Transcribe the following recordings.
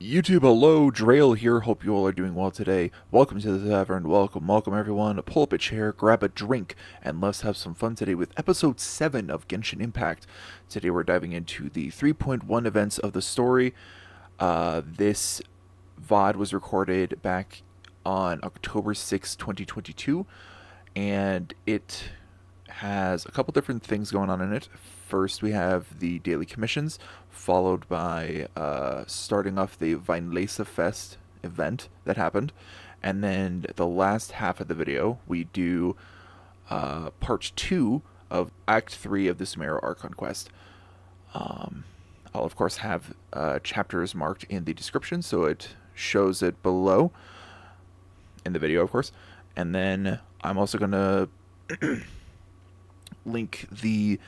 YouTube, hello, Drail here. Hope you all are doing well today. Welcome to the tavern. Welcome everyone. Pull up a chair, grab a drink, and let's have some fun today with episode 7 of Genshin Impact. Today we're diving into the 3.1 events of the story. This VOD was recorded back on October 6, 2022, and it has a couple different things going on in it. First, we have the daily commissions, followed by starting off the Weinlesefest event that happened. And then the last half of the video, we do part 2 of Act 3 of the Sumeru Archon Quest. I'll, of course, have chapters marked in the description, so it shows it below in the video, of course. And then I'm also going to link the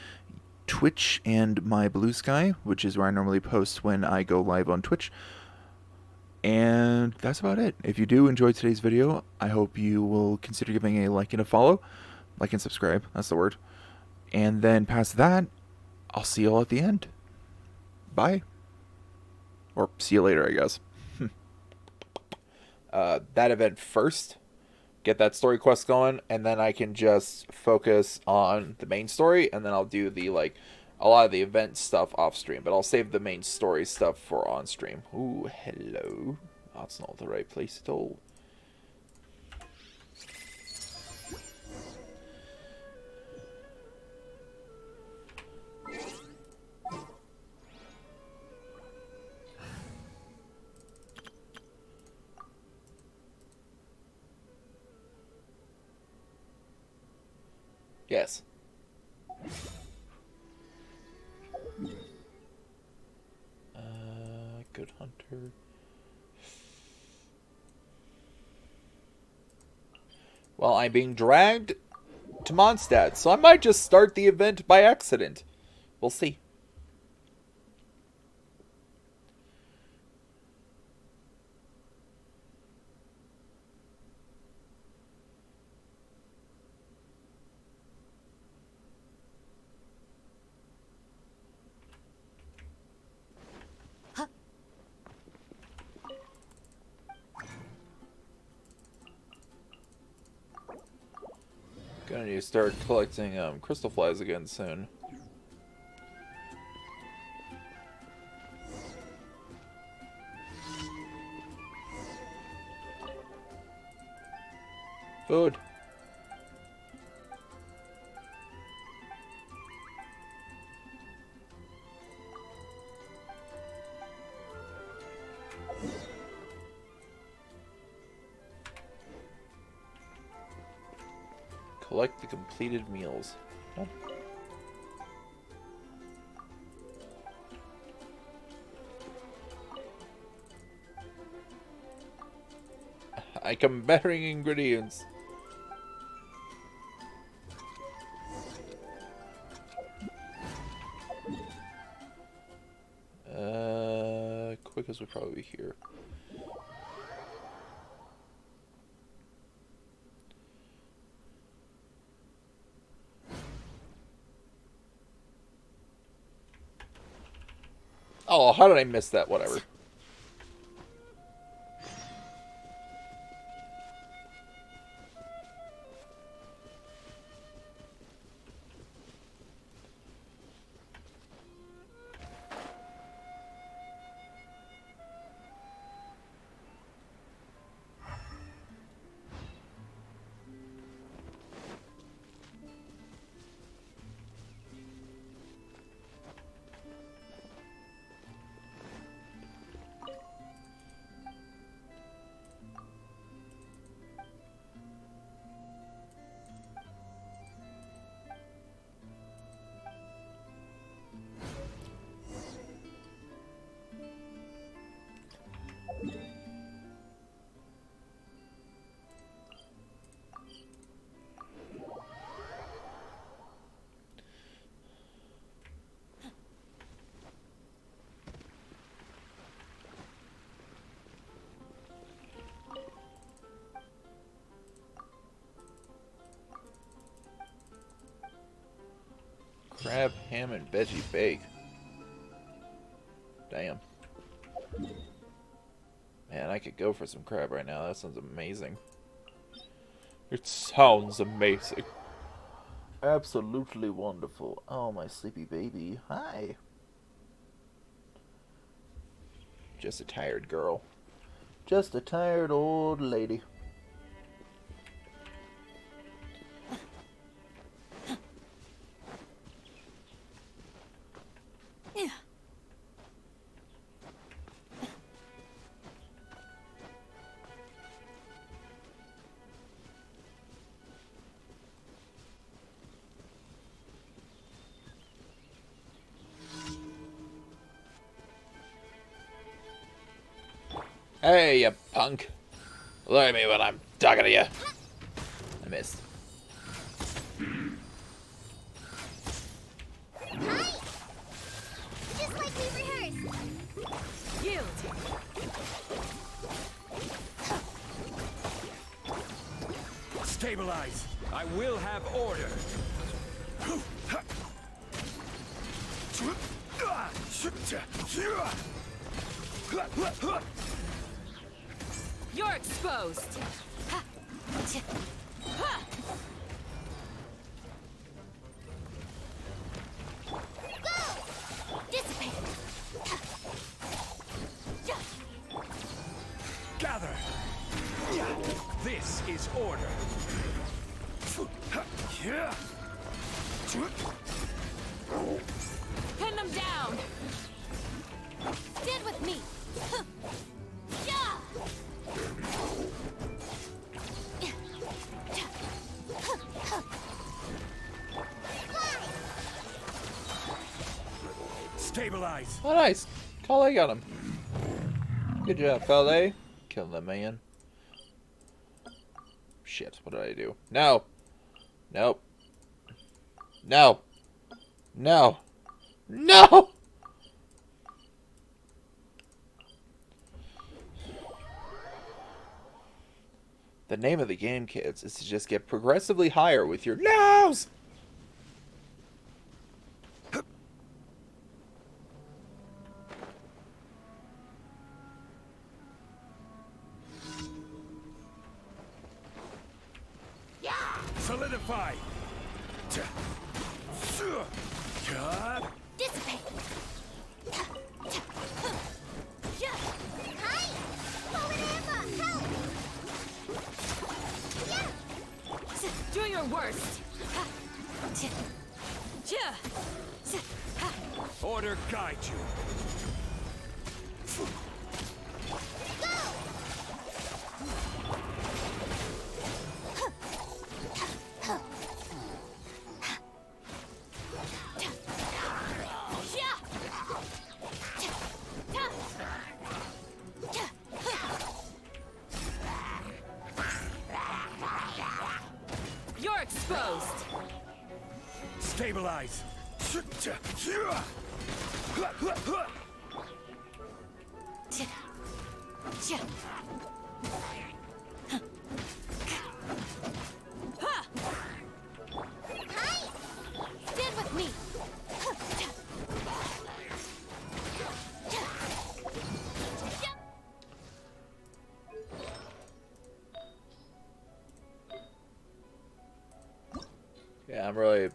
Twitch and my Blue Sky, which is where I normally post when I go live on Twitch. And that's about it. If you do enjoy today's video, I hope you will consider giving a like and a follow. Like and subscribe, that's the word. And then past that, I'll see you all at the end. Bye. Or see you later, I guess. That event first. Get that story quest going, and then I can just focus on the main story, and then I'll do the a lot of the event stuff off stream, but I'll save the main story stuff for on stream. Ooh, hello. That's not the right place at all. Yes. Good hunter. Well, I'm being dragged to Mondstadt, so I might just start the event by accident. We'll see. Gonna need to start collecting crystal flies again soon. Food. Collect the completed meals. Oh. I come bearing ingredients. Quickest would probably be here. Oh, how did I miss that? Whatever. Crab, ham, and veggie bake. Damn. I could go for some crab right now. That sounds amazing. It sounds amazing. Absolutely wonderful. Oh, my sleepy baby. Hi. Just a tired girl. Just a tired old lady. Hey, you punk. Look at me when I'm talking to you. I missed. Hi! Just like we rehearsed. Yield. Stabilize. I will have order. You're exposed. Go! Dissipate. Gather. This is order. Pin them down. Stand with me. Stabilize. Oh, nice. Callie got him. Good job, fella. Killing that man. Shit, what did I do? No. Nope. No. No. No! The name of the game, kids, is to just get progressively higher with your no's! Solidify. Dissipate. Hi! Forward amber! Help! Do your worst. Order guide you. You're exposed. Stabilize. Hi! Stand with me. Yeah,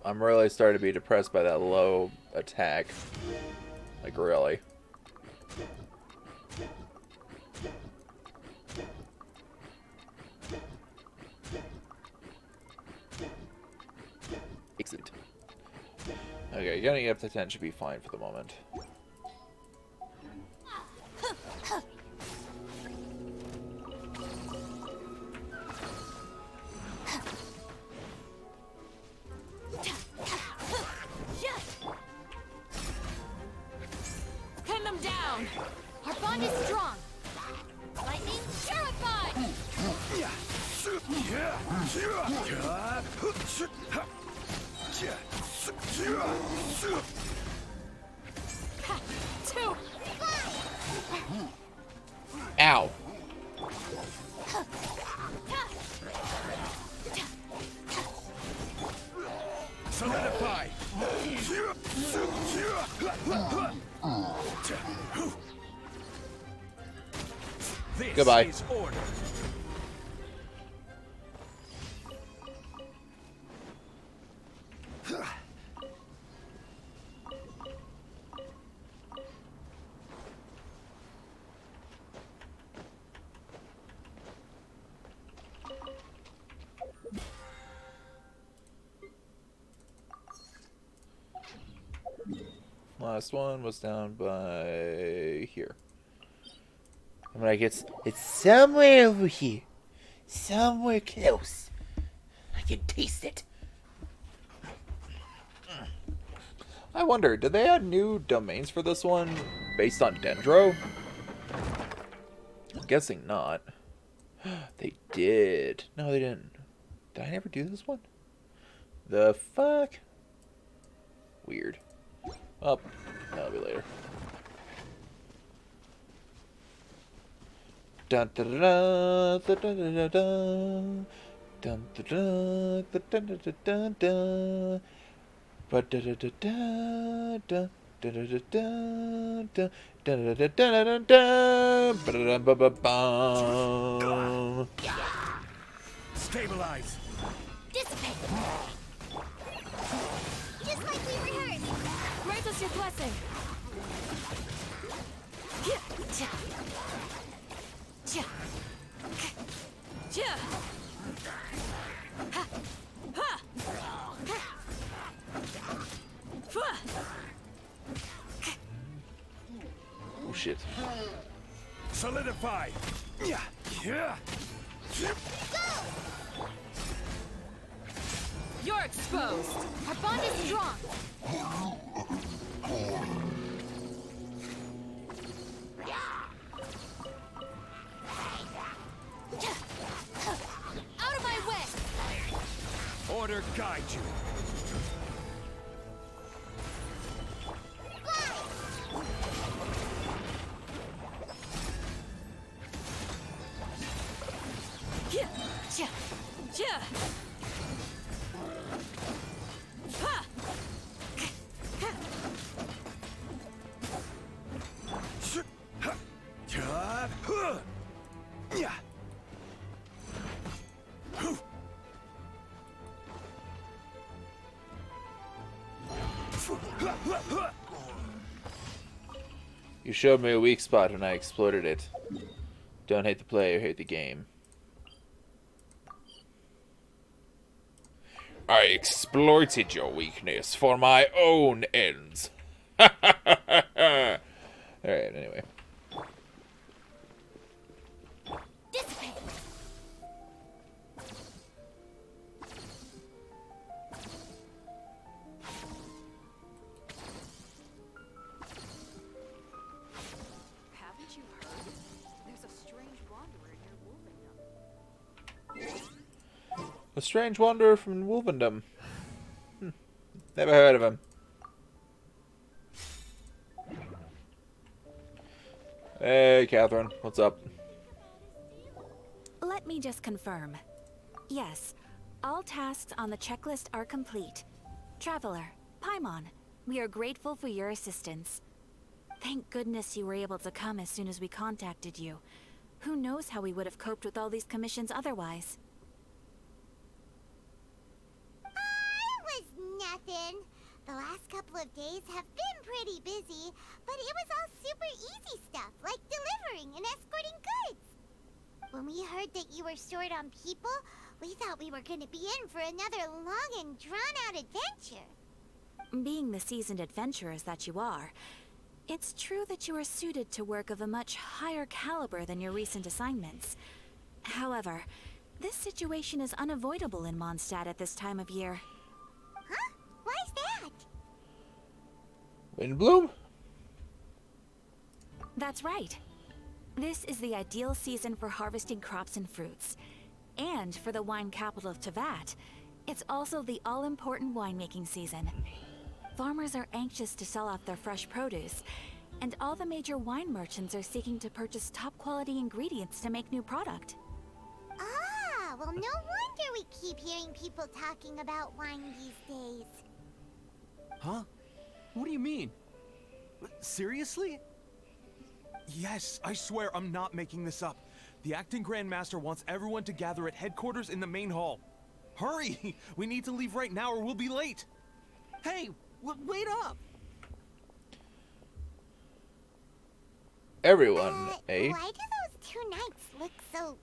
I'm really starting to be depressed by that low attack. Like, really. Exit. Okay, getting up to 10 should be fine for the moment. Pin them down. Our bond is strong. Lightning terrified. Two. Ow! Solidify. This Goodbye. is order. Last one was down by here. I'm like, it's somewhere over here. Somewhere close. I can taste it. I wonder, did they add new domains for this one based on Dendro? I'm guessing not. They did. No, they didn't. Did I never do this one? The fuck? Weird. Oh, that'll be later. Dun dun dun dun dun dun dun dun dun dun dun dun dun. But da da da da da da da da da da da da da da da. Stabilize. Dissipate! Just like we rehearsed! Grant us your blessing! Oh shit. Solidify. Yeah. Yeah. You're exposed! Our bond is strong! Out of my way! Order guide you. You showed me a weak spot and I exploited it. Don't hate the player, hate the game. I exploited your weakness for my own ends. Alright, anyway. Dissipate! Haven't you heard? There's a strange wanderer near Wolvendom. A strange wanderer from Wolvendom. Never heard of him. Hey, Catherine. What's up? Let me just confirm. Yes, all tasks on the checklist are complete. Traveler, Paimon, we are grateful for your assistance. Thank goodness you were able to come as soon as we contacted you. Who knows how we would have coped with all these commissions otherwise? It was nothing. The last couple of days have been pretty busy, but it was all super easy stuff, like delivering and escorting goods. When we heard that you were short on people, we thought we were going to be in for another long and drawn-out adventure. Being the seasoned adventurers that you are, it's true that you are suited to work of a much higher caliber than your recent assignments. However, this situation is unavoidable in Mondstadt at this time of year. Huh? Why's that? Windbloom? That's right. This is the ideal season for harvesting crops and fruits. And for the wine capital of Teyvat, it's also the all-important winemaking season. Farmers are anxious to sell off their fresh produce, and all the major wine merchants are seeking to purchase top-quality ingredients to make new product. Ah, well, no wonder we keep hearing people talking about wine these days. Huh? What do you mean? Seriously? Yes, I swear I'm not making this up. The acting Grand Master wants everyone to gather at headquarters in the main hall. Hurry! We need to leave right now or we'll be late. Hey, wait up! Everyone, eh? Why do those two knights look so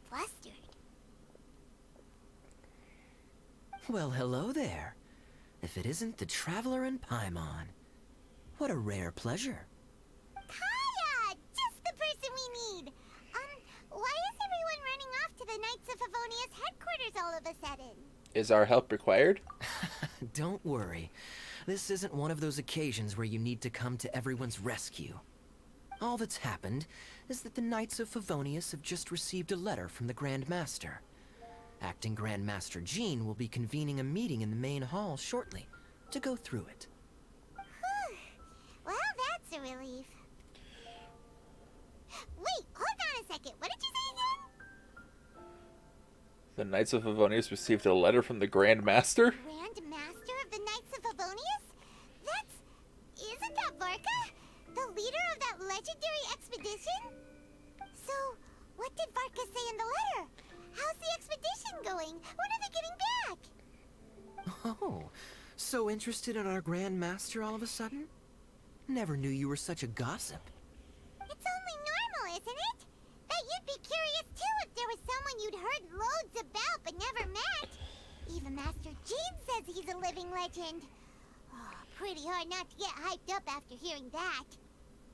flustered? Well, hello there. If it isn't the Traveler and Paimon. What a rare pleasure. Kaya! Just the person we need! Why is everyone running off to the Knights of Favonius headquarters all of a sudden? Is our help required? Don't worry. This isn't one of those occasions where you need to come to everyone's rescue. All that's happened is that the Knights of Favonius have just received a letter from the Grand Master. Acting Grand Master Jean will be convening a meeting in the main hall shortly to go through it. Well, that's a relief. Wait, hold on a second. What did you say again? The Knights of Favonius received a letter from the Grand Master? Grand Master of the Knights of Favonius? Isn't that Varka? The leader of that legendary expedition? So, what did Varka say in the letter? How's the expedition going? When are they getting back? Oh, so interested in our Grand Master all of a sudden? Never knew you were such a gossip. It's only normal, isn't it? That you'd be curious too if there was someone you'd heard loads about but never met. Even Master Jean says he's a living legend. Oh, pretty hard not to get hyped up after hearing that.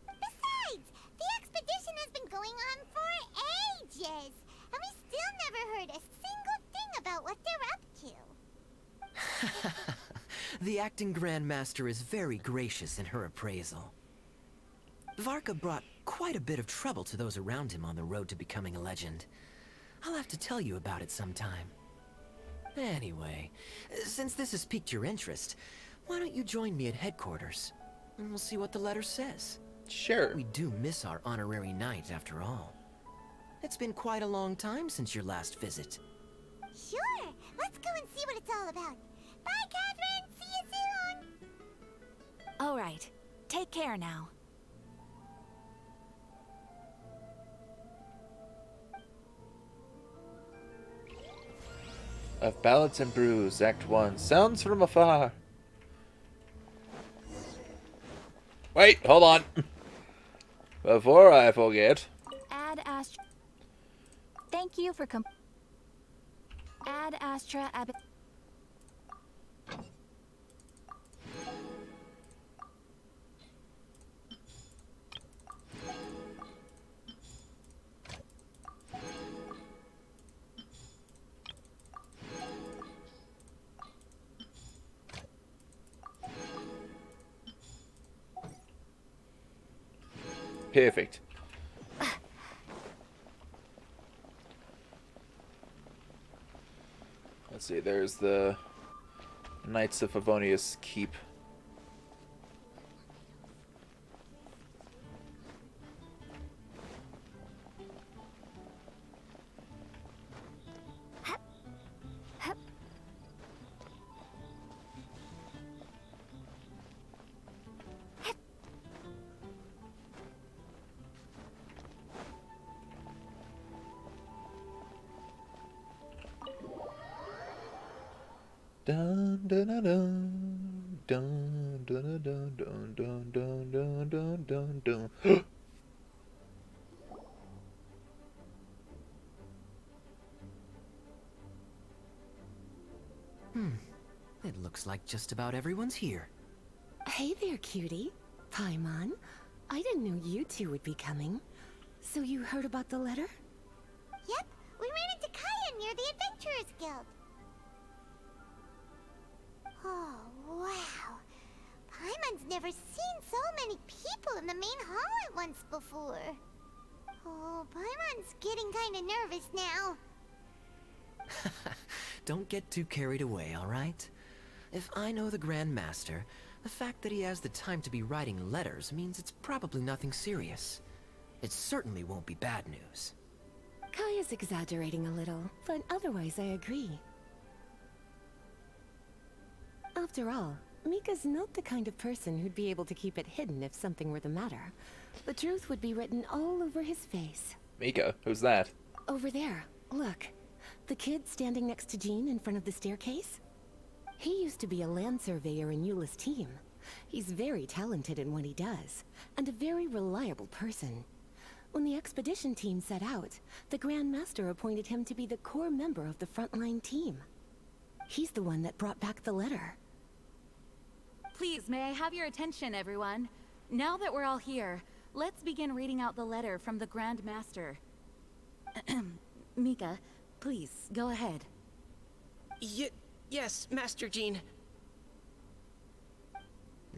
Besides, the expedition has been going on for ages, and we still never heard a single thing about what they're up to. The acting Grand Master is very gracious in her appraisal. Varka brought quite a bit of trouble to those around him on the road to becoming a legend. I'll have to tell you about it sometime. Anyway, since this has piqued your interest, why don't you join me at headquarters? And we'll see what the letter says. Sure. We do miss our honorary knight, after all. It's been quite a long time since your last visit. Sure, let's go and see what it's all about. Bye, Catherine! See you soon! All right. Take care now. Of Ballads and Brews, Act 1. Sounds from afar. Wait, hold on. Before I forget. Add Astra. Thank you for Add Astra Ab. Perfect. Let's see, there's the Knights of Favonius Keep. Dun dun dun dun dun dun dun dun dun dun dun dun dun. It looks like just about everyone's here. Hey there, cutie. Paimon. I didn't know you two would be coming. So you heard about the letter? Yep, we ran into Kaya near the Adventurers Guild. Oh, wow. Paimon's never seen so many people in the main hall at once before. Oh, Paimon's getting kind of nervous now. Don't get too carried away, all right? If I know the Grand Master, the fact that he has the time to be writing letters means it's probably nothing serious. It certainly won't be bad news. Kaya's exaggerating a little, but otherwise I agree. After all, Mika's not the kind of person who'd be able to keep it hidden if something were the matter. The truth would be written all over his face. Mika, who's that? Over there, look. The kid standing next to Jean in front of the staircase? He used to be a land surveyor in Eula's team. He's very talented in what he does, and a very reliable person. When the expedition team set out, the Grand Master appointed him to be the core member of the frontline team. He's the one that brought back the letter. Please, may I have your attention, everyone? Now that we're all here, let's begin reading out the letter from the Grand Master. Mika, please, go ahead. Yes, Master Jean.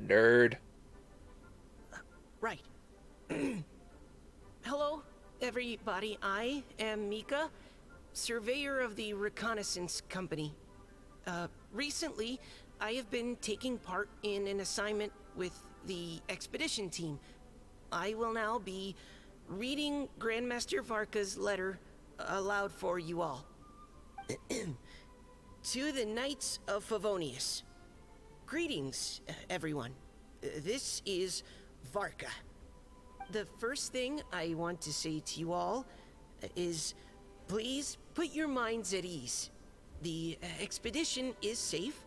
Nerd. Right. Hello, everybody. I am Mika, surveyor of the Reconnaissance Company. Recently, I have been taking part in an assignment with the expedition team. I will now be reading Grandmaster Varka's letter aloud for you all. To the Knights of Favonius. Greetings, everyone. This is Varka. The first thing I want to say to you all is, please put your minds at ease. The expedition is safe,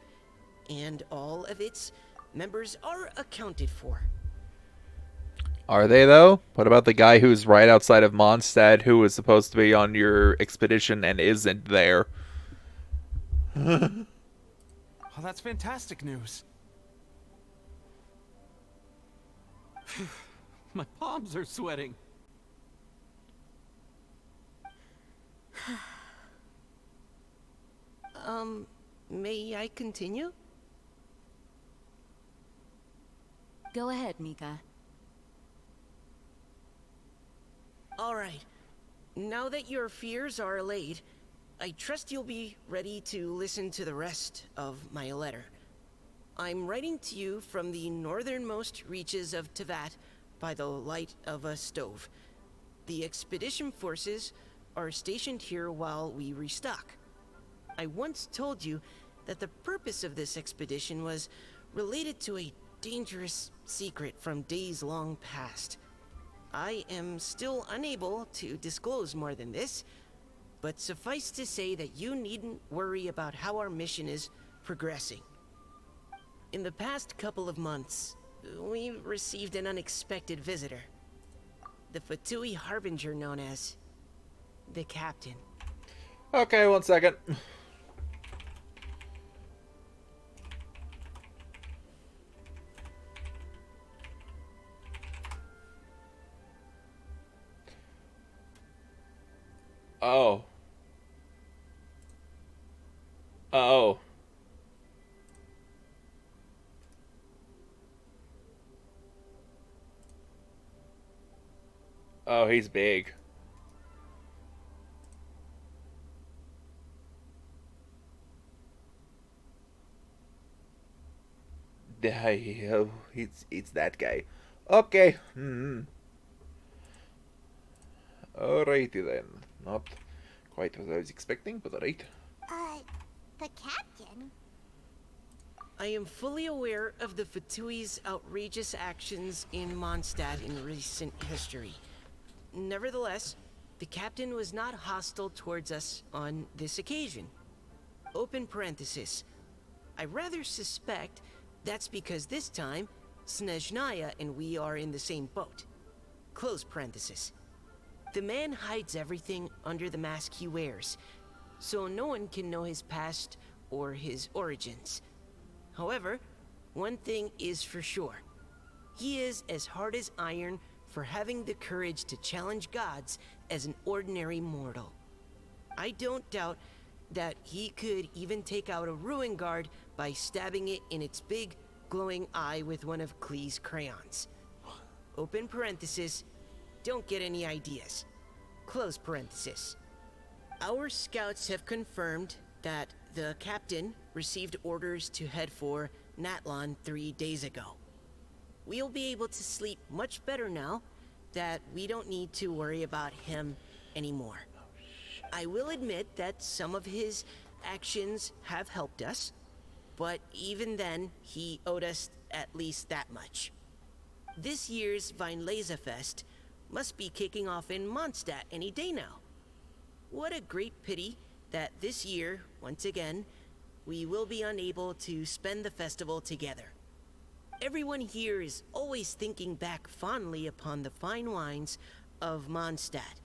and all of its members are accounted for. Are they, though? What about the guy who's right outside of Mondstadt who was supposed to be on your expedition and isn't there? Oh, that's fantastic news. My palms are sweating. May I continue? Go ahead, Mika. Alright. Now that your fears are allayed, I trust you'll be ready to listen to the rest of my letter. I'm writing to you from the northernmost reaches of Teyvat by the light of a stove. The expedition forces are stationed here while we restock. I once told you that the purpose of this expedition was related to a dangerous secret from days long past. I am still unable to disclose more than this, but suffice to say that you needn't worry about how our mission is progressing. In the past couple of months, we received an unexpected visitor. The Fatui Harbinger known as the Captain. Okay, 1 second. Oh. Oh. Oh, he's big. Oh, it's that guy. Okay. Alrighty then. Not quite what I was expecting, but alright. The captain? I am fully aware of the Fatui's outrageous actions in Mondstadt in recent history. Nevertheless, the captain was not hostile towards us on this occasion. Open parenthesis. I rather suspect that's because this time, Snezhnaya and we are in the same boat. Close parenthesis. The man hides everything under the mask he wears, so no one can know his past or his origins. However, one thing is for sure. He is as hard as iron for having the courage to challenge gods as an ordinary mortal. I don't doubt that he could even take out a ruin guard by stabbing it in its big, glowing eye with one of Klee's crayons. Open parenthesis, don't get any ideas. Close parenthesis. Our scouts have confirmed that the captain received orders to head for Natlon 3 days ago. We'll be able to sleep much better now that we don't need to worry about him anymore. I will admit that some of his actions have helped us, but even then, he owed us at least that much. This year's Weinlesefest must be kicking off in Mondstadt any day now. What a great pity that this year, once again, we will be unable to spend the festival together. Everyone here is always thinking back fondly upon the fine wines of Mondstadt,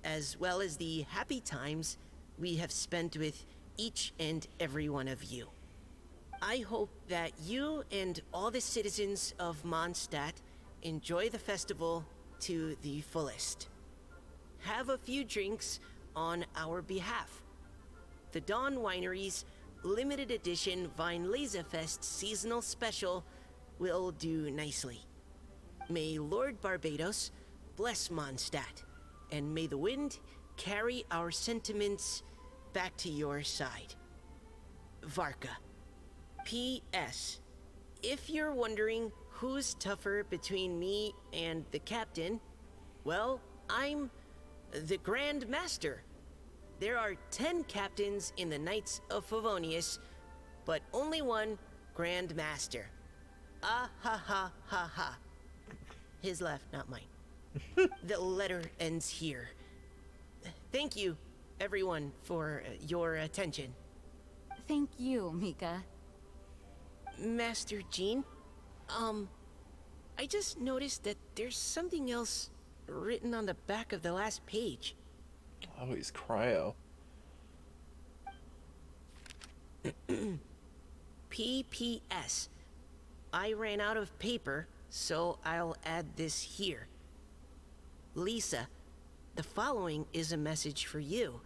as well as the happy times we have spent with each and every one of you. I hope that you and all the citizens of Mondstadt enjoy the festival to the fullest. Have a few drinks on our behalf. The Dawn Winery's limited edition Weinlesefest seasonal special will do nicely. May Lord Barbados bless Mondstadt, and may the wind carry our sentiments back to your side. Varka. P.S. If you're wondering who's tougher between me and the captain, well, I'm the Grand Master. There are 10 captains in the Knights of Favonius, but only one Grand Master. Ah ha ha ha ha. His laugh, not mine. The letter ends here. Thank you, everyone, for your attention. Thank you, Mika. Master Jean, I just noticed that there's something else written on the back of the last page. Oh, he's cryo. P.P.S. I ran out of paper, so I'll add this here. Lisa, the following is a message for you.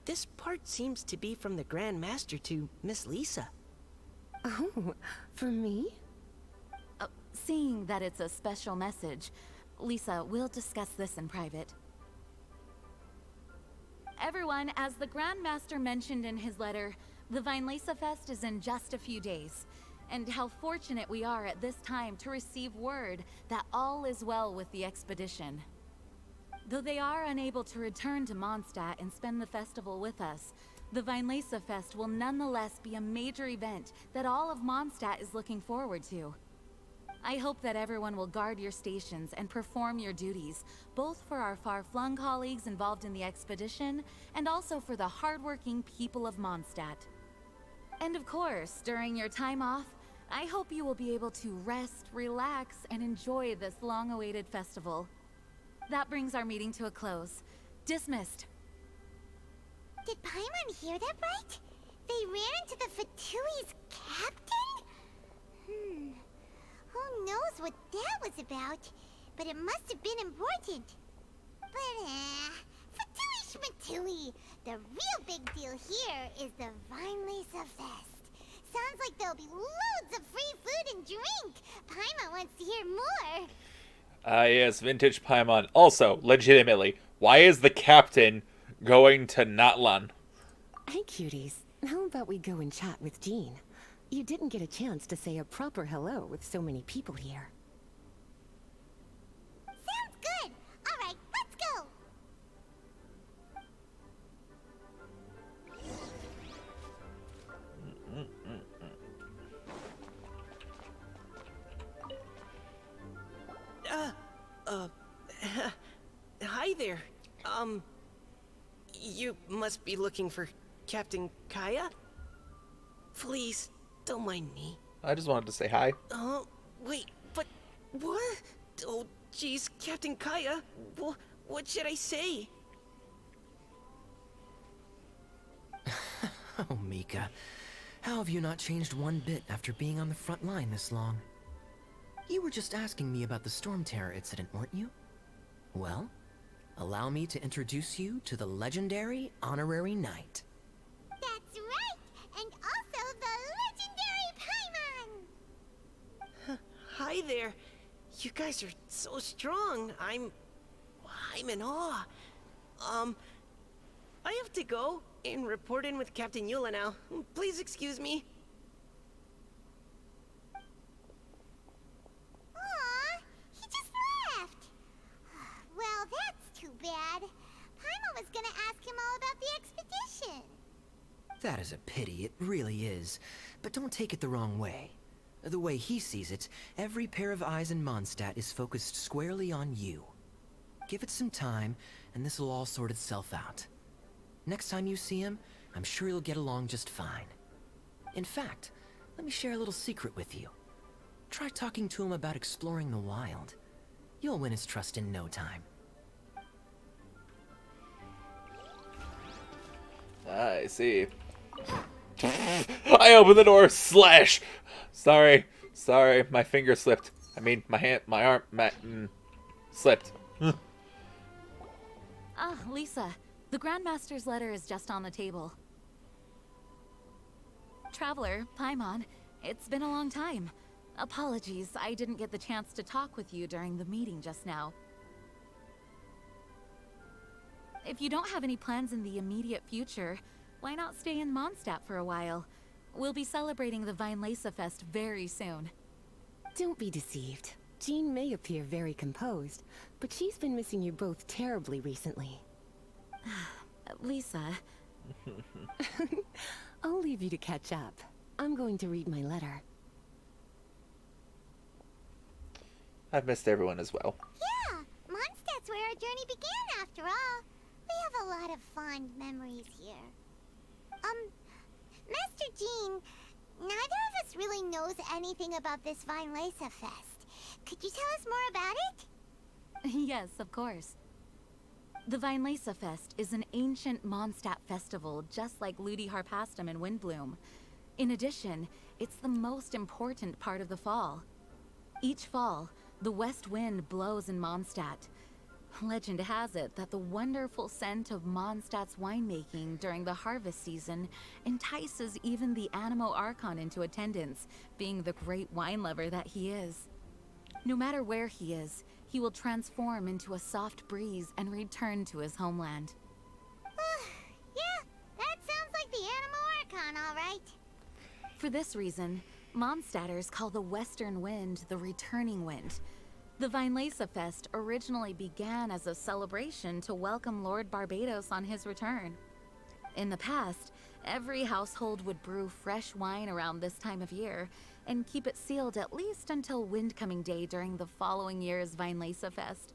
This part seems to be from the Grand Master to Miss Lisa. Oh, for me? Seeing that it's a special message, Lisa, we'll discuss this in private. Everyone, as the Grand Master mentioned in his letter, the Weinlesefest is in just a few days. And how fortunate we are at this time to receive word that all is well with the expedition. Though they are unable to return to Mondstadt and spend the festival with us, the Weinlesefest will nonetheless be a major event that all of Mondstadt is looking forward to. I hope that everyone will guard your stations and perform your duties, both for our far-flung colleagues involved in the expedition, and also for the hardworking people of Mondstadt. And of course, during your time off, I hope you will be able to rest, relax, and enjoy this long-awaited festival. That brings our meeting to a close. Dismissed. Did Paimon hear that right? They ran into the Fatui's captain? Who knows what that was about? But it must have been important. But, Fatui Schmatui! The real big deal here is the Weinlesefest. Sounds like there'll be loads of free food and drink. Paimon wants to hear more. Yes, vintage Paimon. Also, legitimately, why is the captain going to Natlan? Hey, cuties. How about we go and chat with Jean? You didn't get a chance to say a proper hello with so many people here. Sounds good. All right, let's go. Hi there. You must be looking for Captain Kaya? Please, don't mind me. I just wanted to say hi. Wait, but what? Oh, jeez, Captain Kaya. What should I say? Oh, Mika. How have you not changed one bit after being on the front line this long? You were just asking me about the Storm Terror incident, weren't you? Well, allow me to introduce you to the legendary Honorary Knight. That's right, and also the legendary Paimon. Hi there. You guys are so strong. I'm in awe. I have to go and report in with Captain Eula now. Please excuse me. Aw, he just left. Well, that's too bad. Paimon was gonna ask him all about the expedition. That is a pity, it really is. But don't take it the wrong way. The way he sees it, every pair of eyes in Mondstadt is focused squarely on you. Give it some time, and this will all sort itself out. Next time you see him, I'm sure you'll get along just fine. In fact, let me share a little secret with you. Try talking to him about exploring the wild. You'll win his trust in no time. I see. I opened the door. Slash. Sorry. My finger slipped. I mean, my arm, slipped. Ah, Lisa. The Grandmaster's letter is just on the table. Traveler, Paimon, it's been a long time. Apologies, I didn't get the chance to talk with you during the meeting just now. If you don't have any plans in the immediate future, why not stay in Mondstadt for a while? We'll be celebrating the Weinlesefest very soon. Don't be deceived. Jean may appear very composed, but she's been missing you both terribly recently. Lisa... I'll leave you to catch up. I'm going to read my letter. I've missed everyone as well. Yeah, Mondstadt's where our journey began after all. We have a lot of fond memories here. Master Jean, neither of us really knows anything about this Weinlesefest. Could you tell us more about it? Yes, of course. The Weinlesefest is an ancient Mondstadt festival just like Ludi Harpastum and Windbloom. In addition, it's the most important part of the fall. Each fall, the west wind blows in Mondstadt. Legend has it that the wonderful scent of Mondstadt's winemaking during the harvest season entices even the Animo Archon into attendance, being the great wine lover that he is. No matter where he is, he will transform into a soft breeze and return to his homeland. Yeah, that sounds like the Animo Archon, all right. For this reason, Mondstadters call the western wind the returning wind. The Weinlesefest originally began as a celebration to welcome Lord Barbados on his return. In the past, every household would brew fresh wine around this time of year and keep it sealed at least until Windcoming Day during the following year's Weinlesefest.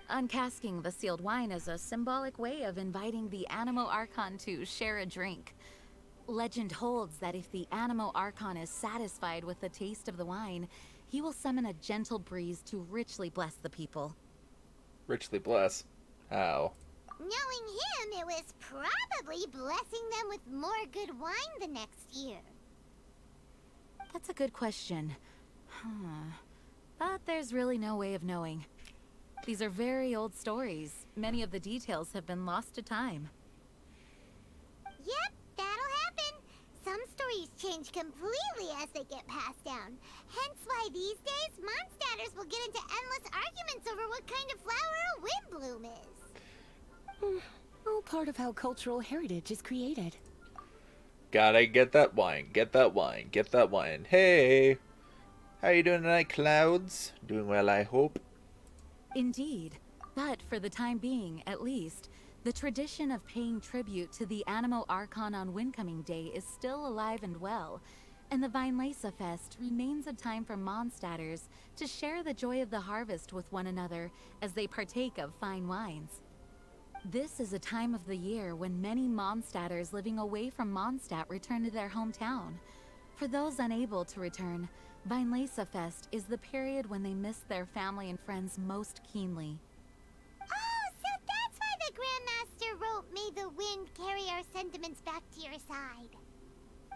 Uncasking the sealed wine is a symbolic way of inviting the Animo Archon to share a drink. Legend holds that if the Animo Archon is satisfied with the taste of the wine, he will summon a gentle breeze to richly bless the people. Richly bless. How? Knowing him, it was probably blessing them with more good wine the next year. That's a good question. But there's really no way of knowing. These are very old stories. Many of the details have been lost to time. Yep, that'll happen. Some stories change completely as they get passed down. Hence why these days, Mondstatters will get into endless arguments over what kind of flower a windbloom is. All part of how cultural heritage is created. Gotta get that wine, get that wine, get that wine. Hey! How you doing tonight, Clouds? Doing well, I hope. Indeed. But for the time being, at least, the tradition of paying tribute to the Animo Archon on Windcoming Day is still alive and well, and the Weinlesefest remains a time for Mondstatters to share the joy of the harvest with one another as they partake of fine wines. This is a time of the year when many Mondstatters living away from Mondstadt return to their hometown. For those unable to return, Weinlesefest is the period when they miss their family and friends most keenly. Oh, so that's why the Grandmaster wrote, "May the wind carry our sentiments back to your side."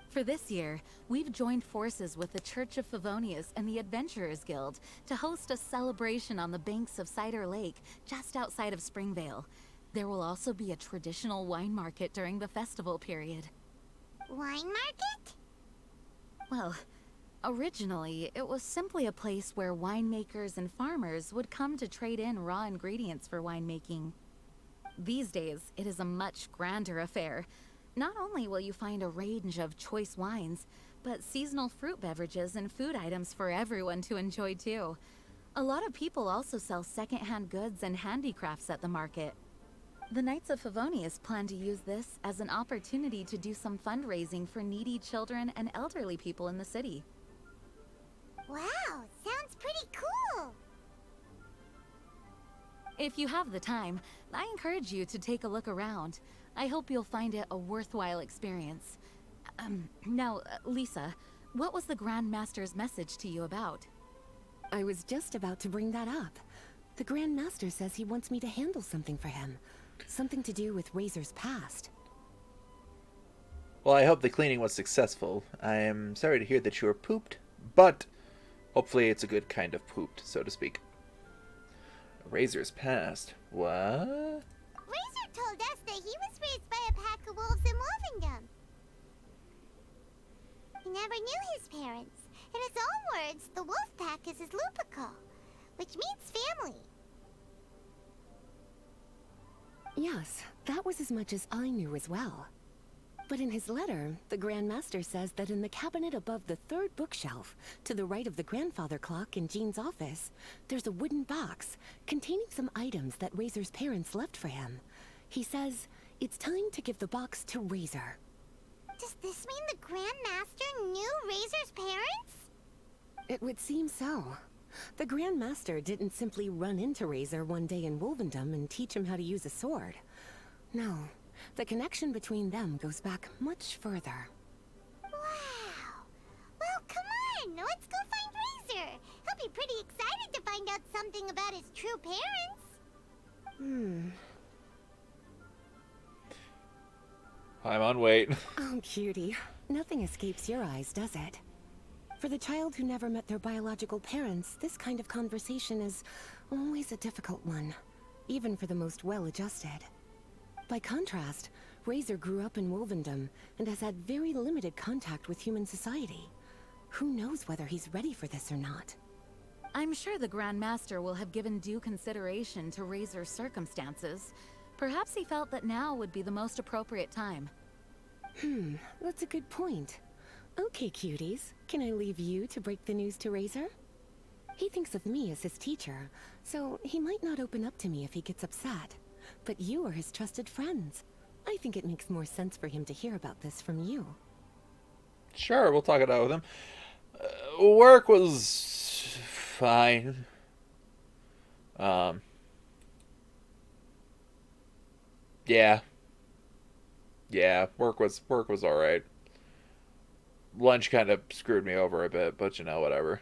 For this year, we've joined forces with the Church of Favonius and the Adventurers Guild to host a celebration on the banks of Cider Lake, just outside of Springvale. There will also be a traditional wine market during the festival period. Wine market? Well, originally, it was simply a place where winemakers and farmers would come to trade in raw ingredients for winemaking. These days, it is a much grander affair. Not only will you find a range of choice wines, but seasonal fruit beverages and food items for everyone to enjoy too. A lot of people also sell secondhand goods and handicrafts at the market. The Knights of Favonius plan to use this as an opportunity to do some fundraising for needy children and elderly people in the city. Wow, sounds pretty cool. If you have the time, I encourage you to take a look around. I hope you'll find it a worthwhile experience. Now, Lisa, what was the Grand Master's message to you about? I was just about to bring that up. The Grand Master says he wants me to handle something for him. Something to do with Razor's past. Well, I hope the cleaning was successful. I am sorry to hear that you were pooped, but hopefully it's a good kind of pooped, so to speak. Razor's past. What? Razor told us that he was raised by a pack of wolves in Wolvendom. He never knew his parents. In his own words, the wolf pack is his lupical, which means family. Yes, that was as much as I knew as well. But in his letter, the Grand Master says that in the cabinet above the third bookshelf, to the right of the grandfather clock in Jean's office, there's a wooden box containing some items that Razor's parents left for him. He says it's time to give the box to Razor. Does this mean the Grand Master knew Razor's parents? It would seem so. The Grand Master didn't simply run into Razor one day in Wolvendom and teach him how to use a sword. No, the connection between them goes back much further. Wow. Well, come on, let's go find Razor. He'll be pretty excited to find out something about his true parents. I'm on wait. Oh, cutie. Nothing escapes your eyes, does it? For the child who never met their biological parents, this kind of conversation is always a difficult one, even for the most well-adjusted. By contrast, Razor grew up in Wolvendom and has had very limited contact with human society. Who knows whether he's ready for this or not? I'm sure the Grand Master will have given due consideration to Razor's circumstances. Perhaps he felt that now would be the most appropriate time. That's a good point. Okay, cuties. Can I leave you to break the news to Razor? He thinks of me as his teacher, so he might not open up to me if he gets upset. But you are his trusted friends. I think it makes more sense for him to hear about this from you. Sure, we'll talk it out with him. Work was fine. Yeah, work was all right. Lunch kind of screwed me over a bit, but you know, whatever.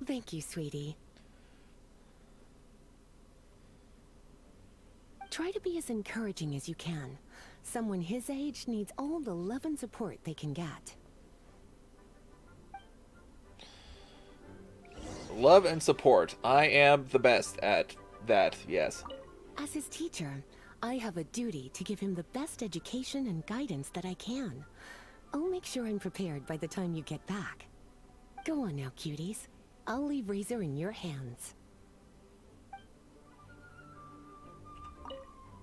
Thank you, sweetie. Try to be as encouraging as you can. Someone his age needs all the love and support they can get. Love and support. I am the best at that, yes. As his teacher, I have a duty to give him the best education and guidance that I can. I'll make sure I'm prepared by the time you get back. Go on now, cuties. I'll leave Razor in your hands.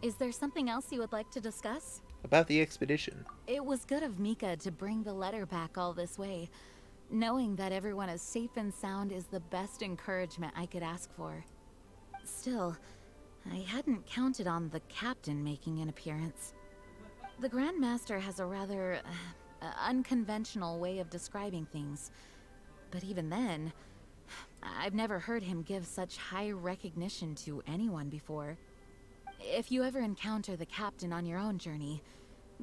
Is there something else you would like to discuss? About the expedition. It was good of Mika to bring the letter back all this way. Knowing that everyone is safe and sound is the best encouragement I could ask for. Still, I hadn't counted on the captain making an appearance. The Grand Master has a rather unconventional way of describing things. But even then, I've never heard him give such high recognition to anyone before. If you ever encounter the captain on your own journey,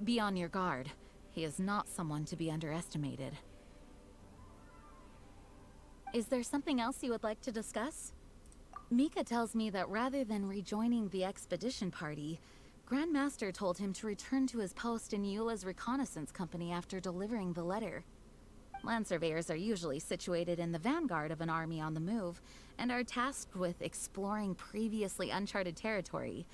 be on your guard. He is not someone to be underestimated. Is there something else you would like to discuss? Mika tells me that rather than rejoining the expedition party, Grand Master told him to return to his post in Eula's reconnaissance company after delivering the letter. Land surveyors are usually situated in the vanguard of an army on the move, and are tasked with exploring previously uncharted territory.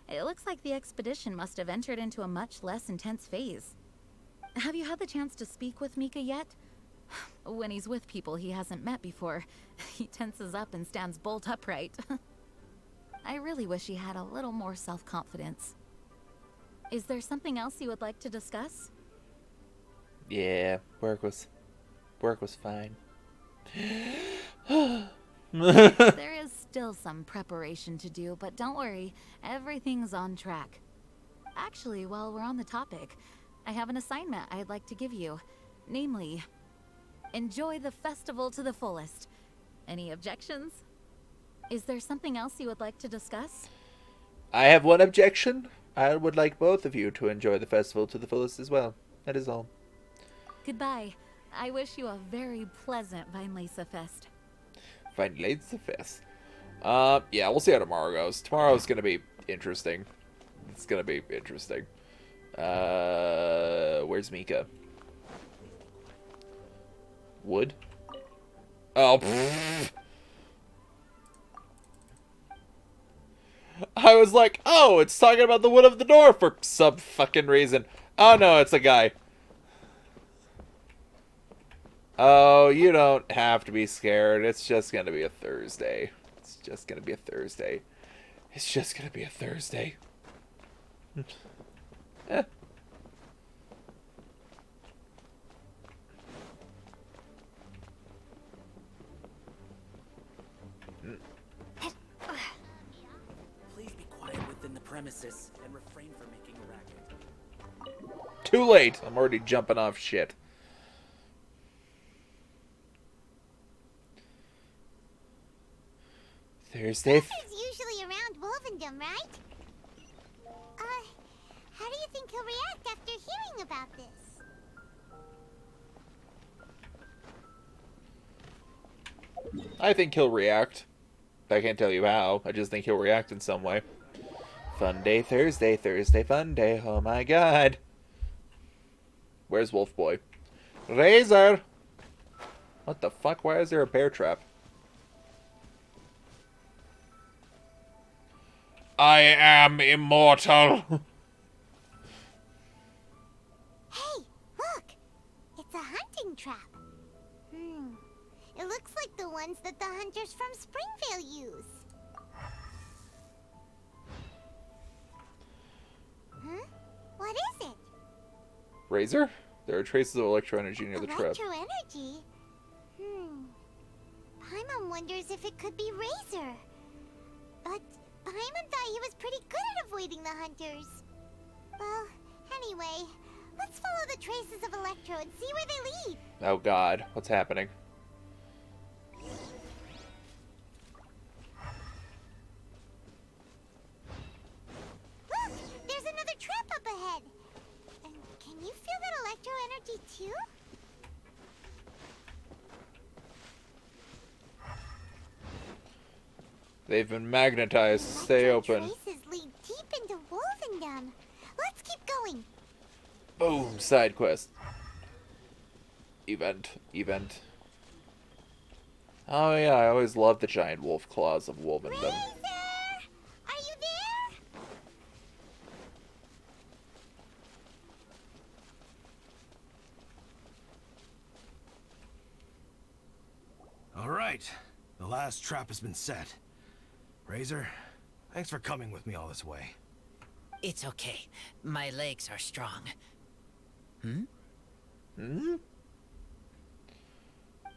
It looks like the expedition must have entered into a much less intense phase. Have you had the chance to speak with Mika yet? When he's with people he hasn't met before, he tenses up and stands bolt upright. I really wish he had a little more self-confidence. Is there something else you would like to discuss? Yeah, work was fine. There is still some preparation to do, but don't worry, everything's on track. Actually, while we're on the topic, I have an assignment I'd like to give you. Namely, Enjoy the festival to the fullest. Any objections? Is there something else you would like to discuss? I have one objection. I would like both of you to enjoy the festival to the fullest as well. That is all. Goodbye. I wish you a very pleasant Weinlesefest. Weinlesefest. Yeah, we'll see how tomorrow goes. Tomorrow's gonna be interesting. It's gonna be interesting. Where's Mika? Wood? Oh, pfft. I was like, oh, it's talking about the wood of the door for some fucking reason. Oh no, it's a guy. Oh, you don't have to be scared. It's just gonna be a Thursday. It's just gonna be a Thursday. It's just gonna be a Thursday. Eh. Please be quiet within the premises and refrain from making a racket. Too late. I'm already jumping off shit. Thursday. He's usually around Wolvendom, right? How do you think he'll react after hearing about this? I think he'll react. I can't tell you how. I just think he'll react in some way. Fun day, Thursday, Thursday, fun day. Oh my god. Where's Wolf Boy? Razor! What the fuck? Why is there a bear trap? I am immortal. Hey, look! It's a hunting trap. It looks like the ones that the hunters from Springvale use. Huh? What is it? Razor? There are traces of electro energy near the trap. Electro energy? Paimon wonders if it could be Razor. But Paimon thought he was pretty good at avoiding the hunters. Well, anyway, let's follow the traces of Electro and see where they lead. Oh god, what's happening? Look, there's another trap up ahead. And can you feel that Electro energy too? They've been magnetized. Stay open. Traces lead deep into Wolvendom. Let's keep going. Boom, side quest. Event. Oh yeah, I always loved the giant wolf claws of Wolvendom. Razor! Are you there? All right, the last trap has been set. Razor, thanks for coming with me all this way. It's okay. My legs are strong.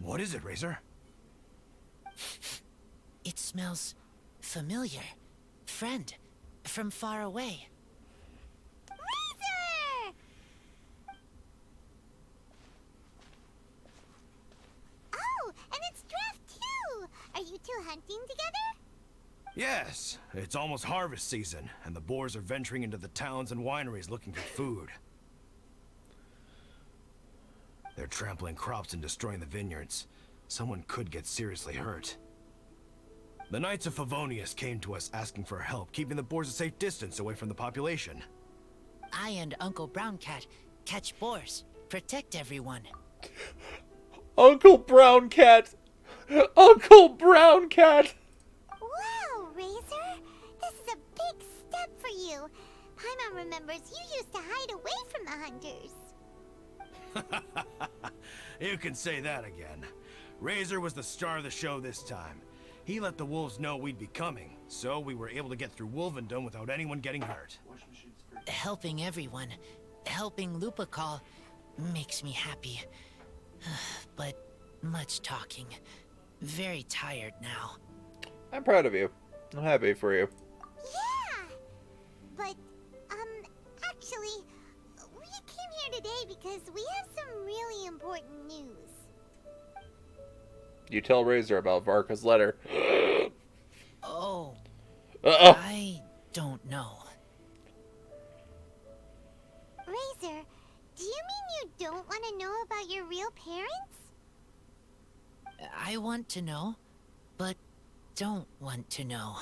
What is it, Razor? It smells familiar. Friend, from far away. Razor! Oh, and it's Draft too! Are you two hunting together? Yes, it's almost harvest season, and the boars are venturing into the towns and wineries looking for food. They're trampling crops and destroying the vineyards. Someone could get seriously hurt. The Knights of Favonius came to us asking for help, keeping the boars a safe distance away from the population. I and Uncle Brown Cat catch boars, protect everyone. Uncle Brown Cat! Uncle Brown Cat! Wow, Razor! This is a big step for you. Paimon remembers you used to hide away from the hunters. You can say that again. Razor was the star of the show this time. He let the wolves know we'd be coming, so we were able to get through Wolvendom without anyone getting hurt. Helping everyone, helping Lupical, makes me happy. But much talking. Very tired now. I'm proud of you. I'm happy for you. Yeah! But, actually, we came here today because we have some really important news. You tell Razor about Varka's letter. Oh, Uh-oh. I don't know. Razor, do you mean you don't want to know about your real parents? I want to know, but don't want to know.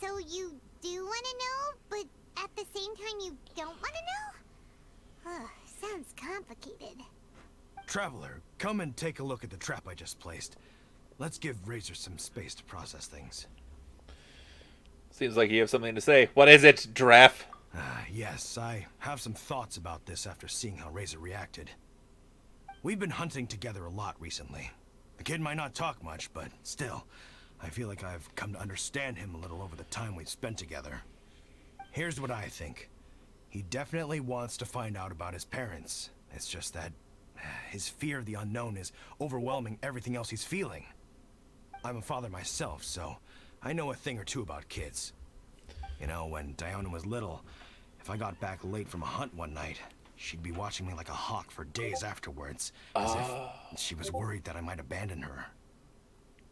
So you do want to know, but at the same time you don't want to know? Sounds complicated. Traveler, come and take a look at the trap I just placed. Let's give Razor some space to process things. Seems like you have something to say. What is it, Draff? Yes, I have some thoughts about this after seeing how Razor reacted. We've been hunting together a lot recently. The kid might not talk much, but still, I feel like I've come to understand him a little over the time we've spent together. Here's what I think. He definitely wants to find out about his parents. It's just that his fear of the unknown is overwhelming everything else he's feeling. I'm a father myself, so I know a thing or two about kids. You know, when Diona was little, if I got back late from a hunt one night, she'd be watching me like a hawk for days afterwards, as if she was worried that I might abandon her.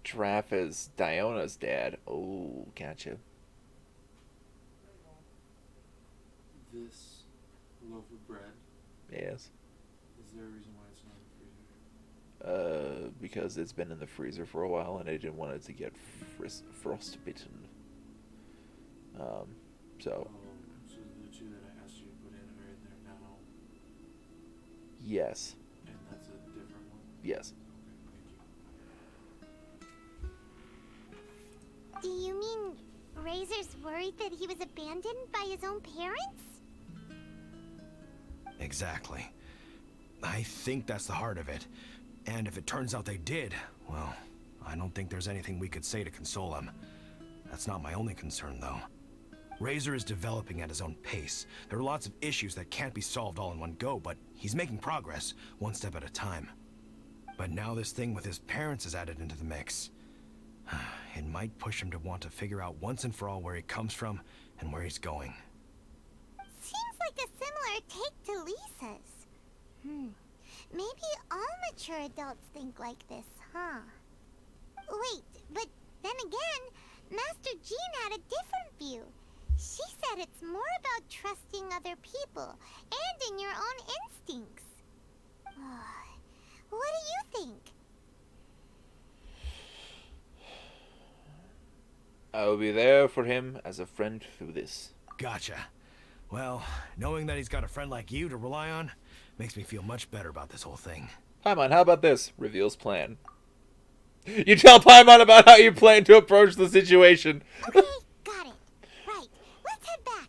Draff is Diona's dad. Oh, gotcha. This loaf of bread, Yes. is there a reason why it's not in the freezer? Because it's been in the freezer for a while and I didn't want it to get frostbitten. So, So the two that I asked you to put in are in there now, yes. and that's a different one? Yes. Do you mean Razor's worried that he was abandoned by his own parents? Exactly. I think that's the heart of it. And if it turns out they did, well, I don't think there's anything we could say to console him. That's not my only concern, though. Razor is developing at his own pace. There are lots of issues that can't be solved all in one go, but he's making progress, one step at a time. But now this thing with his parents is added into the mix. It might push him to want to figure out once and for all where he comes from and where he's going. Seems like a similar take to Lisa's. Maybe all mature adults think like this, huh? Wait, but then again, Master Jean had a different view. She said it's more about trusting other people and in your own instincts. What do you think? I will be there for him as a friend through this. Gotcha. Well, knowing that he's got a friend like you to rely on makes me feel much better about this whole thing. Paimon, how about this? Reveals plan. You tell Paimon about how you plan to approach the situation. Okay, got it. Right, let's head back.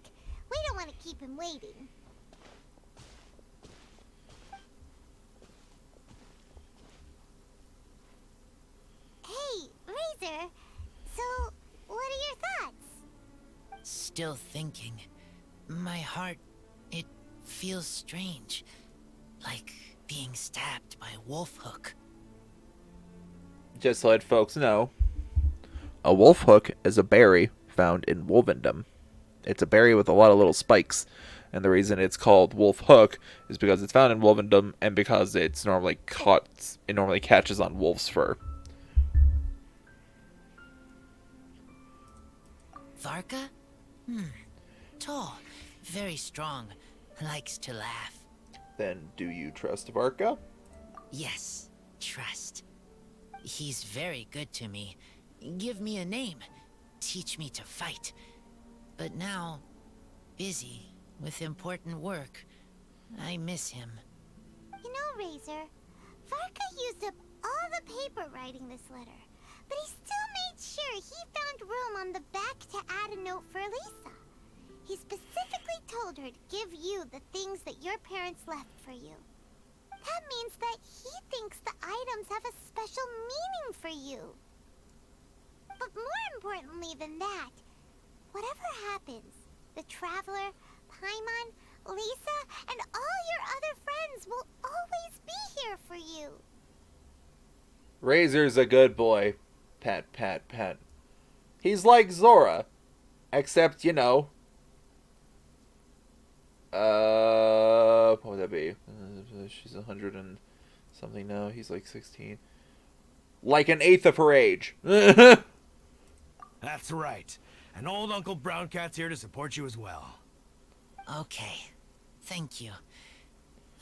We don't want to keep him waiting. Hey, Razor. So, what are your thoughts? Still thinking. My heart, it feels strange. Like being stabbed by a wolf hook. Just to let folks know, a wolf hook is a berry found in Wolvendom. It's a berry with a lot of little spikes. And the reason it's called wolf hook is because it's found in Wolvendom and because it normally catches on wolf's fur. Varka? Tall, very strong, likes to laugh. Then do you trust Varka? Yes, trust. He's very good to me. Give me a name. Teach me to fight. But now, busy with important work. I miss him. You know, Razor, Varka used up all the paper writing this letter, but he still made sure he found room on the back to add a note for Lisa. He specifically told her to give you the things that your parents left for you. That means that he thinks the items have a special meaning for you. But more importantly than that, whatever happens, the Traveler, Paimon, Lisa, and all your other friends will always be here for you. Razor's a good boy. Pat, pat, pat. He's like Zora. Except, you know... what would that be? She's 107 something. No, he's like 16. Like an eighth of her age. That's right. And old Uncle Brown Cat's here to support you as well. Okay. Thank you.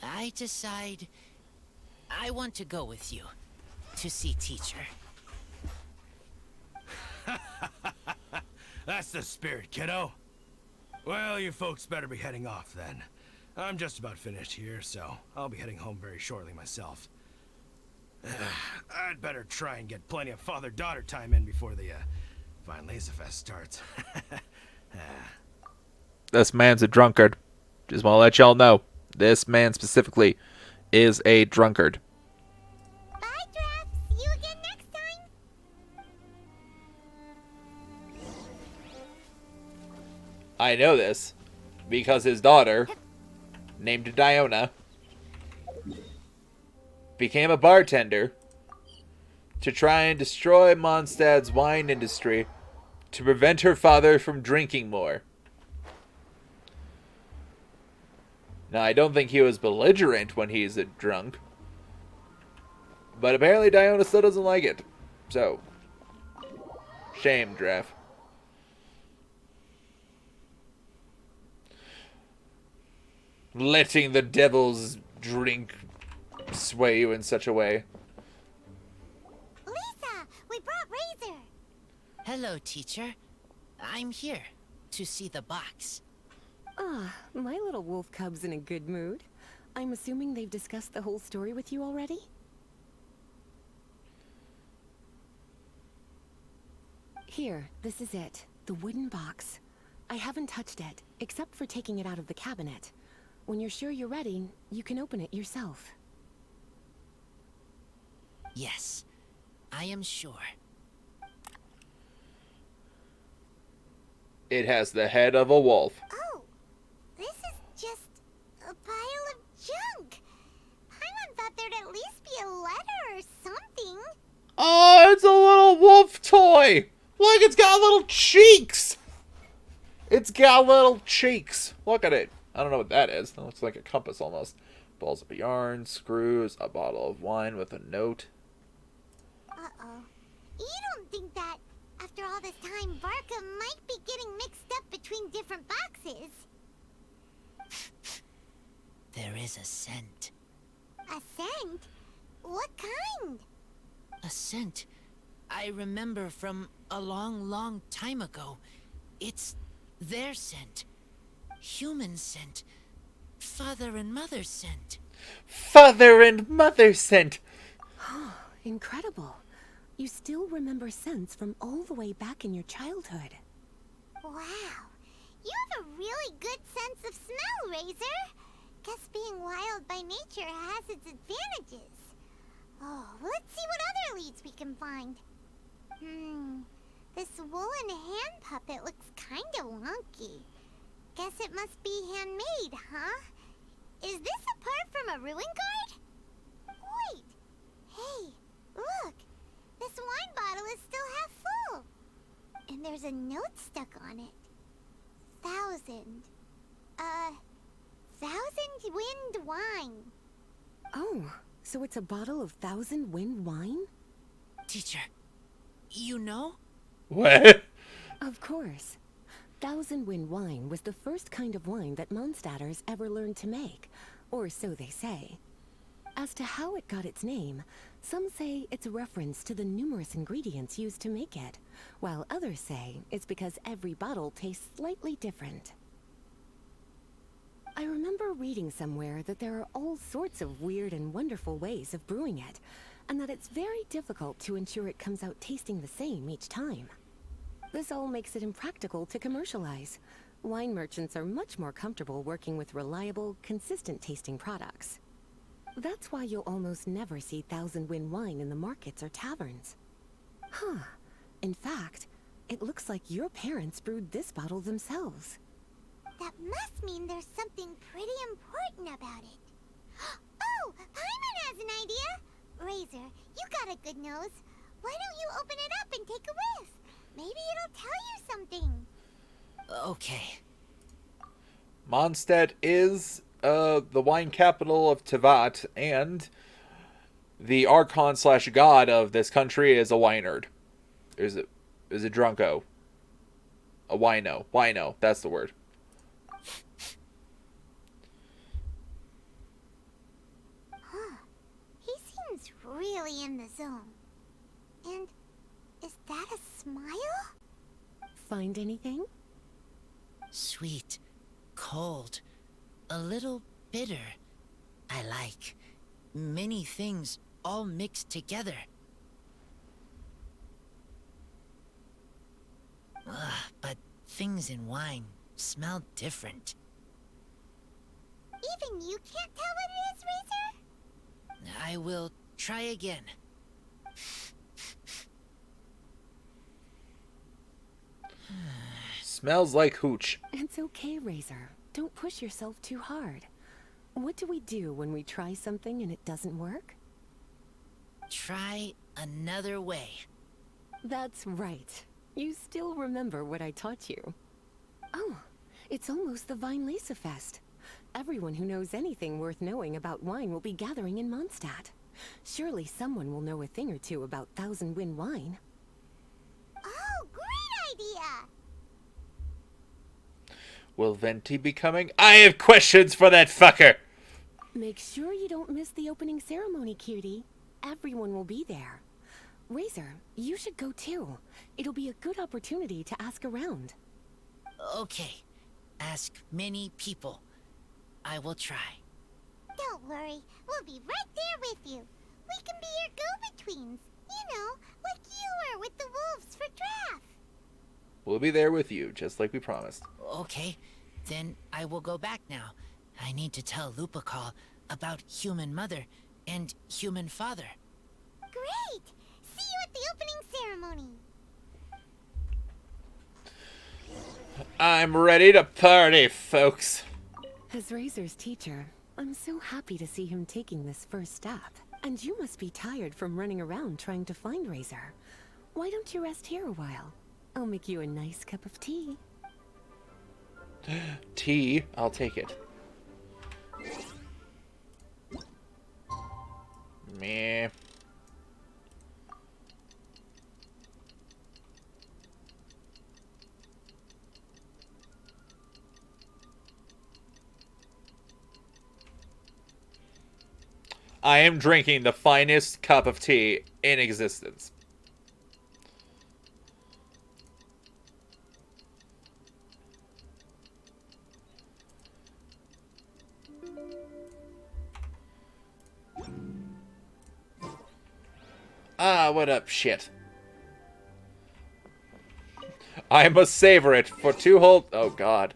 I decide I want to go with you to see teacher. That's the spirit, kiddo. Well, you folks better be heading off then. I'm just about finished here, so I'll be heading home very shortly myself. I'd better try and get plenty of father-daughter time in before the Weinlesefest starts. This man's a drunkard. Just want to let y'all know. This man specifically is a drunkard. Bye, Draf. See you again next time. I know this because his daughter, named Diona, became a bartender to try and destroy Mondstadt's wine industry to prevent her father from drinking more. Now, I don't think he was belligerent when he's a drunk, but apparently Diona still doesn't like it. So, shame, Draf. Letting the devil's drink sway you in such a way. Lisa, we brought Razor. Hello, teacher. I'm here to see the box. Ah, my little wolf cub's in a good mood. I'm assuming they've discussed the whole story with you already? Here, this is it. The wooden box. I haven't touched it, except for taking it out of the cabinet. When you're sure you're ready, you can open it yourself. Yes, I am sure. It has the head of a wolf. Oh, this is just a pile of junk. Paimon thought there'd at least be a letter or something. Oh, it's a little wolf toy! Look, it's got little cheeks! It's got little cheeks. Look at it. I don't know what that is. That looks like a compass almost. Balls of yarn, screws, a bottle of wine with a note. Uh-oh. You don't think that, after all this time, Varka might be getting mixed up between different boxes? There is a scent. A scent? What kind? A scent I remember from a long, long time ago. It's their scent. Human scent. Father and mother scent. Father and mother scent! Incredible. You still remember scents from all the way back in your childhood. Wow. You have a really good sense of smell, Razor. Guess being wild by nature has its advantages. Oh, let's see what other leads we can find. This woolen hand puppet looks kinda wonky. Guess it must be handmade, huh? Is this a part from a ruin guard? Wait. Hey, look. This wine bottle is still half full. And there's a note stuck on it. 1,000. 1,000 wind wine. Oh, so it's a bottle of 1,000 wind wine? Teacher, you know? What? Of course. 1,000 wind wine was the first kind of wine that Mondstadters ever learned to make, or so they say. As to how it got its name, some say it's a reference to the numerous ingredients used to make it, while others say it's because every bottle tastes slightly different. I remember reading somewhere that there are all sorts of weird and wonderful ways of brewing it, and that it's very difficult to ensure it comes out tasting the same each time. This all makes it impractical to commercialize. Wine merchants are much more comfortable working with reliable, consistent-tasting products. That's why you'll almost never see 1,000 wind wine in the markets or taverns. Huh. In fact, it looks like your parents brewed this bottle themselves. That must mean there's something pretty important about it. Oh, Paimon has an idea! Razor, you got a good nose. Why don't you open it up and take a whiff? Maybe it'll tell you something. Okay. Mondstadt is the wine capital of Teyvat, and the archon slash god of this country is a winerd. Is it drunko? A wino. Wino, that's the word. Huh. He seems really in the zone. And is that a smile? Find anything? Sweet, cold, a little bitter. I like many things all mixed together. But things in wine smell different. Even you can't tell what it is, Razor? I will try again. Smells like hooch. It's okay, Razor. Don't push yourself too hard. What do we do when we try something and it doesn't work? Try another way. That's right. You still remember what I taught you. Oh, it's almost the Weinlesefest. Everyone who knows anything worth knowing about wine will be gathering in Mondstadt. Surely someone will know a thing or two about Thousand Wind wine. Oh, great idea! Will Venti be coming? I have questions for that fucker! Make sure you don't miss the opening ceremony, cutie. Everyone will be there. Razor, you should go too. It'll be a good opportunity to ask around. Okay. Ask many people. I will try. Don't worry, we'll be right there with you. We can be your go-betweens. You know, like you were with the wolves for draft. We'll be there with you, just like we promised. Okay. Then I will go back now. I need to tell Lupical about Human Mother and Human Father. Great! See you at the opening ceremony. I'm ready to party, folks. As Razor's teacher, I'm so happy to see him taking this first step. And you must be tired from running around trying to find Razor. Why don't you rest here a while? I'll make you a nice cup of tea. Tea? I'll take it. Meh. I am drinking the finest cup of tea in existence. Ah, what up, shit? I must savor it for 2 whole... Oh, God.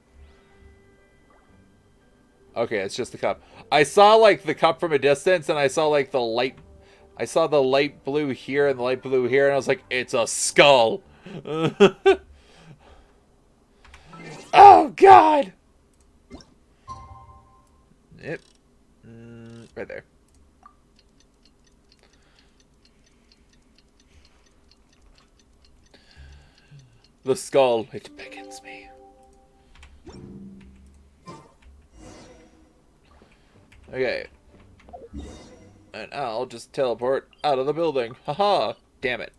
Okay, it's just the cup. I saw, like, the cup from a distance, and I saw, like, the light... I saw the light blue here and the light blue here, and I was like, it's a skull! Oh, God! Yep. Right there. The skull, it beckons me. Okay. And I'll just teleport out of the building. Haha! Damn it.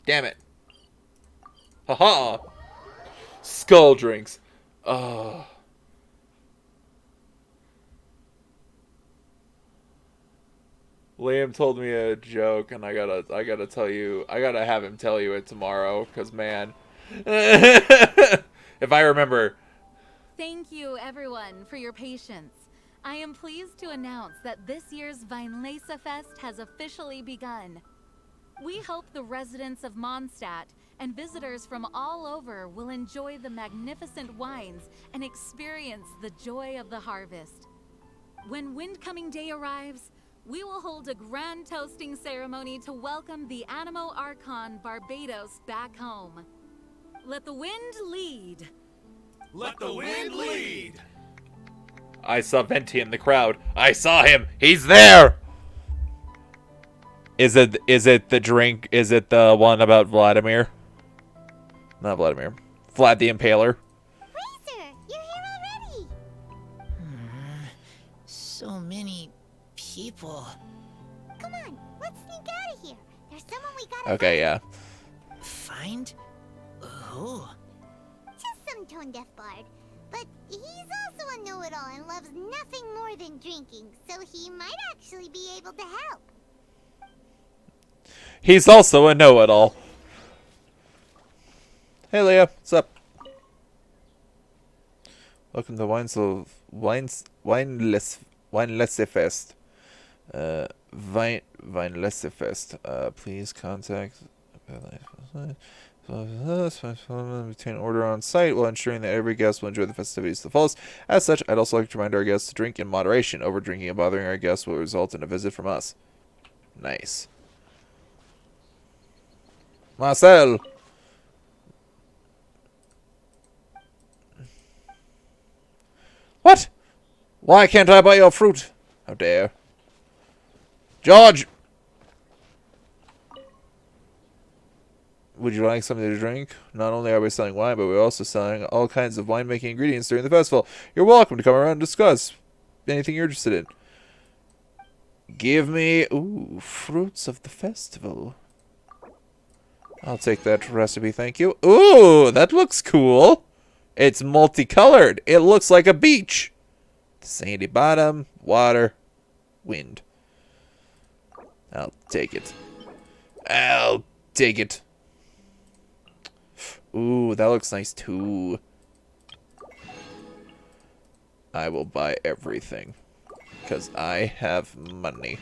Damn it. Haha! Skull drinks. Oh. Liam told me a joke, and I gotta tell you, I gotta have him tell you it tomorrow, cause man, if I remember. Thank you, everyone, for your patience. I am pleased to announce that this year's Weinlesefest has officially begun. We hope the residents of Mondstadt and visitors from all over will enjoy the magnificent wines and experience the joy of the harvest. When Windcoming Day arrives, we will hold a grand toasting ceremony to welcome the Sumeru Archon Barbados back home. Let the wind lead. Let the wind lead! I saw Venti in the crowd. I saw him. He's there. Is it the drink? Is it the one about Vladimir? Not Vladimir. Vlad the Impaler. Razor, you're here already! So many people. Someone we gotta Okay, yeah. Find? Who? Just some tone-deaf bard. But he's also a know-it-all and loves nothing more than drinking, so he might actually be able to help. He's also a know-it-all. Hey, Leah. What's up? Welcome to Weinlesefest. Weinlesefest. Please contact obtain order on site while ensuring that every guest will enjoy the festivities to the fullest. As such, I'd also like to remind our guests to drink in moderation. Over drinking and bothering our guests will result in a visit from us. Nice. Marcel! What? Why can't I buy your fruit? How dare. George! Would you like something to drink? Not only are we selling wine, but we're also selling all kinds of winemaking ingredients during the festival. You're welcome to come around and discuss anything you're interested in. Give me... Ooh, fruits of the festival. I'll take that recipe, thank you. Ooh, that looks cool. It's multicolored. It looks like a beach. Sandy bottom, water, wind. I'll take it. I'll take it. Ooh, that looks nice too. I will buy everything. Because I have money.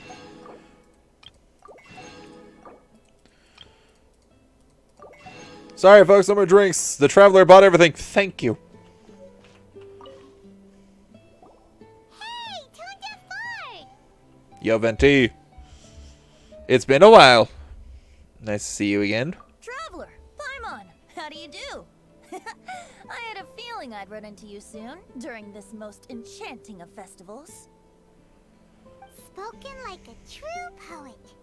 Sorry, folks, no more drinks. The traveler bought everything. Thank you. Hey, tone-deaf bard! Yo, Venti. It's been a while. Nice to see you again. Traveler, Paimon, how do you do? I had a feeling I'd run into you soon, during this most enchanting of festivals. Spoken like a true poet.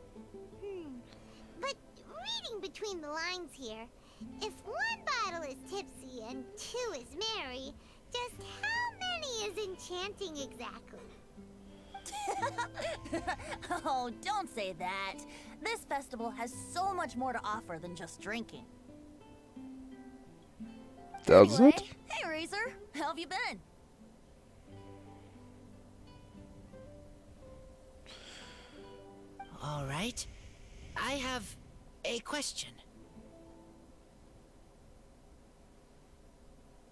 But reading between the lines here, if one bottle is tipsy and two is merry, just how many is enchanting exactly? Oh, don't say that. This festival has so much more to offer than just drinking. Does Anyway, it? hey Razor, how have you been? All right. I have a question.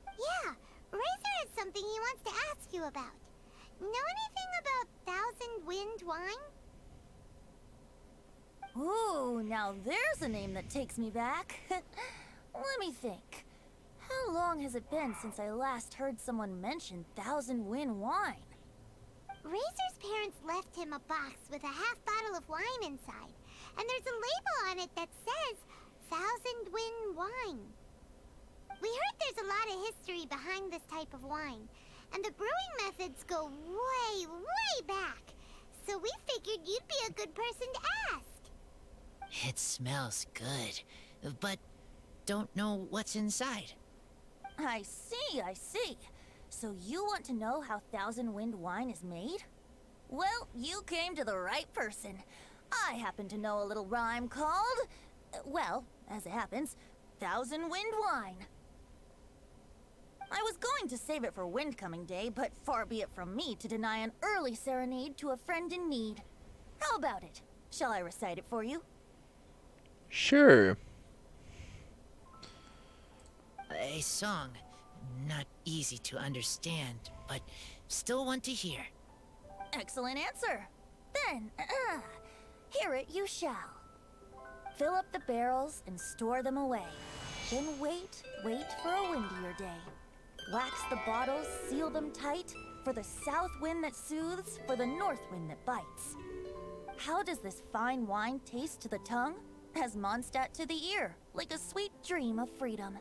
Yeah, Razor has something he wants to ask you about. Know anything about Thousand Wind wine? Ooh, now there's a name that takes me back. Let me think. How long has it been since I last heard someone mention Thousand Wind wine? Razor's parents left him a box with a half bottle of wine inside, and there's a label on it that says Thousand Wind wine. We heard there's a lot of history behind this type of wine, and the brewing methods go way, way back. So we figured you'd be a good person to ask. It smells good, but don't know what's inside. I see, I see. So you want to know how Thousand Wind wine is made? Well, you came to the right person. I happen to know a little rhyme called, well, as it happens, Thousand Wind wine. I was going to save it for Windcoming Day, but far be it from me to deny an early serenade to a friend in need. How about it? Shall I recite it for you? Sure. A song. Not easy to understand, but still want to hear. Excellent answer. Then, hear it you shall. Fill up the barrels and store them away. Then wait for a windier day. Wax the bottles, seal them tight, for the south wind that soothes, for the north wind that bites. How does this fine wine taste to the tongue? As Mondstadt to the ear, like a sweet dream of freedom.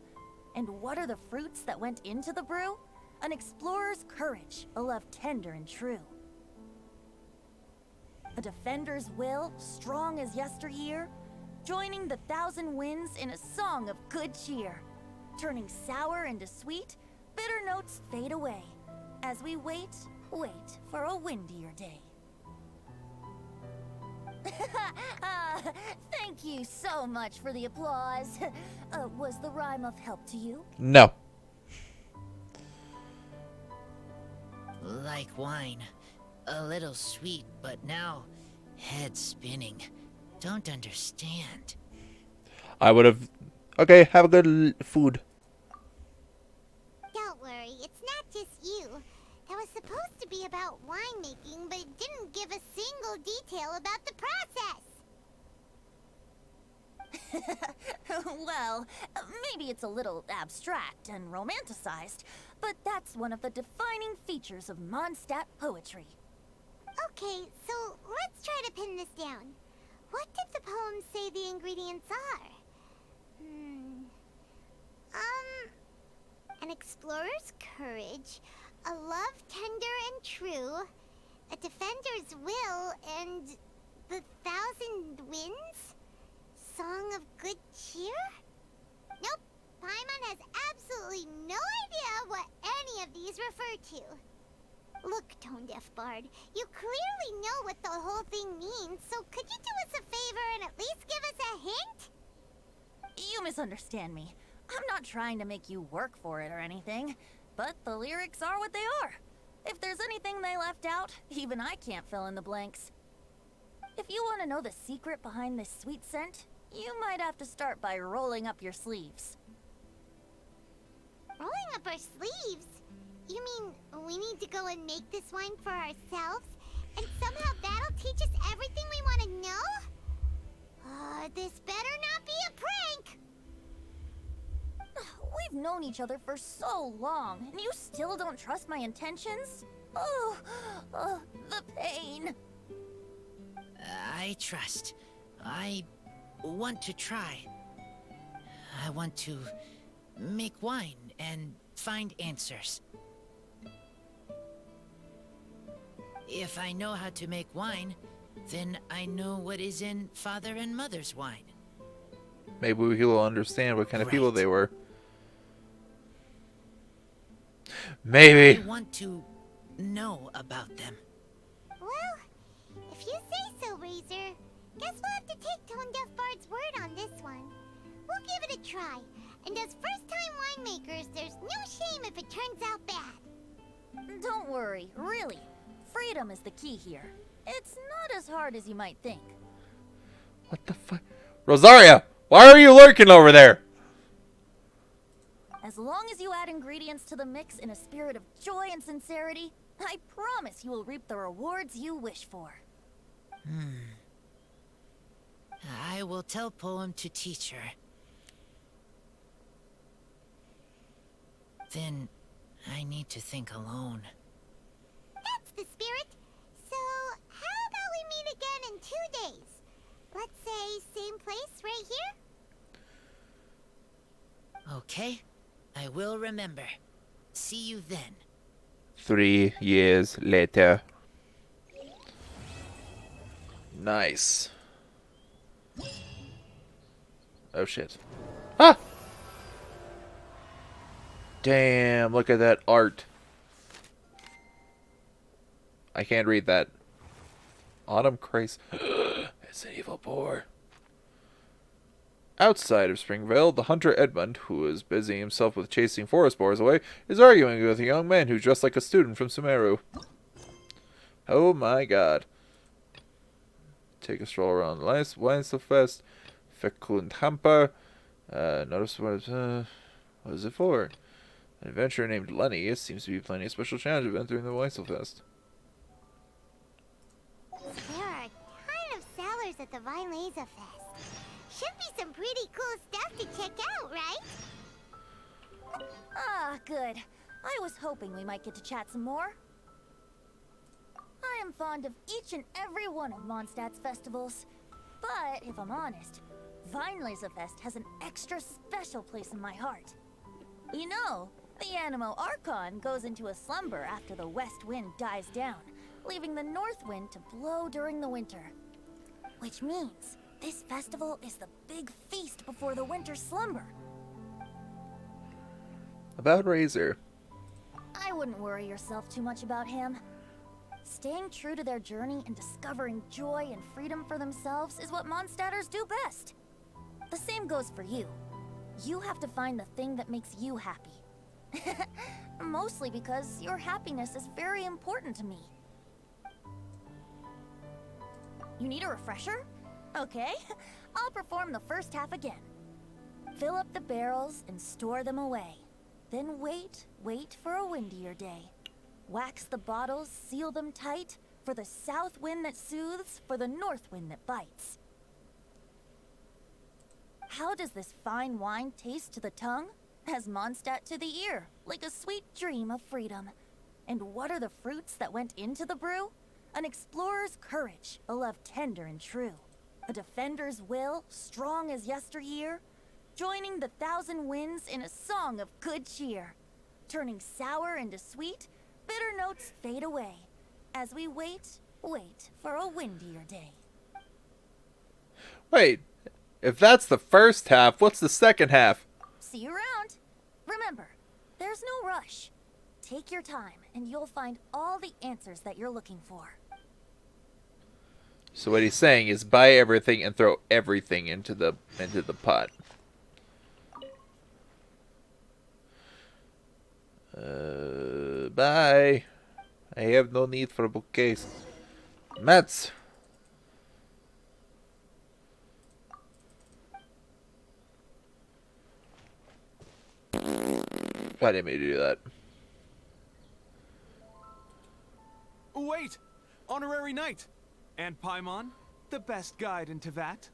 And what are the fruits that went into the brew? An explorer's courage, a love tender and true. A defender's will, strong as yesteryear, joining the thousand winds in a song of good cheer. Turning sour into sweet, bitter notes fade away, as we wait for a windier day. Thank you so much for the applause. Was the rhyme of help to you? No. Like wine. A little sweet, but now head spinning. Don't understand. I would have... Okay, have a good food. Don't worry, it's not just you. That was supposed to be about winemaking, but it didn't give a single detail about the process. Well, maybe it's a little abstract and romanticized, but that's one of the defining features of Mondstadt poetry. Okay, so let's try to pin this down. What did the poem say the ingredients are? An explorer's courage, a love tender and true, a defender's will, and the thousand winds? Song of good cheer? Nope, Paimon has absolutely no idea what any of these refer to. Look, Tone-Deaf Bard, you clearly know what the whole thing means, so could you do us a favor and at least give us a hint? You misunderstand me. I'm not trying to make you work for it or anything, but the lyrics are what they are. If there's anything they left out, even I can't fill in the blanks. If you want to know the secret behind this sweet scent, you might have to start by rolling up your sleeves. Rolling up our sleeves? You mean we need to go and make this wine for ourselves? And somehow that'll teach us everything we want to know? This better not be a prank! We've known each other for so long, and you still don't trust my intentions? Oh, the pain. I trust. I want to try. I want to make wine and find answers. If I know how to make wine, then I know what is in Father and Mother's wine. Maybe he'll understand what kind of people they were. Maybe. I want to know about them. Well, if you say so, Razor, guess we'll have to take Tone-Deaf Bard's word on this one. We'll give it a try, and as first-time winemakers, there's no shame if it turns out bad. Don't worry, really. Freedom is the key here. It's not as hard as you might think. What the fuck? Rosaria, why are you lurking over there? As long as you add ingredients to the mix in a spirit of joy and sincerity, I promise you will reap the rewards you wish for. I will tell Poem to teach her. Then I need to think alone. That's the spirit. So, how about we meet again in 2 days? Let's say same place right here? Okay, I will remember. See you then. 3 years later. Nice. Oh shit. Ah! Damn, look at that art. I can't read that. Autumn Christ. It's an evil boar. Outside of Springvale, the hunter Edmund, who is busy himself with chasing forest boars away, is arguing with a young man who's dressed like a student from Sumeru. Oh my god. Take a stroll around the Weinlesefest. Fecund Hamper. Notice what is it for? An adventurer named Lenny. It seems to be planning a special challenge event during the Weinlesefest. There are a ton of sellers at the Weinlesefest. Should be some pretty cool stuff to check out, right? Ah, good. I was hoping we might get to chat some more. I am fond of each and every one of Mondstadt's festivals. But if I'm honest, Weinlesefest has an extra special place in my heart. You know, the Sumeru Archon goes into a slumber after the west wind dies down, leaving the north wind to blow during the winter. Which means this festival is the big feast before the winter slumber. About Razor. I wouldn't worry yourself too much about him. Staying true to their journey and discovering joy and freedom for themselves is what Mondstadters do best. The same goes for you. You have to find the thing that makes you happy. Mostly because your happiness is very important to me. You need a refresher? Okay, I'll perform the first half again. Fill up the barrels and store them away. Then wait for a windier day. Wax the bottles, seal them tight, for the south wind that soothes, for the north wind that bites. How does this fine wine taste to the tongue? As Mondstadt to the ear, like a sweet dream of freedom. And what are the fruits that went into the brew? An explorer's courage, a love tender and true. A defender's will, strong as yesteryear. Joining the thousand winds in a song of good cheer. Turning sour into sweet, bitter notes fade away. As we wait for a windier day. Wait, if that's the first half, what's the second half? See you around. Remember, there's no rush. Take your time, and you'll find all the answers that you're looking for. So what he's saying is buy everything and throw everything into the pot. Bye. I have no need for a bookcase. Mats. Why didn't mean to do that? Wait! Honorary Knight! And Paimon, the best guide in Teyvat.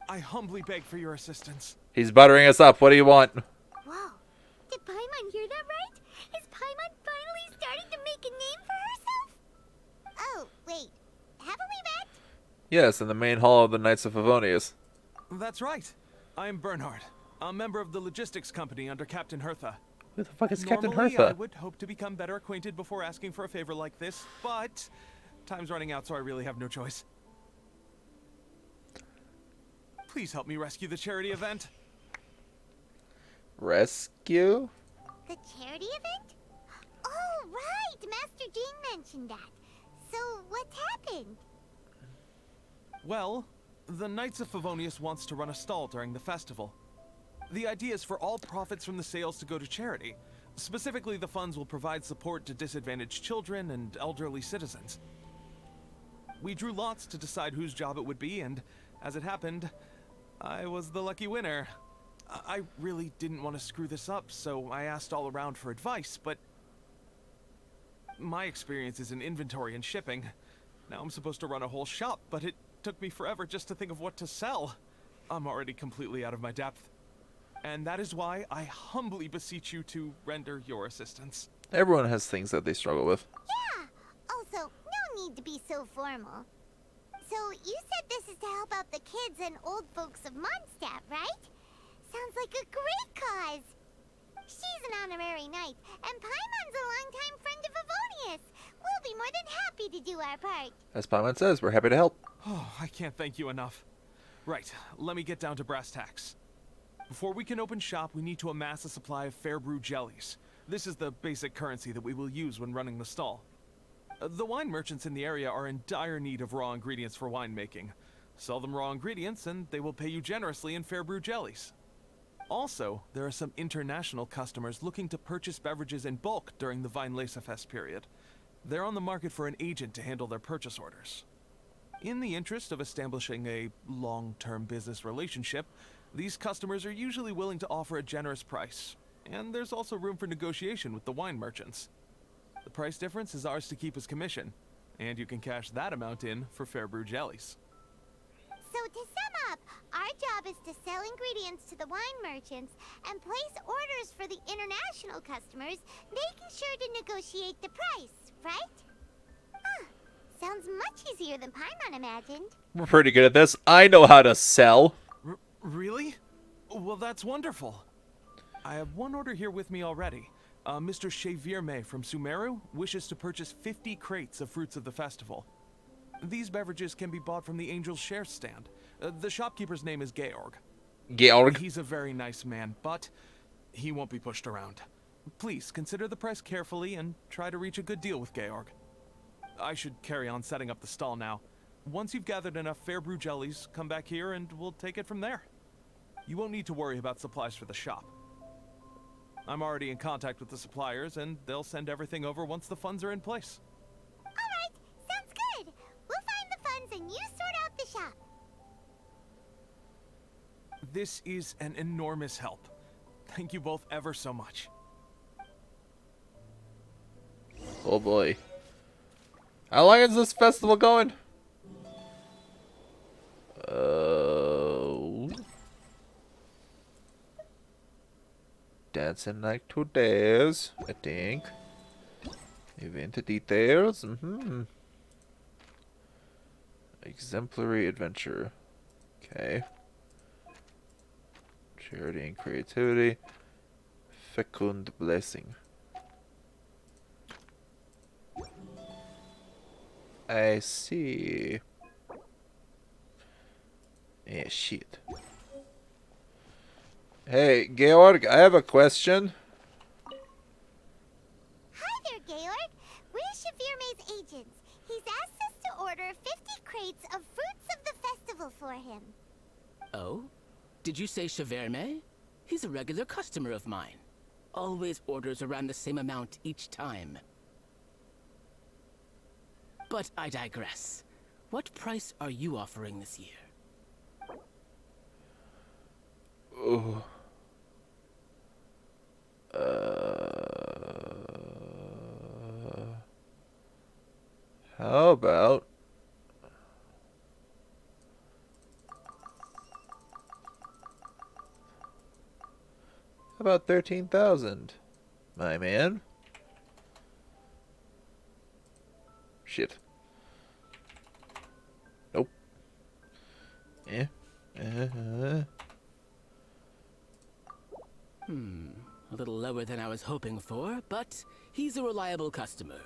I humbly beg for your assistance. He's buttering us up. What do you want? Whoa. Did Paimon hear that right? Is Paimon finally starting to make a name for herself? Oh, wait. Haven't we met? Yes, in the main hall of the Knights of Favonius. That's right. I am Bernhard, a member of the logistics company under Captain Hertha. Who the fuck is Captain Normally, Hertha? I would hope to become better acquainted before asking for a favor like this, but time's running out, so I really have no choice. Please help me rescue the charity event. Rescue? The charity event? Oh, right! Master Jean mentioned that. So, what's happened? Well, the Knights of Favonius wants to run a stall during the festival. The idea is for all profits from the sales to go to charity. Specifically, the funds will provide support to disadvantaged children and elderly citizens. We drew lots to decide whose job it would be, and as it happened, I was the lucky winner. I really didn't want to screw this up, so I asked all around for advice, but my experience is in inventory and shipping. Now I'm supposed to run a whole shop, but it took me forever just to think of what to sell. I'm already completely out of my depth. And that is why I humbly beseech you to render your assistance. Everyone has things that they struggle with. Yeah. Also, no need to be so formal. So, you said this is to help out the kids and old folks of Mondstadt, right? Sounds like a great cause. She's an honorary knight, and Paimon's a longtime friend of Favonius. We'll be more than happy to do our part. As Paimon says, we're happy to help. Oh, I can't thank you enough. Right, let me get down to brass tacks. Before we can open shop, we need to amass a supply of fair brew jellies. This is the basic currency that we will use when running the stall. The wine merchants in the area are in dire need of raw ingredients for winemaking. Sell them raw ingredients and they will pay you generously in fair brew jellies. Also, there are some international customers looking to purchase beverages in bulk during the Weinlesefest period. They're on the market for an agent to handle their purchase orders. In the interest of establishing a long-term business relationship, these customers are usually willing to offer a generous price, and there's also room for negotiation with the wine merchants. The price difference is ours to keep as commission, and you can cash that amount in for fair brew jellies. So to sum up, our job is to sell ingredients to the wine merchants and place orders for the international customers, making sure to negotiate the price, right? Huh. Sounds much easier than Paimon imagined. We're pretty good at this. I know how to sell. Really? Well, that's wonderful. I have one order here with me already. Mr. Chevirme from Sumeru wishes to purchase 50 crates of fruits of the festival. These beverages can be bought from the Angel's Share stand. The shopkeeper's name is Georg. Georg? He's a very nice man, but he won't be pushed around. Please consider the price carefully and try to reach a good deal with Georg. I should carry on setting up the stall now. Once you've gathered enough fair brew jellies, come back here and we'll take it from there. You won't need to worry about supplies for the shop. I'm already in contact with the suppliers, and they'll send everything over once the funds are in place. Alright, sounds good. We'll find the funds and you sort out the shop. This is an enormous help. Thank you both ever so much. Oh boy. How long is this festival going? Dancing like 2 days, I think. Event details. Exemplary adventure. Okay. Charity and creativity. Fecund blessing. I see. Yeah, shit. Hey, Georg, I have a question. Hi there, Georg. We're Shavirme's agents. He's asked us to order 50 crates of fruits of the festival for him. Oh? Did you say Shavirme? He's a regular customer of mine. Always orders around the same amount each time. But I digress. What price are you offering this year? Oh. How about about 13,000, my man? Shit. Nope. Yeah. A little lower than I was hoping for, but he's a reliable customer.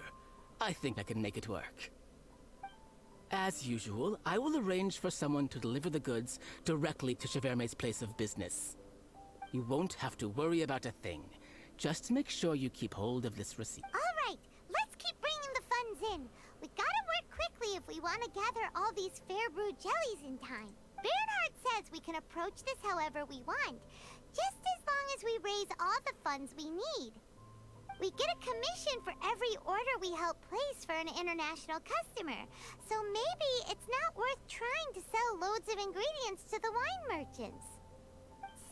I think I can make it work. As usual, I will arrange for someone to deliver the goods directly to Shavirme's place of business. You won't have to worry about a thing. Just make sure you keep hold of this receipt. Alright, let's keep bringing the funds in. We gotta work quickly if we want to gather all these fair brew jellies in time. Bernhard says we can approach this however we want, just as long as we raise all the funds we need. We get a commission for every order we help place for an international customer, so maybe it's not worth trying to sell loads of ingredients to the wine merchants.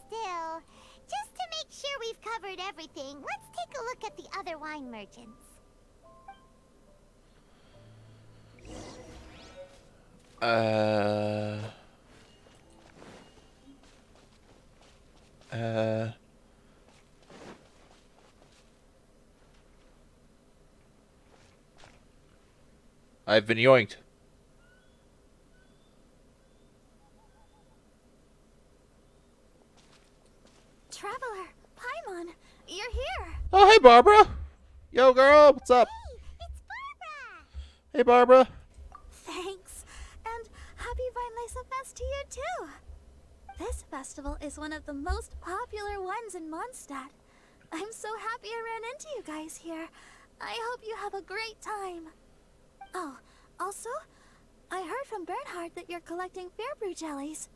Still, just to make sure we've covered everything, let's take a look at the other wine merchants. I've been yoinked. Traveler, Paimon, you're here. Oh, hey, Barbara. Yo, girl, what's up? Hey, it's Barbara! Hey, Barbara. Thanks, and happy Weinlesefest to you too. This festival is one of the most popular ones in Mondstadt. I'm so happy I ran into you guys here. I hope you have a great time. Oh, also, I heard from Bernhard that you're collecting Fairbrew jellies.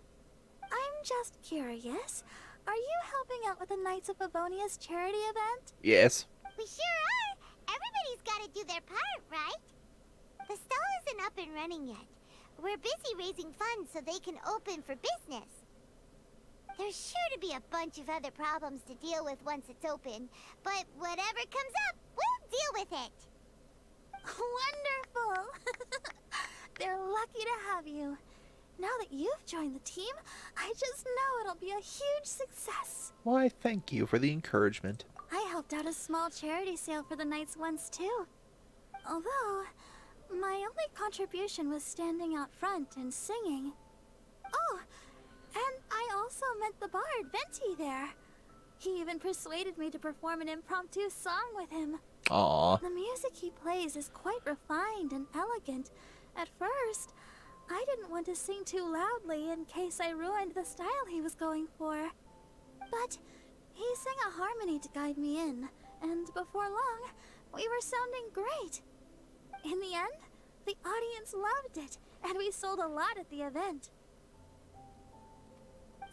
I'm just curious, are you helping out with the Knights of Favonia's charity event? Yes. We sure are! Everybody's gotta do their part, right? The stall isn't up and running yet. We're busy raising funds so they can open for business. There's sure to be a bunch of other problems to deal with once it's open, but whatever comes up, we'll deal with it. Wonderful! They're lucky to have you. Now that you've joined the team, I just know it'll be a huge success. Why, thank you for the encouragement. I helped out a small charity sale for the Knights once too. Although, my only contribution was standing out front and singing. Oh, and I also met the bard, Venti, there. He even persuaded me to perform an impromptu song with him. Aww. The music he plays is quite refined and elegant. At first, I didn't want to sing too loudly in case I ruined the style he was going for. But he sang a harmony to guide me in, and before long, we were sounding great. In the end, The audience loved it, and we sold a lot at the event.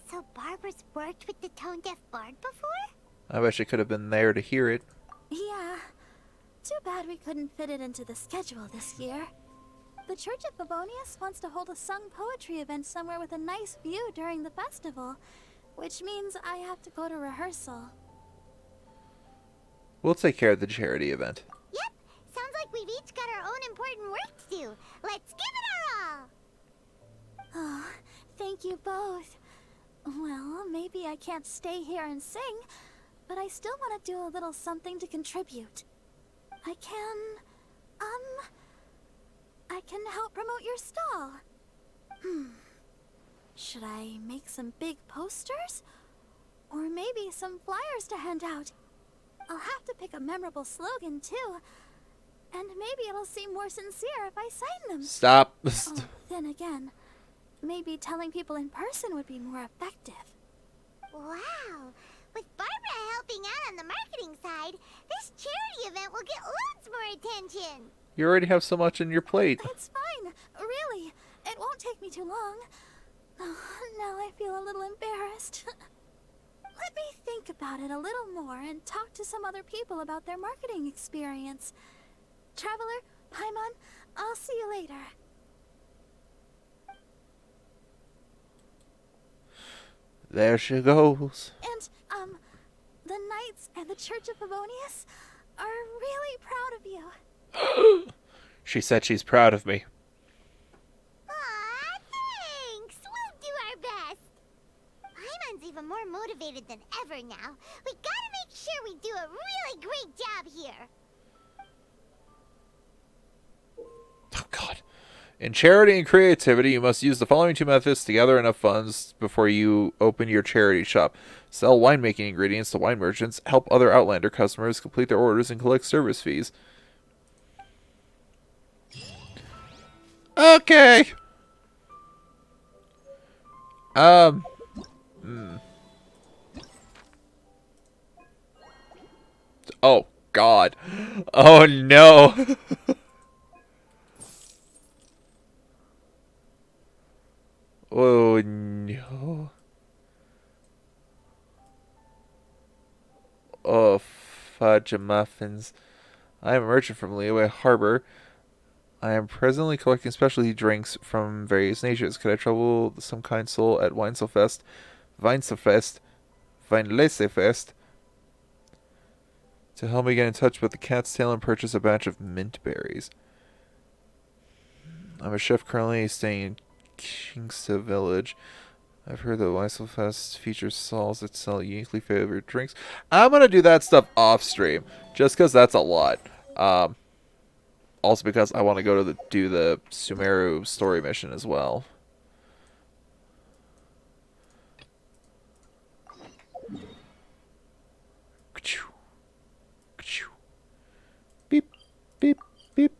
So Barbara's worked with the Tone Deaf Bard before? I wish I could have been there to hear it. Yeah. Too bad we couldn't fit it into the schedule this year. The Church of Favonius wants to hold a sung poetry event somewhere with a nice view during the festival, which means I have to go to rehearsal. We'll take care of the charity event. Yep, sounds like we've each got our own important work to do. Let's give it our all! Oh, thank you both. Well, maybe I can't stay here and sing, but I still want to do a little something to contribute. I can help promote your stall. Should I make some big posters? Or maybe some flyers to hand out? I'll have to pick a memorable slogan, too. And maybe it'll seem more sincere if I sign them. Stop. Oh, then again, maybe telling people in person would be more effective. Wow! With Barbara helping out on the marketing side, this charity event will get loads more attention! You already have so much on your plate. It's fine, really. It won't take me too long. Oh, now I feel a little embarrassed. Let me think about it a little more and talk to some other people about their marketing experience. Traveler, Paimon, I'll see you later. There she goes. And, the Knights and the Church of Favonius are really proud of you. She said she's proud of me. Aw, thanks! We'll do our best! Paimon's even more motivated than ever now. We gotta make sure we do a really great job here! Oh, God. In charity and creativity, you must use the following two methods to gather enough funds before you open your charity shop. Sell winemaking ingredients to wine merchants, help other Outlander customers complete their orders, and collect service fees. Okay. Oh, God. Oh, no. Oh, no. Oh, fudge muffins. I am a merchant from Leeway Harbor. I am presently collecting specialty drinks from various nations. Could I trouble some kind soul at Weinlesefest, Weinlesefest, to help me get in touch with the Cat's Tail and purchase a batch of mint berries? I'm a chef currently staying in Kingsta Village. I've heard that Weinlesefest features stalls that sell uniquely favored drinks. I'm gonna do that stuff off stream, just because that's a lot. Also because I want to go to do the Sumeru story mission as well. Beep, beep, beep.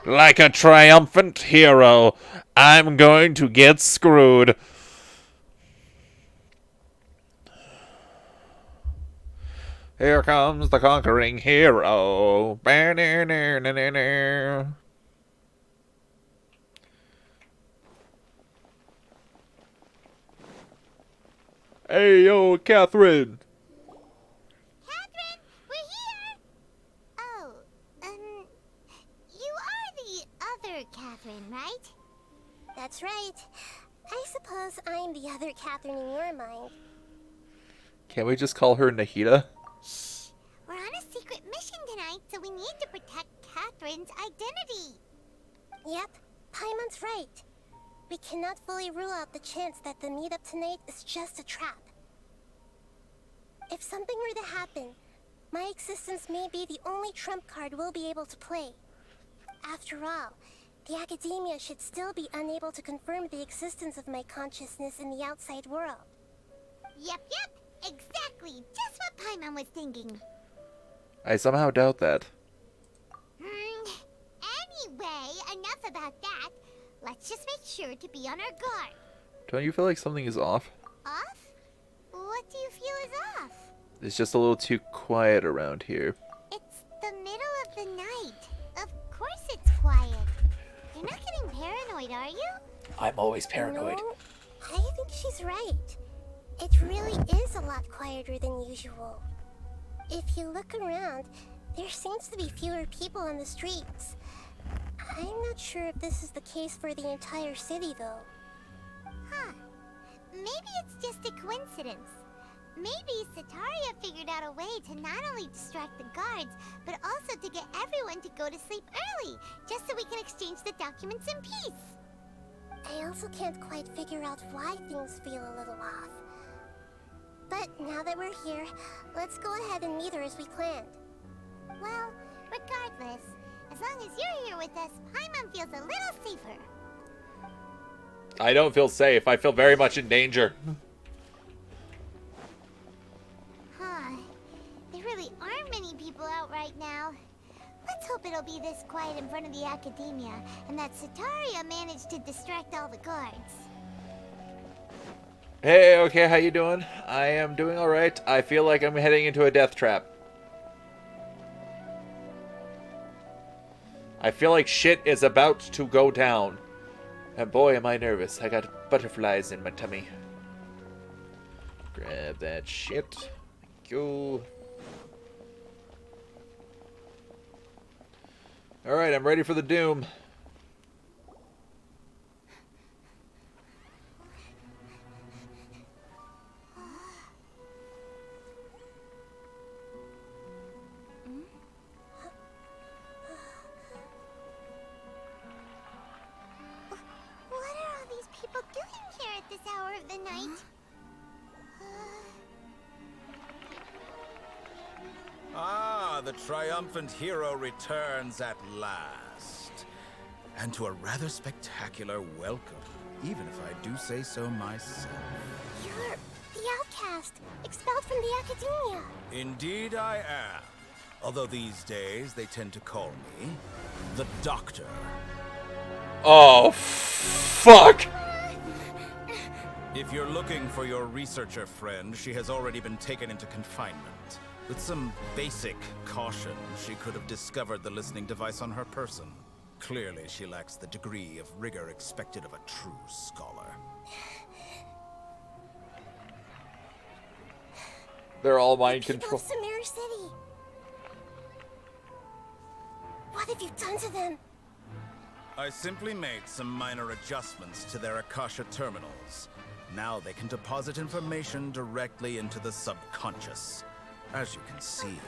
Like a triumphant hero, I'm going to get screwed. Here comes the conquering hero. Hey, yo, Catherine. Catherine, we're here! Oh, you are the other Catherine, right? That's right. I suppose I'm the other Catherine in your mind. Can't we just call her Nahida? We're on a secret mission tonight, so we need to protect Catherine's identity. Yep, Paimon's right. We cannot fully rule out the chance that the meetup tonight is just a trap. If something were to happen, my existence may be the only trump card we'll be able to play. After all, the academia should still be unable to confirm the existence of my consciousness in the outside world. Yep, exactly. Just what Paimon was thinking. I somehow doubt that. Anyway, enough about that. Let's just make sure to be on our guard. Don't you feel like something is off? Off? What do you feel is off? It's just a little too quiet around here. It's the middle of the night. Of course it's quiet. I'm always paranoid. No, I think she's right. It really is a lot quieter than usual. If you look around, there seems to be fewer people on the streets. I'm not sure if this is the case for the entire city, though. Huh. Maybe it's just a coincidence. Maybe Sataria figured out a way to not only distract the guards, but also to get everyone to go to sleep early, just so we can exchange the documents in peace. I also can't quite figure out why things feel a little off. But now that we're here, let's go ahead and meet her as we planned. Well, regardless, as long as you're here with us, Paimon feels a little safer. I don't feel safe. I feel very much in danger. Huh. There really aren't many people out right now. Let's hope it'll be this quiet in front of the academia, and that Sataria managed to distract all the guards. Hey, okay, how you doing? I am doing alright. I feel like I'm heading into a death trap. I feel like shit is about to go down. And boy, am I nervous. I got butterflies in my tummy. Grab that shit. Thank you. Alright, I'm ready for the doom. What are all these people doing here at this hour of the night? Ah, the triumphant hero returns at last. And to a rather spectacular welcome, even if I do say so myself. You're the outcast, expelled from the academia. Indeed I am. Although these days they tend to call me the Doctor. Oh, fuck! If you're looking for your researcher friend, she has already been taken into confinement. With some basic caution, she could have discovered the listening device on her person. Clearly, she lacks the degree of rigor expected of a true scholar. They're all mind People control. of Sumeru City. What have you done to them? I simply made some minor adjustments to their Akasha terminals. Now they can deposit information directly into the subconscious. As you can see,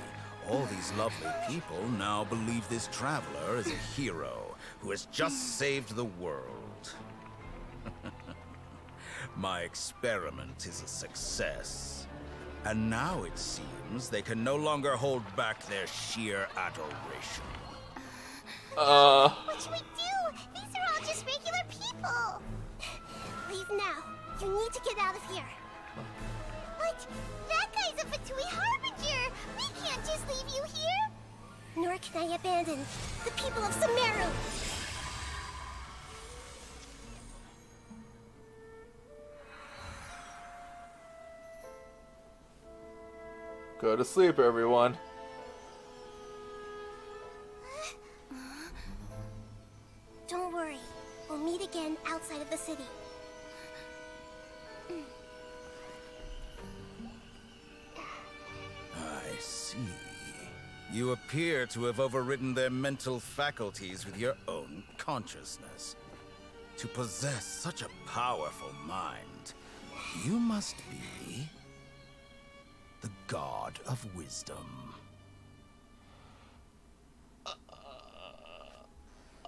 all these lovely people now believe this traveler is a hero who has just saved the world. My experiment is a success. And now it seems they can no longer hold back their sheer adoration. What should we do? These are all just regular people. Leave now. You need to get out of here. But that guy's a Fatui Harbinger. We can't just leave you here. Nor can I abandon the people of Sumeru. Go to sleep, everyone. Don't worry. We'll meet again outside of the city. I see. You appear to have overridden their mental faculties with your own consciousness. To possess such a powerful mind, you must be the god of wisdom.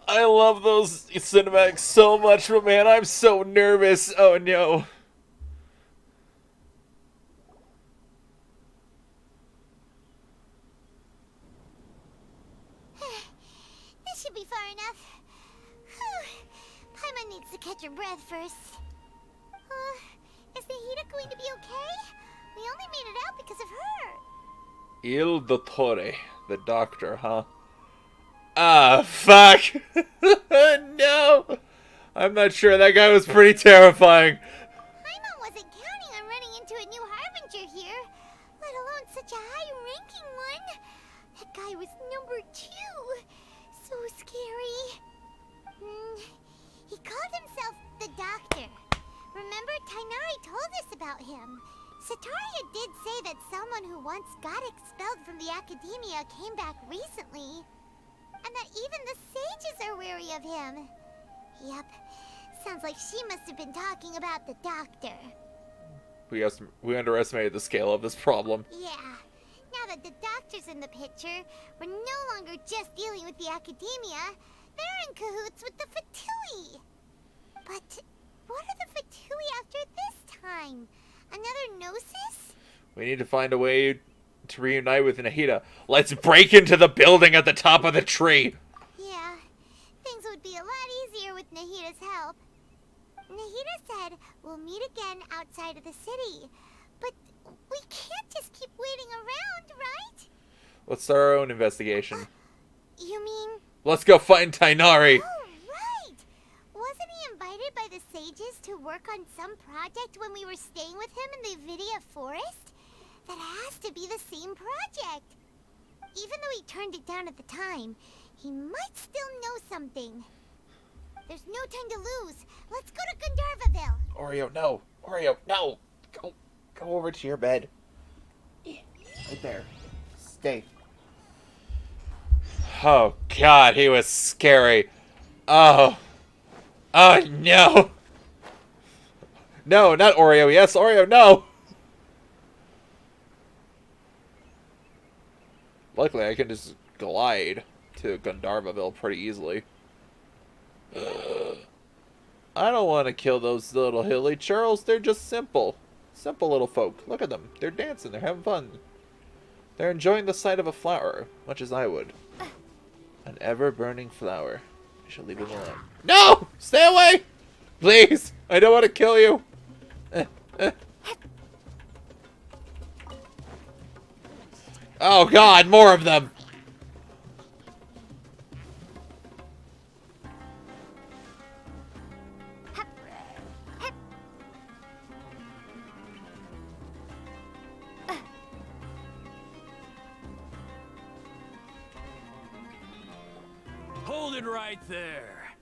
I love those cinematics so much, but man, I'm so nervous. Oh no. This should be far enough. Whew. Paimon needs to catch her breath first. Is the Hida going to be okay? We only made it out because of her. Il Dottore, the doctor, huh? Ah, fuck. No. I'm not sure. That guy was pretty terrifying. Paimon wasn't counting on running into a new Harbinger here, let alone such a high-ranking one. That guy was number 2. So scary. He called himself the Doctor. Remember, Tainari told us about him. Sataria did say that someone who once got expelled from the Academia came back recently. And that even the sages are wary of him. Yep. Sounds like she must have been talking about the Doctor. We underestimated the scale of this problem. Yeah. Now that the Doctor's in the picture, we're no longer just dealing with the Academia. They're in cahoots with the Fatui. But what are the Fatui after this time? Another Gnosis? We need to find a way to reunite with Nahida. Let's break into the building at the top of the tree. Yeah, things would be a lot easier with Nahida's help. Nahida said we'll meet again outside of the city. But we can't just keep waiting around, right? Let's start our own investigation. You mean? Let's go find Tainari. Oh, right! Wasn't he invited by the sages to work on some project when we were staying with him in the Vidia Forest? That has to be the same project. Even though he turned it down at the time, he might still know something. There's no time to lose. Let's go to Gandharvaville. Oreo, no. Oreo, no. Go over to your bed. Right there. Stay. Oh, God, he was scary. Oh. Oh, no. No, not Oreo. Yes, Oreo, no. Luckily, I can just glide to Gandharvaville pretty easily. I don't want to kill those little hilly churls. They're just simple. Simple little folk. Look at them. They're dancing. They're having fun. They're enjoying the sight of a flower, much as I would. An ever-burning flower. I shall leave them alone. No! Stay away! Please! I don't want to kill you! Oh God, more of them! Hold it right there.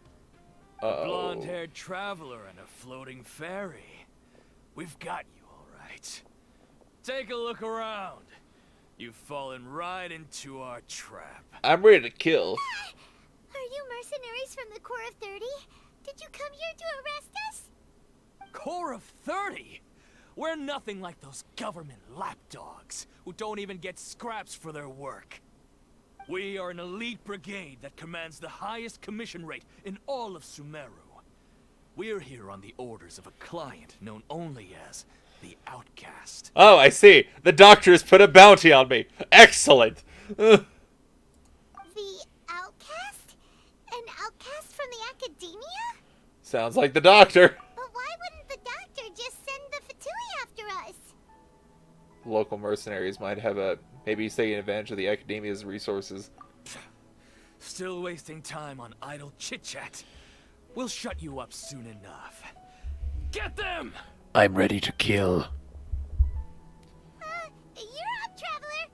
Uh-oh. A blonde-haired traveler and a floating fairy. We've got you, all right. Take a look around. You've fallen right into our trap. I'm ready to kill. Are you mercenaries from the Corps of 30? Did you come here to arrest us? Corps of 30? We're nothing like those government lapdogs who don't even get scraps for their work. We are an elite brigade that commands the highest commission rate in all of Sumeru. We're here on the orders of a client known only as the Outcast. Oh, I see. The doctor's put a bounty on me. Excellent. The Outcast? An outcast from the Academia? Sounds like the doctor. But why wouldn't the Doctor just send the Fatui after us? Local mercenaries might have maybe he's taking advantage of the Academia's resources. Still wasting time on idle chit-chat. We'll shut you up soon enough. Get them! I'm ready to kill. You're up, Traveler!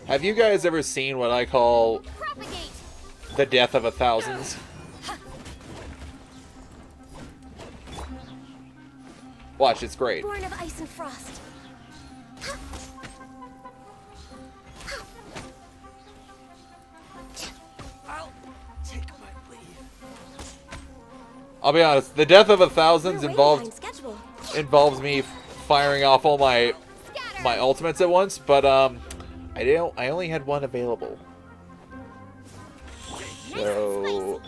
Have you guys ever seen what I call Propagate. the death of a thousands? Watch, it's great. Born of ice and frost. I'll take my leave. I'll be honest, the death of a thousands We're way involves behind schedule. involves me firing off all my ultimates at once, but I only had one available. So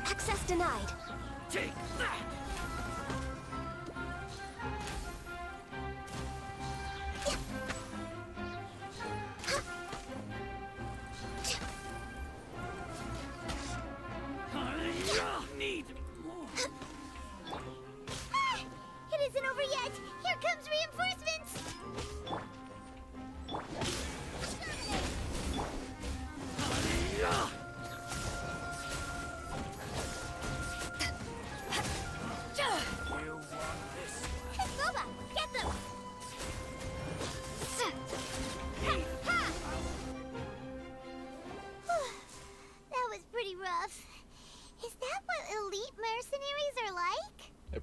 Access denied. Take that! Need more. It isn't over yet! Here comes reinforcements!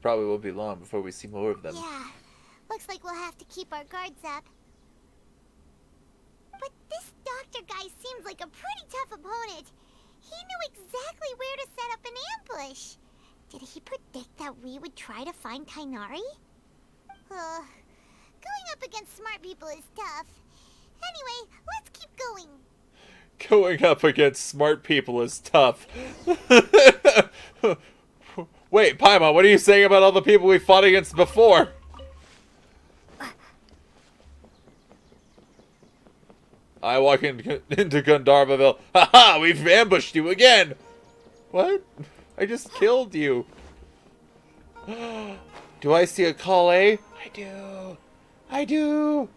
probably won't be long before we see more of them. Yeah, looks like we'll have to keep our guards up. But this doctor guy seems like a pretty tough opponent. He knew exactly where to set up an ambush. Did he predict that we would try to find Tighnari? Going up against smart people is tough. Anyway, let's keep going. Going up against smart people is tough. Wait, Paimon, what are you saying about all the people we fought against before? I walk into Gandharvaville. Haha, we've ambushed you again! What? I just killed you. Do I see a Calais? I do. I do.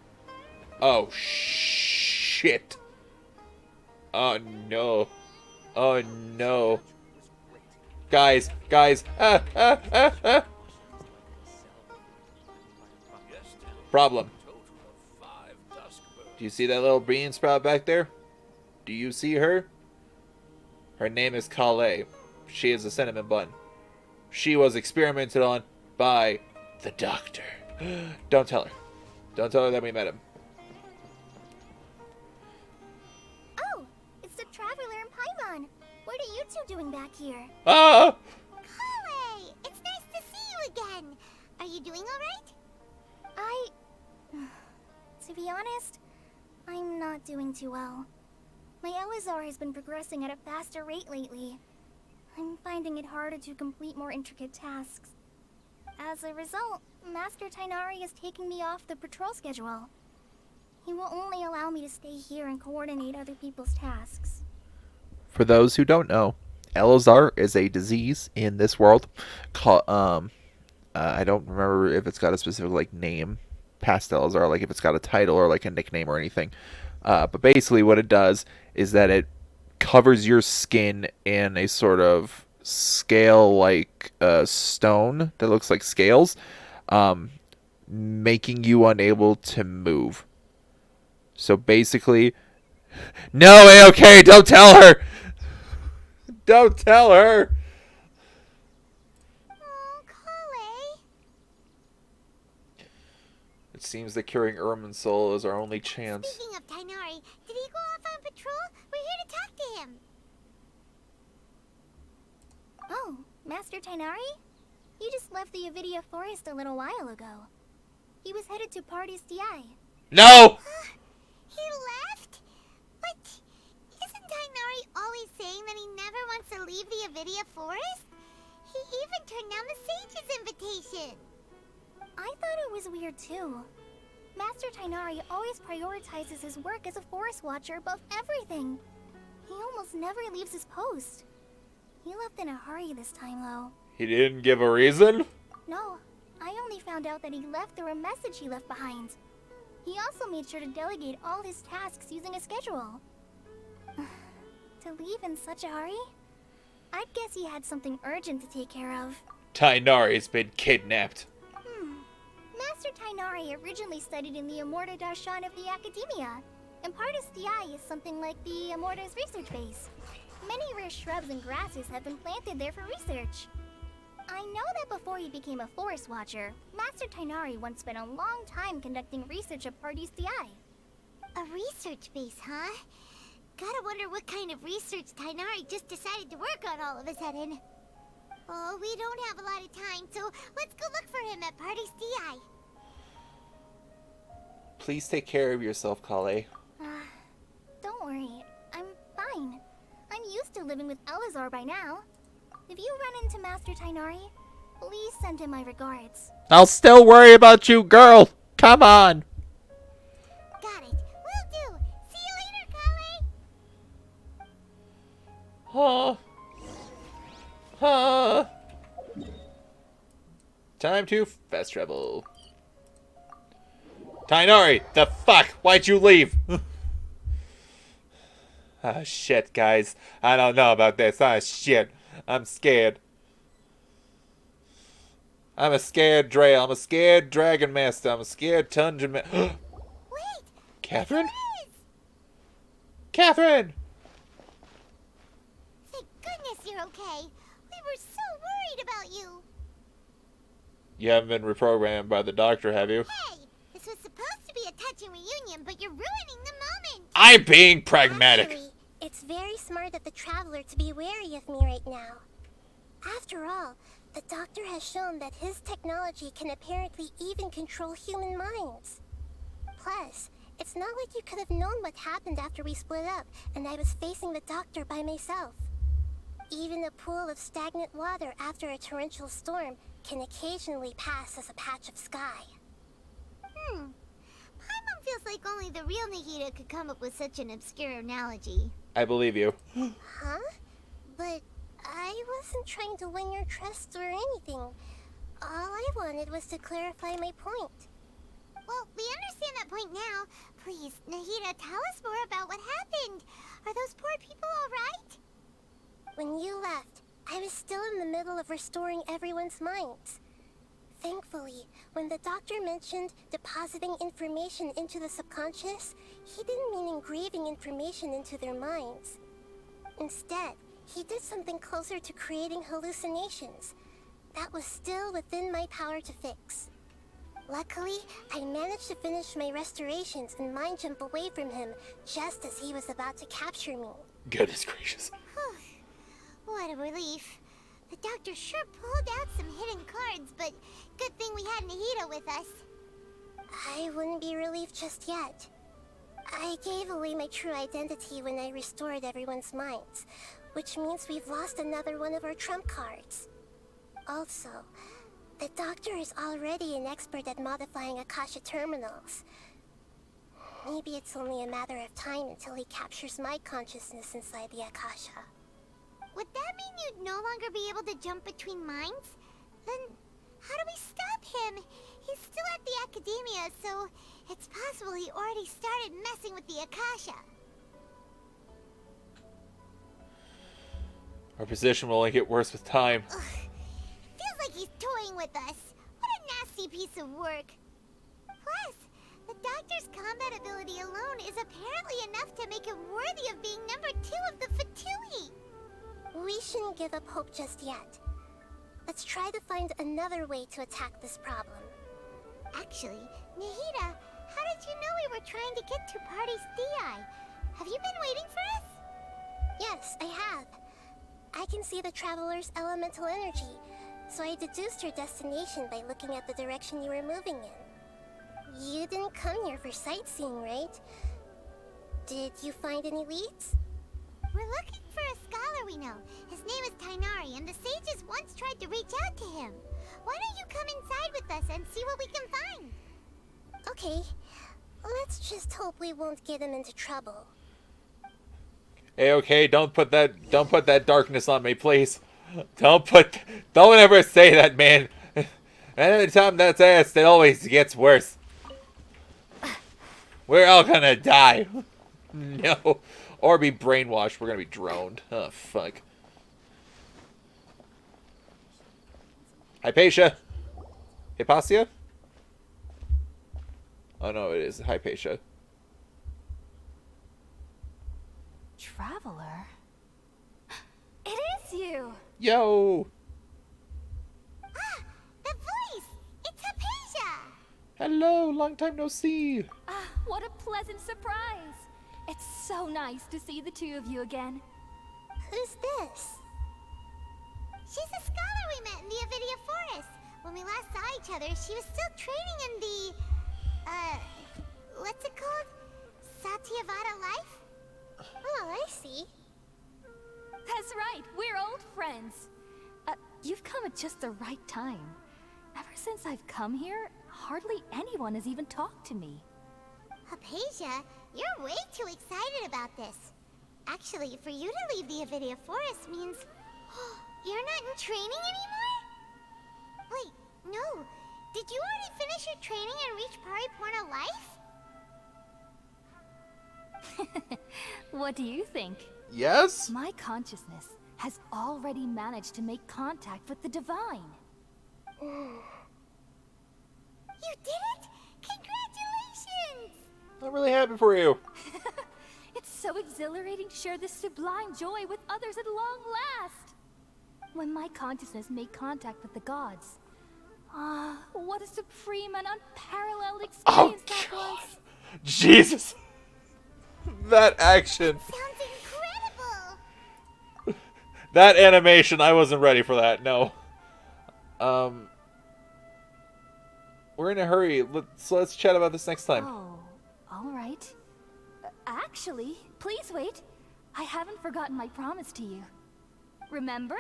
Oh, shit. Oh, no. Oh, no. Guys. Problem. Do you see that little bean sprout back there? Do you see her? Her name is Calais. She is a cinnamon bun. She was experimented on by the doctor. Don't tell her. Don't tell her that we met him. Oh, it's the Traveler and Paimon. What are you two doing back here? Ah! Calais, it's nice to see you again. Are you doing alright? To be honest, I'm not doing too well. My Elazar has been progressing at a faster rate lately. I'm finding it harder to complete more intricate tasks. As a result, Master Tighnari is taking me off the patrol schedule. He will only allow me to stay here and coordinate other people's tasks. For those who don't know, Elazar is a disease in this world. I don't remember if it's got a specific name past Elazar, like if it's got a title or like a nickname or anything. But basically what it does is that it covers your skin in a sort of scale-like stone that looks like scales, making you unable to move. So basically... No, okay, don't tell her! Don't tell her! Oh, Calais. It seems that curing Irminsul is our only chance. Speaking of Tighnari, did he go off on patrol? We're here to talk to him. Oh, Master Tighnari? You just left the Avidia Forest a little while ago. He was headed to Party's DI. No! He left? But isn't Tighnari always saying that he never wants to leave the Avidia Forest? He even turned down the Sage's invitation. I thought it was weird too. Master Tighnari always prioritizes his work as a forest watcher above everything. He almost never leaves his post. He left in a hurry this time though. He didn't give a reason? No, I only found out that he left through a message he left behind. He also made sure to delegate all his tasks using a schedule. To leave in such a hurry? I'd guess he had something urgent to take care of. Tighnari's been kidnapped. Master Tighnari originally studied in the Amorta Darshan of the Academia, and Partis DI is something like the Amorta's research base. Many rare shrubs and grasses have been planted there for research. I know that before he became a forest watcher, Master Tighnari once spent a long time conducting research at Partis DI. A research base, huh? Gotta wonder what kind of research Tighnari just decided to work on all of a sudden. Oh, we don't have a lot of time, so let's go look for him at Party's DI. Please take care of yourself, Calais. Don't worry, I'm fine. I'm used to living with Elazar by now. If you run into Master Tighnari, please send him my regards. I'll still worry about you, girl! Come on! Got it. Will do. See you later, Calais. Time to fast travel. Tighnari, the fuck? Why'd you leave? Ah, shit, guys. I don't know about this. Ah, shit. I'm scared. I'm a scared Drail. I'm a scared Dragon Master. I'm a scared Dungeon Master. Wait! Catherine? Catherine! Thank goodness you're okay. We were so worried about you. You haven't been reprogrammed by the doctor, have you? Hey, this was supposed to be a touching reunion, but you're ruining the moment. I'm being pragmatic. Actually, it's very smart of the Traveler to be wary of me right now. After all, the Doctor has shown that his technology can apparently even control human minds. Plus, it's not like you could have known what happened after we split up and I was facing the Doctor by myself. Even a pool of stagnant water after a torrential storm can occasionally pass as a patch of sky. Paimon feels like only the real Nahida could come up with such an obscure analogy. I believe you. Huh? But I wasn't trying to win your trust or anything. All I wanted was to clarify my point. Well, we understand that point now. Please, Nahida, tell us more about what happened. Are those poor people alright? When you left, I was still in the middle of restoring everyone's minds. Thankfully, when the Doctor mentioned depositing information into the subconscious, he didn't mean engraving information into their minds. Instead, he did something closer to creating hallucinations. That was still within my power to fix. Luckily, I managed to finish my restorations and mind jump away from him just as he was about to capture me. Goodness gracious. What a relief. The Doctor sure pulled out some hidden cards, but good thing we had Nahida with us. I wouldn't be relieved just yet. I gave away my true identity when I restored everyone's minds, which means we've lost another one of our trump cards. Also, the Doctor is already an expert at modifying Akasha terminals. Maybe it's only a matter of time until he captures my consciousness inside the Akasha. Would that mean you'd no longer be able to jump between minds? Then how do we stop him? He's still at the Academia, so it's possible he already started messing with the Akasha. Our position will only get worse with time. Ugh. Feels like he's toying with us. What a nasty piece of work. Plus, the Doctor's combat ability alone is apparently enough to make him worthy of being number 2 of the Fatui. We shouldn't give up hope just yet. Let's try to find another way to attack this problem. Actually, Nahida, how did you know we were trying to get to Party's Dei? Have you been waiting for us? Yes, I have. I can see the Traveler's elemental energy, so I deduced your destination by looking at the direction you were moving in. You didn't come here for sightseeing, right? Did you find any leads? We're looking for a scholar we know. His name is Tainari, and the sages once tried to reach out to him. Why don't you come inside with us and see what we can find? Okay. Let's just hope we won't get him into trouble. Hey, okay, don't put that darkness on me, please. Don't ever say that, man. And every time that's asked, it always gets worse. We're all gonna die. No. Or be brainwashed. We're gonna be droned. Oh, fuck. Hypatia? Hypatia? Oh, no, it is Hypatia. Traveler? It is you! Yo! Ah! The voice! It's Hypatia! Hello, long time no see. Ah, what a pleasant surprise! It's so nice to see the two of you again. Who's this? She's a scholar we met in the Avidia Forest. When we last saw each other, she was still training in the... what's it called? Satyavada life? Oh, I see. That's right, we're old friends. You've come at just the right time. Ever since I've come here, hardly anyone has even talked to me. Hypatia, you're way too excited about this. Actually, for you to leave the Avidia Forest means... you're not in training anymore? Wait, no. Did you already finish your training and reach Pariporna life? What do you think? Yes? My consciousness has already managed to make contact with the divine. You did it! Congratulations! I'm really happy for you. It's so exhilarating to share this sublime joy with others at long last. When my consciousness made contact with the gods, What a supreme and unparalleled Oh, experience that was. Jesus. That action. Sounds incredible. That animation, I wasn't ready for that, no. We're in a hurry. Let's chat about this next time. Oh, all right. Actually, please wait. I haven't forgotten my promise to you. Remember?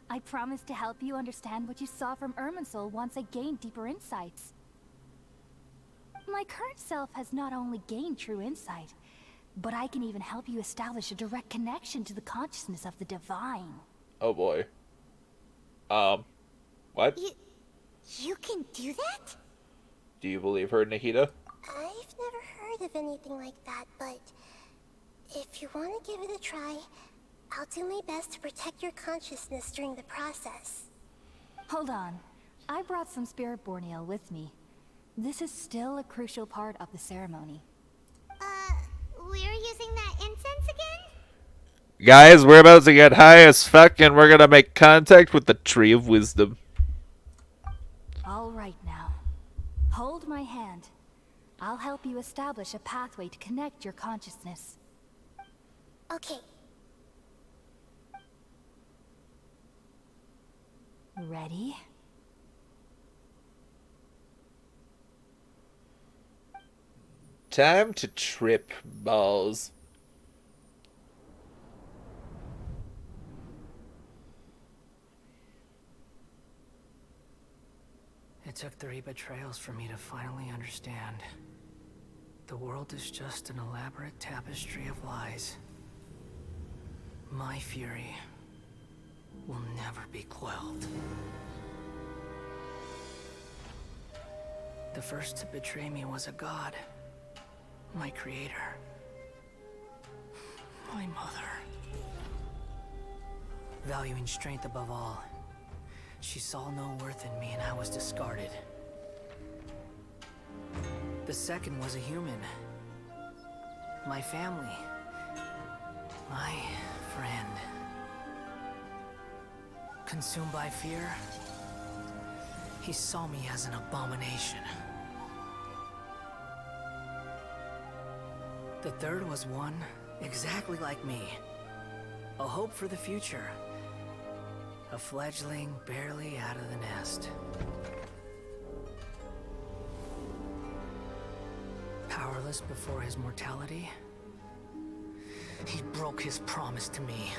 I promised to help you understand what you saw from Irminsul once I gained deeper insights. My current self has not only gained true insight, but I can even help you establish a direct connection to the consciousness of the divine. Oh boy. What? You can do that? Do you believe her, Nikita? I've never heard of anything like that, but if you want to give it a try, I'll do my best to protect your consciousness during the process. Hold on. I brought some spirit-born ale with me. This is still a crucial part of the ceremony. We're using that incense again? Guys, we're about to get high as fuck and we're gonna make contact with the Tree of Wisdom. All right now. Hold my hand. I'll help you establish a pathway to connect your consciousness. Okay. Ready? Time to trip, balls. It took 3 betrayals for me to finally understand. The world is just an elaborate tapestry of lies. My fury will never be quelled. The first to betray me was a god. My creator. My mother. Valuing strength above all, she saw no worth in me and I was discarded. The second was a human. My family. My friend. Consumed by fear, he saw me as an abomination. The third was one exactly like me. A hope for the future. A fledgling barely out of the nest. Powerless before his mortality, he broke his promise to me.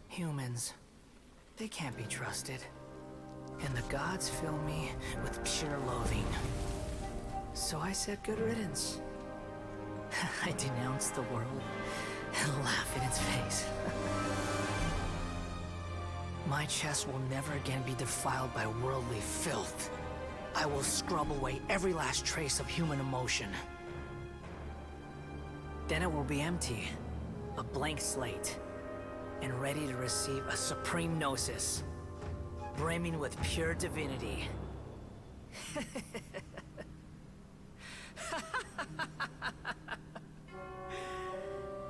Humans, they can't be trusted. And the gods fill me with pure loathing. So I said good riddance. I denounced the world and laugh in its face. My chest will never again be defiled by worldly filth. I will scrub away every last trace of human emotion. Then it will be empty, a blank slate, and ready to receive a supreme gnosis, brimming with pure divinity.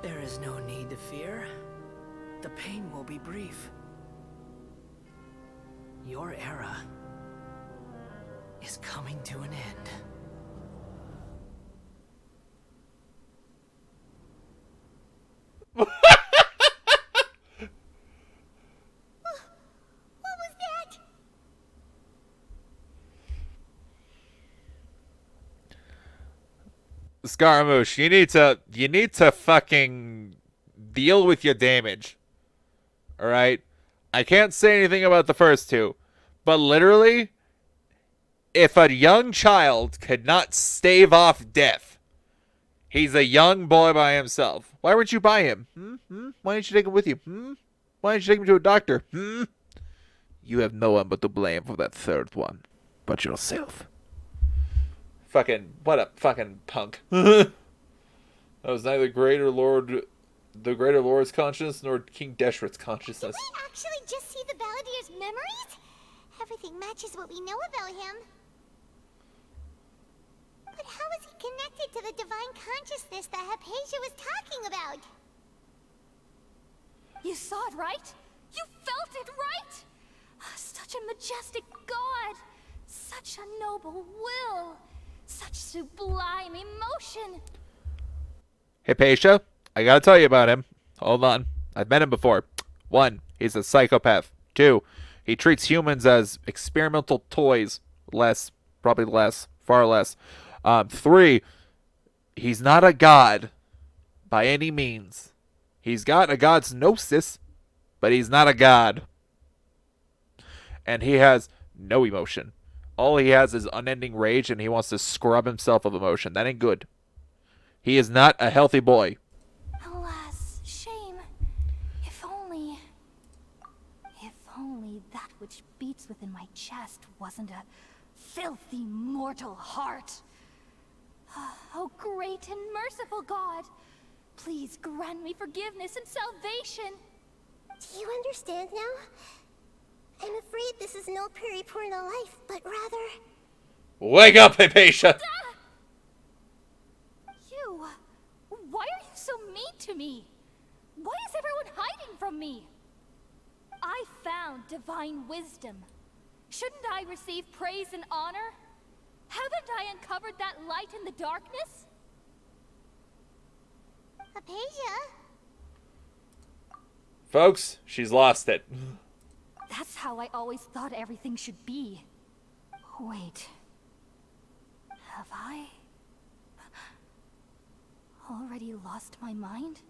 There is no need to fear. The pain will be brief. Your era is coming to an end. What was that? Scaramouche, you need to fucking deal with your damage. Alright? I can't say anything about the first two, but literally, if a young child could not stave off death, he's a young boy by himself. Why weren't you by him? Why didn't you take him with you? Why didn't you take him to a doctor? You have no one but to blame for that third one, but yourself. Fucking, what a fucking punk. That was neither the Greater Lord's consciousness nor King Deshret's consciousness. Did we actually just see the Balladeer's memories? Everything matches what we know about him. But how is he connected to the divine consciousness that Hypatia was talking about? You saw it, right? You felt it, right? Such a majestic god! Such a noble will! Such sublime emotion! Hypatia, I gotta tell you about him. Hold on. I've met him before. 1, he's a psychopath. 2, he treats humans as experimental toys. Less. Probably less. Far less. 3, he's not a god by any means. He's got a god's gnosis, but he's not a god. And he has no emotion. All he has is unending rage, and he wants to scrub himself of emotion. That ain't good. He is not a healthy boy. Alas, shame. If only that which beats within my chest wasn't a filthy mortal heart. Oh, great and merciful God, please grant me forgiveness and salvation. Do you understand now? I'm afraid this is no Purina life, but rather... Wake up, Hypatia! You! Why are you so mean to me? Why is everyone hiding from me? I found divine wisdom. Shouldn't I receive praise and honor? Haven't I uncovered that light in the darkness? Hypatia? Folks, she's lost it. That's how I always thought everything should be. Wait. Have I already lost my mind?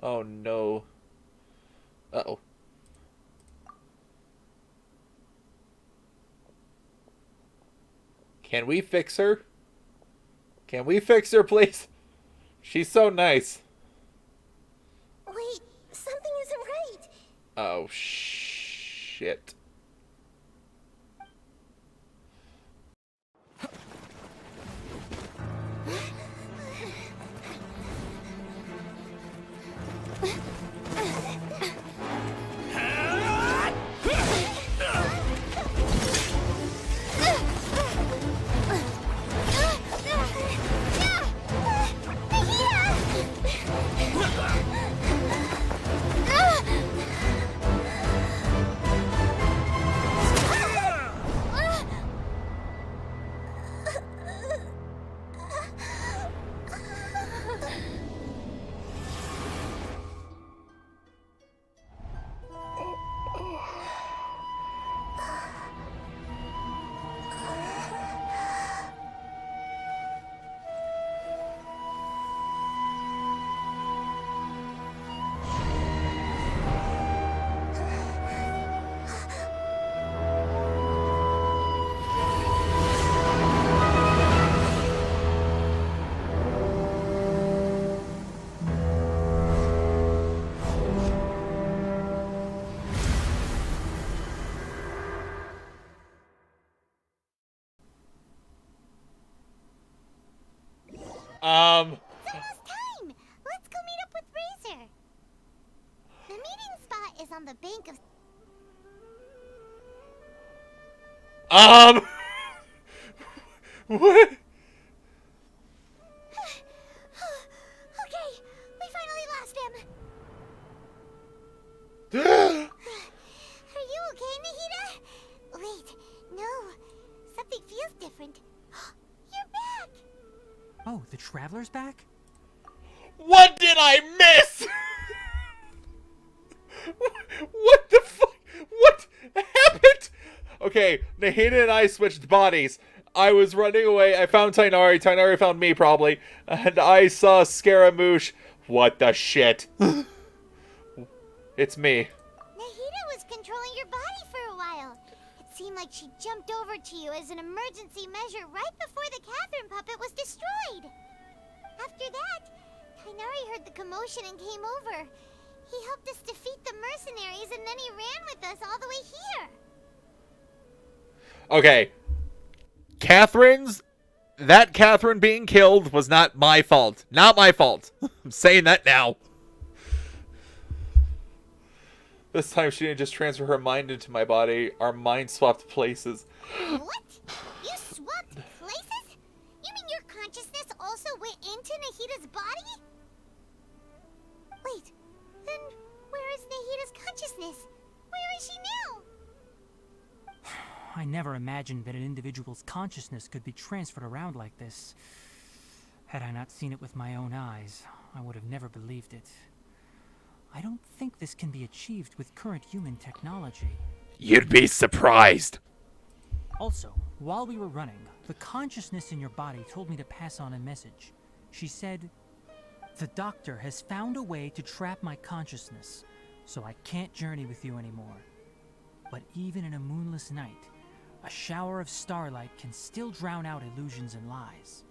Oh no. Uh-oh. Can we fix her? Can we fix her, please? She's so nice. Wait, something isn't right. Oh, shit. It's almost time! Let's go meet up with Razor. The meeting spot is on the bank of... What? Okay, we finally lost him. Are you okay, Nahida? Wait, no. Something feels different. You're back! Oh, the Traveler's back? What did I miss? What the fuck? What happened? Okay, Nahida and I switched bodies. I was running away. I found Tighnari. Tighnari found me, probably. And I saw Scaramouche. What the shit? It's me. Nahida was controlling your body for a while. It seemed like she jumped over to you as an emergency measure right before the Catherine puppet was destroyed. After that, Tighnari heard the commotion and came over. He helped us defeat the mercenaries and then he ran with us all the way here. Okay. That Catherine being killed was not my fault. Not my fault. I'm saying that now. This time she didn't just transfer her mind into my body. Our minds swapped places. What? You swapped places? You mean your consciousness also went into Nahida's body? Wait, then where is Nahida's consciousness? Where is she now? I never imagined that an individual's consciousness could be transferred around like this. Had I not seen it with my own eyes, I would have never believed it. I don't think this can be achieved with current human technology. You'd be surprised. Also, while we were running, the consciousness in your body told me to pass on a message. She said, "The doctor has found a way to trap my consciousness, so I can't journey with you anymore. But even in a moonless night, a shower of starlight can still drown out illusions and lies."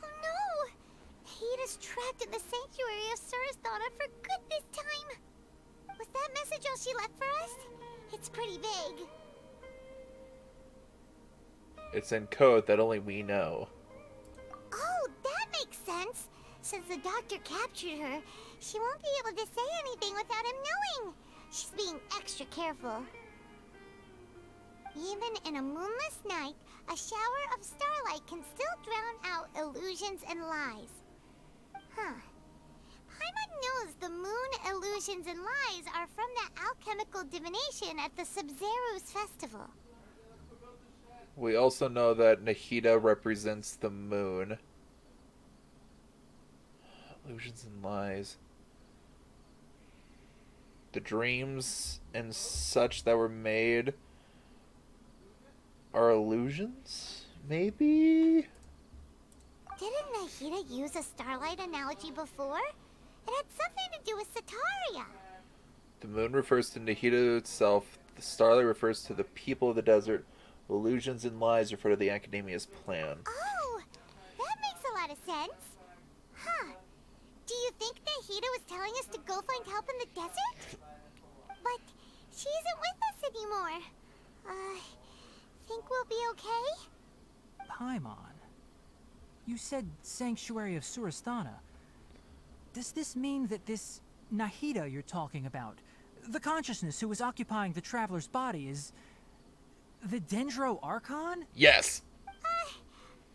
Oh no! Nahida's trapped in the sanctuary of Surasthana for good this time. Was that message all she left for us? It's pretty vague. It's in code that only we know. Oh, that makes sense. Since the doctor captured her, she won't be able to say anything without him knowing. She's being extra careful. Even in a moonless night, a shower of starlight can still drown out illusions and lies. Huh. Paimon knows the moon illusions and lies are from the alchemical divination at the Sumeru's festival. We also know that Nahida represents the moon. Illusions and lies. The dreams and such that were made are illusions? Maybe? Didn't Nahida use a starlight analogy before? It had something to do with Sataria. The moon refers to Nahida itself. The starlight refers to the people of the desert. Illusions and lies refer to the Academia's plan. Oh, that makes a lot of sense. Huh. Do you think Nahida was telling us to go find help in the desert? But she isn't with us anymore. Think we'll be okay? Paimon, you said Sanctuary of Surasthana. Does this mean that this Nahida you're talking about, the consciousness who is occupying the traveler's body, is the Dendro Archon? Yes.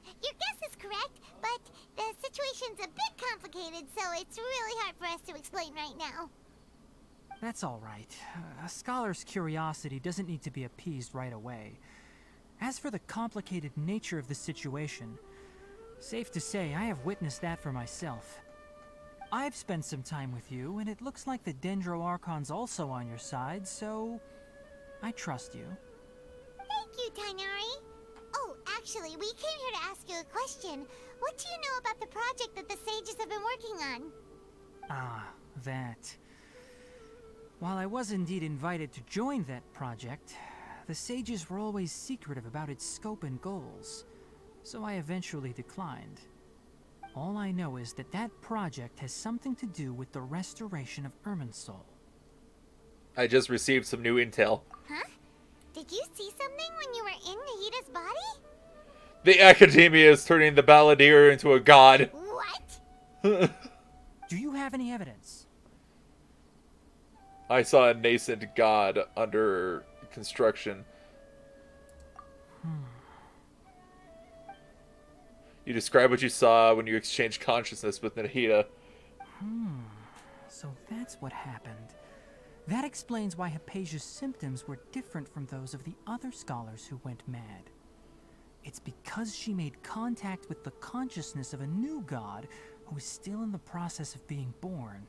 Your guess is correct, but the situation's a bit complicated, so it's really hard for us to explain right now. That's all right. A scholar's curiosity doesn't need to be appeased right away. As for the complicated nature of the situation, safe to say I have witnessed that for myself. I've spent some time with you, and it looks like the Dendro Archon's also on your side, so I trust you. Thank you, Tainari. Oh, actually, we came here to ask you a question. What do you know about the project that the sages have been working on? Ah, that. While I was indeed invited to join that project, the sages were always secretive about its scope and goals, so I eventually declined. All I know is that that project has something to do with the restoration of Irminsul. I just received some new intel. Huh? Did you see something when you were in Nahida's body? The Academia is turning the Balladeer into a god. What? Do you have any evidence? I saw a nascent god under construction. You describe what you saw when you exchanged consciousness with Nahida. So that's what happened. That explains why Hypatia's symptoms were different from those of the other scholars who went mad. It's because she made contact with the consciousness of a new god who is still in the process of being born.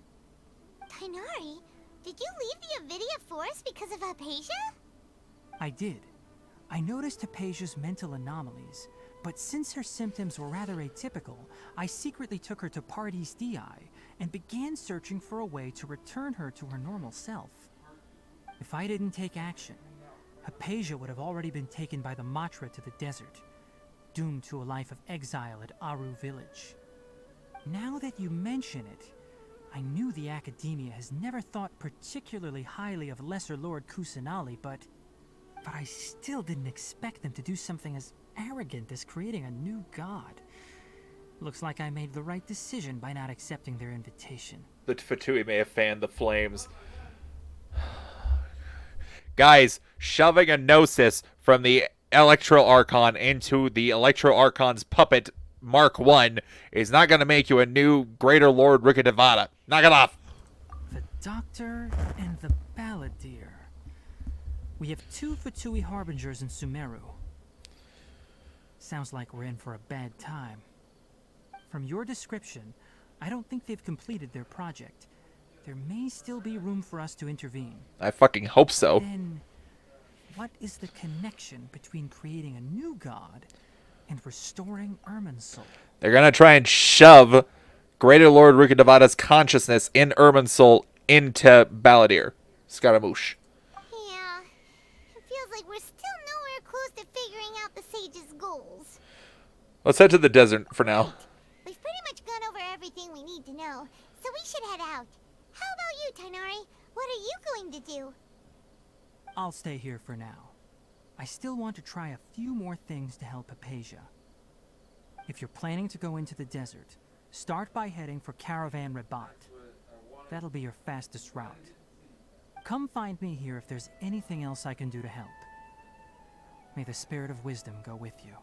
Tainari, did you leave the Avidia Forest because of Hypatia? I did. I noticed Hypatia's mental anomalies, but since her symptoms were rather atypical, I secretly took her to Pardis Dii and began searching for a way to return her to her normal self. If I didn't take action, Hypatia would have already been taken by the Matra to the desert, doomed to a life of exile at Aru village. Now that you mention it, I knew the Academia has never thought particularly highly of Lesser Lord Kusanali, but I still didn't expect them to do something as arrogant as creating a new god. Looks like I made the right decision by not accepting their invitation. The Fatui may have fanned the flames. Guys, shoving a Gnosis from the Electro Archon into the Electro Archon's puppet Mark 1 is not going to make you a new Greater Lord Rikadevata. Knock it off. The Doctor and the Balladeer. We have 2 Fatui Harbingers in Sumeru. Sounds like we're in for a bad time. From your description, I don't think they've completed their project. There may still be room for us to intervene. I fucking hope so. Then, what is the connection between creating a new god and restoring Irminsul? They're gonna try and shove Greater Lord Rukkhadevata's consciousness in Irminsul into Balladir. Scaramouche. Yeah, it feels like we're still nowhere close to figuring out the sage's goals. Let's head to the desert for now. We've pretty much gone over everything we need to know, so we should head out. How about you, Tighnari? What are you going to do? I'll stay here for now. I still want to try a few more things to help Hypatia. If you're planning to go into the desert, start by heading for Caravan Rabat. That'll be your fastest route. Come find me here if there's anything else I can do to help. May the spirit of wisdom go with you.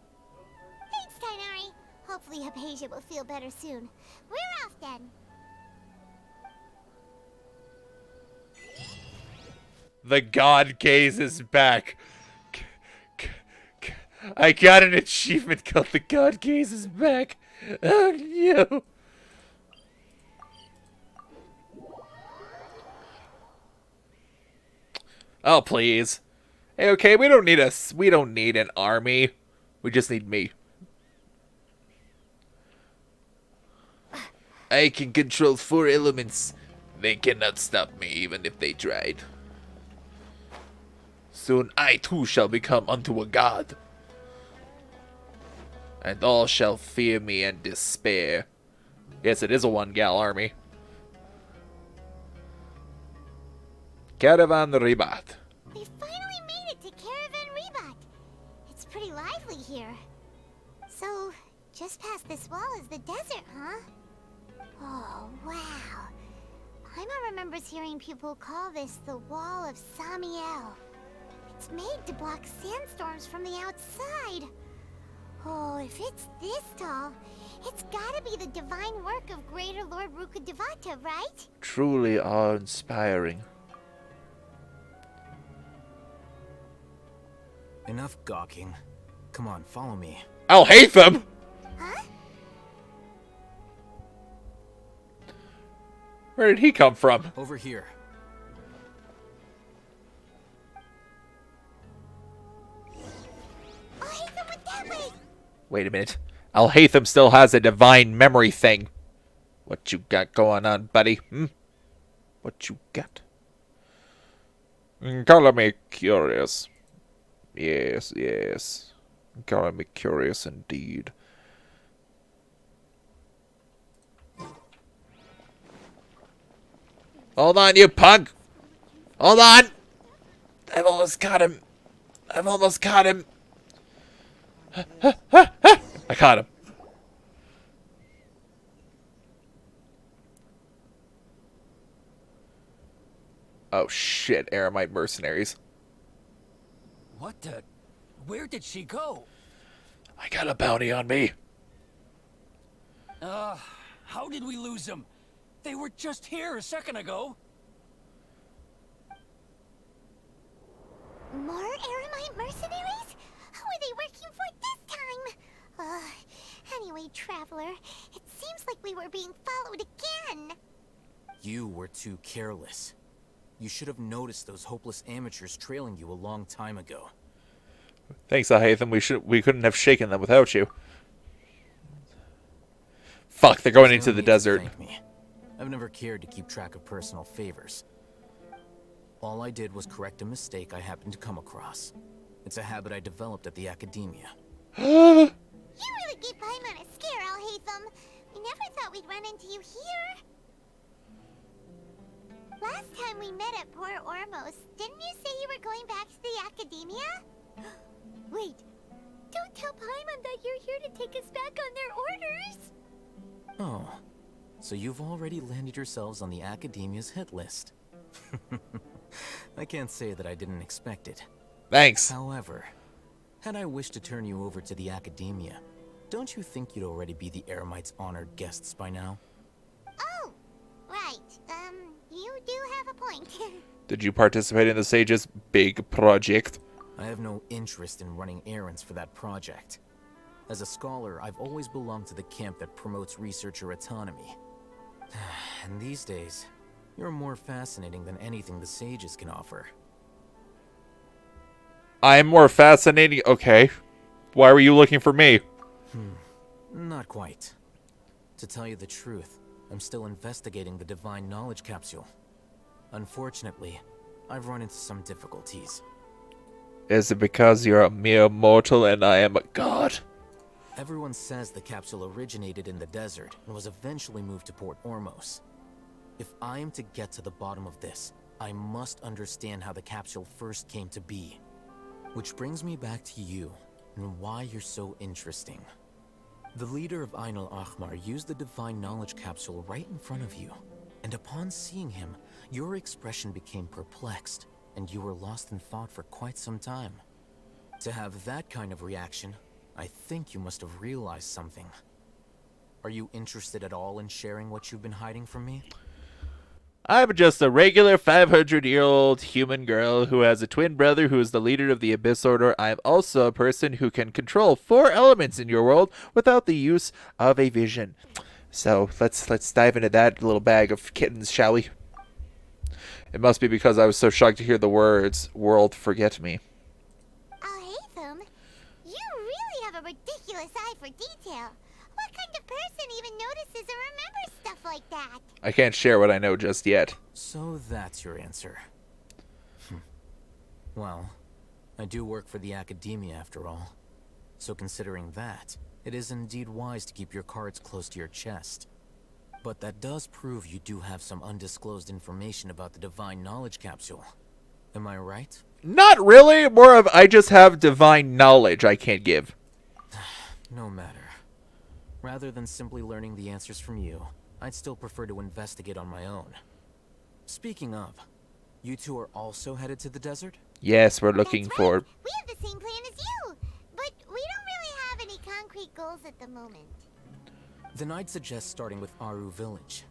Thanks, Tighnari. Hopefully Hypatia will feel better soon. We're off then. The God Gaze is back. I got an achievement called The God Gaze is back. Oh no. Oh please. Hey, okay, we don't need an army. We just need me. I can control 4 elements. They cannot stop me even if they tried. Soon I too shall become unto a god. And all shall fear me and despair. Yes, it is a one-gal army. Caravan Rabat. We finally made it to Caravan Rabat. It's pretty lively here. So, just past this wall is the desert, huh? Oh, wow. Paimon remembers hearing people call this the Wall of Samiel. It's made to block sandstorms from the outside. Oh, if it's this tall, it's gotta be the divine work of Greater Lord Rukkhadevata, right? Truly awe-inspiring. Enough gawking. Come on, follow me. I'll hate them! Huh? Where did he come from? Over here. Alhaitham went that way! Wait a minute. Alhaitham still has a divine memory thing. What you got going on, buddy? What you got? Color me curious. Yes, yes. Color me curious indeed. Hold on, you punk! Hold on! I've almost got him. I've almost got him. I caught him. Oh shit, Aramite mercenaries. What the? Where did she go? I got a bounty on me. How did we lose them? They were just here a second ago. More Aramite mercenaries? Who are they working for this time? Anyway, Traveler, it seems like we were being followed again. You were too careless. You should have noticed those hopeless amateurs trailing you a long time ago. Thanks, Alhaitham. We couldn't have shaken them without you. Fuck, they're going into the desert. Thank me. I've never cared to keep track of personal favors. All I did was correct a mistake I happened to come across. It's a habit I developed at the academia. You really gave Paimon a scare, Alhaitham. We never thought we'd run into you here. Last time we met at Port Ormos, didn't you say you were going back to the academia? Wait, don't tell Paimon that you're here to take us back on their orders. Oh, so you've already landed yourselves on the academia's hit list. I can't say that I didn't expect it. Thanks. However, had I wished to turn you over to the academia, don't you think you'd already be the Eremites' honored guests by now? Oh, right. You do have a point. Did you participate in the Sage's big project? I have no interest in running errands for that project. As a scholar, I've always belonged to the camp that promotes researcher autonomy. And these days, you're more fascinating than anything the Sages can offer. I'm more fascinating. Okay. Why were you looking for me? Not quite. To tell you the truth, I'm still investigating the Divine Knowledge Capsule. Unfortunately, I've run into some difficulties. Is it because you're a mere mortal and I am a god? Everyone says the capsule originated in the desert and was eventually moved to Port Ormos. If I am to get to the bottom of this, I must understand how the capsule first came to be. Which brings me back to you, and why you're so interesting. The leader of Ainul Ahmar used the Divine Knowledge Capsule right in front of you, and upon seeing him, your expression became perplexed, and you were lost in thought for quite some time. To have that kind of reaction, I think you must have realized something. Are you interested at all in sharing what you've been hiding from me? I'm just a regular 500-year-old human girl who has a twin brother who is the leader of the Abyss Order. I'm also a person who can control 4 elements in your world without the use of a vision. So let's dive into that little bag of kittens, shall we? It must be because I was so shocked to hear the words, "World, forget me." Oh, Hatham, you really have a ridiculous eye for detail. What kind of person even notices or remembers stuff like that? I can't share what I know just yet. So that's your answer. Well, I do work for the academia after all. So considering that, it is indeed wise to keep your cards close to your chest. But that does prove you do have some undisclosed information about the Divine Knowledge Capsule. Am I right? Not really. More of I just have divine knowledge I can't give. No matter. Rather than simply learning the answers from you, I'd still prefer to investigate on my own. Speaking of, you two are also headed to the desert? Yes, we're looking for... We have the same plan as you, but we don't really have any concrete goals at the moment. Then I'd suggest starting with Aru Village.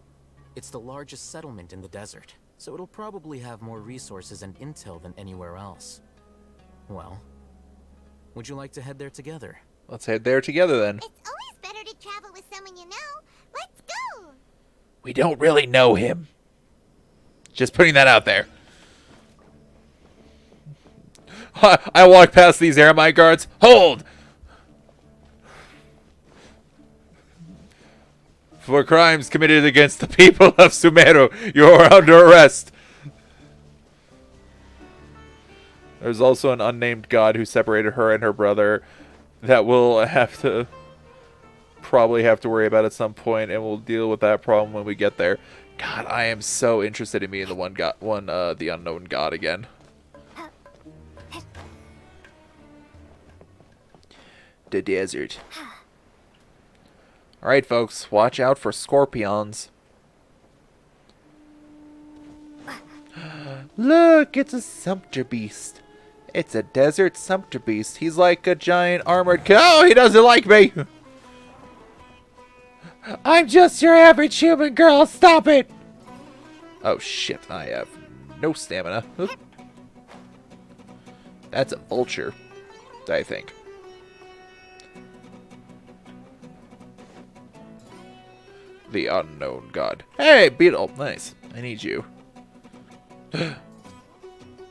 It's the largest settlement in the desert, so it'll probably have more resources and intel than anywhere else. Well, would you like to head there together? Let's head there together then. It's always better to travel with someone you know. Let's go! We don't really know him. Just putting that out there. I walk past these Aramite guards. Hold! For crimes committed against the people of Sumeru, you are under arrest. There's also an unnamed god who separated her and her brother that we'll probably have to worry about at some point, and we'll deal with that problem when we get there. God, I am so interested in meeting the unknown god again. The desert. Alright, folks, watch out for scorpions. Look, it's a sumpter beast. It's a desert sumpter beast. He's like a giant armored cow. Oh, he doesn't like me. I'm just your average human girl. Stop it. Oh, shit. I have no stamina. That's a vulture, I think. The unknown god. Hey, beetle. Nice. I need you.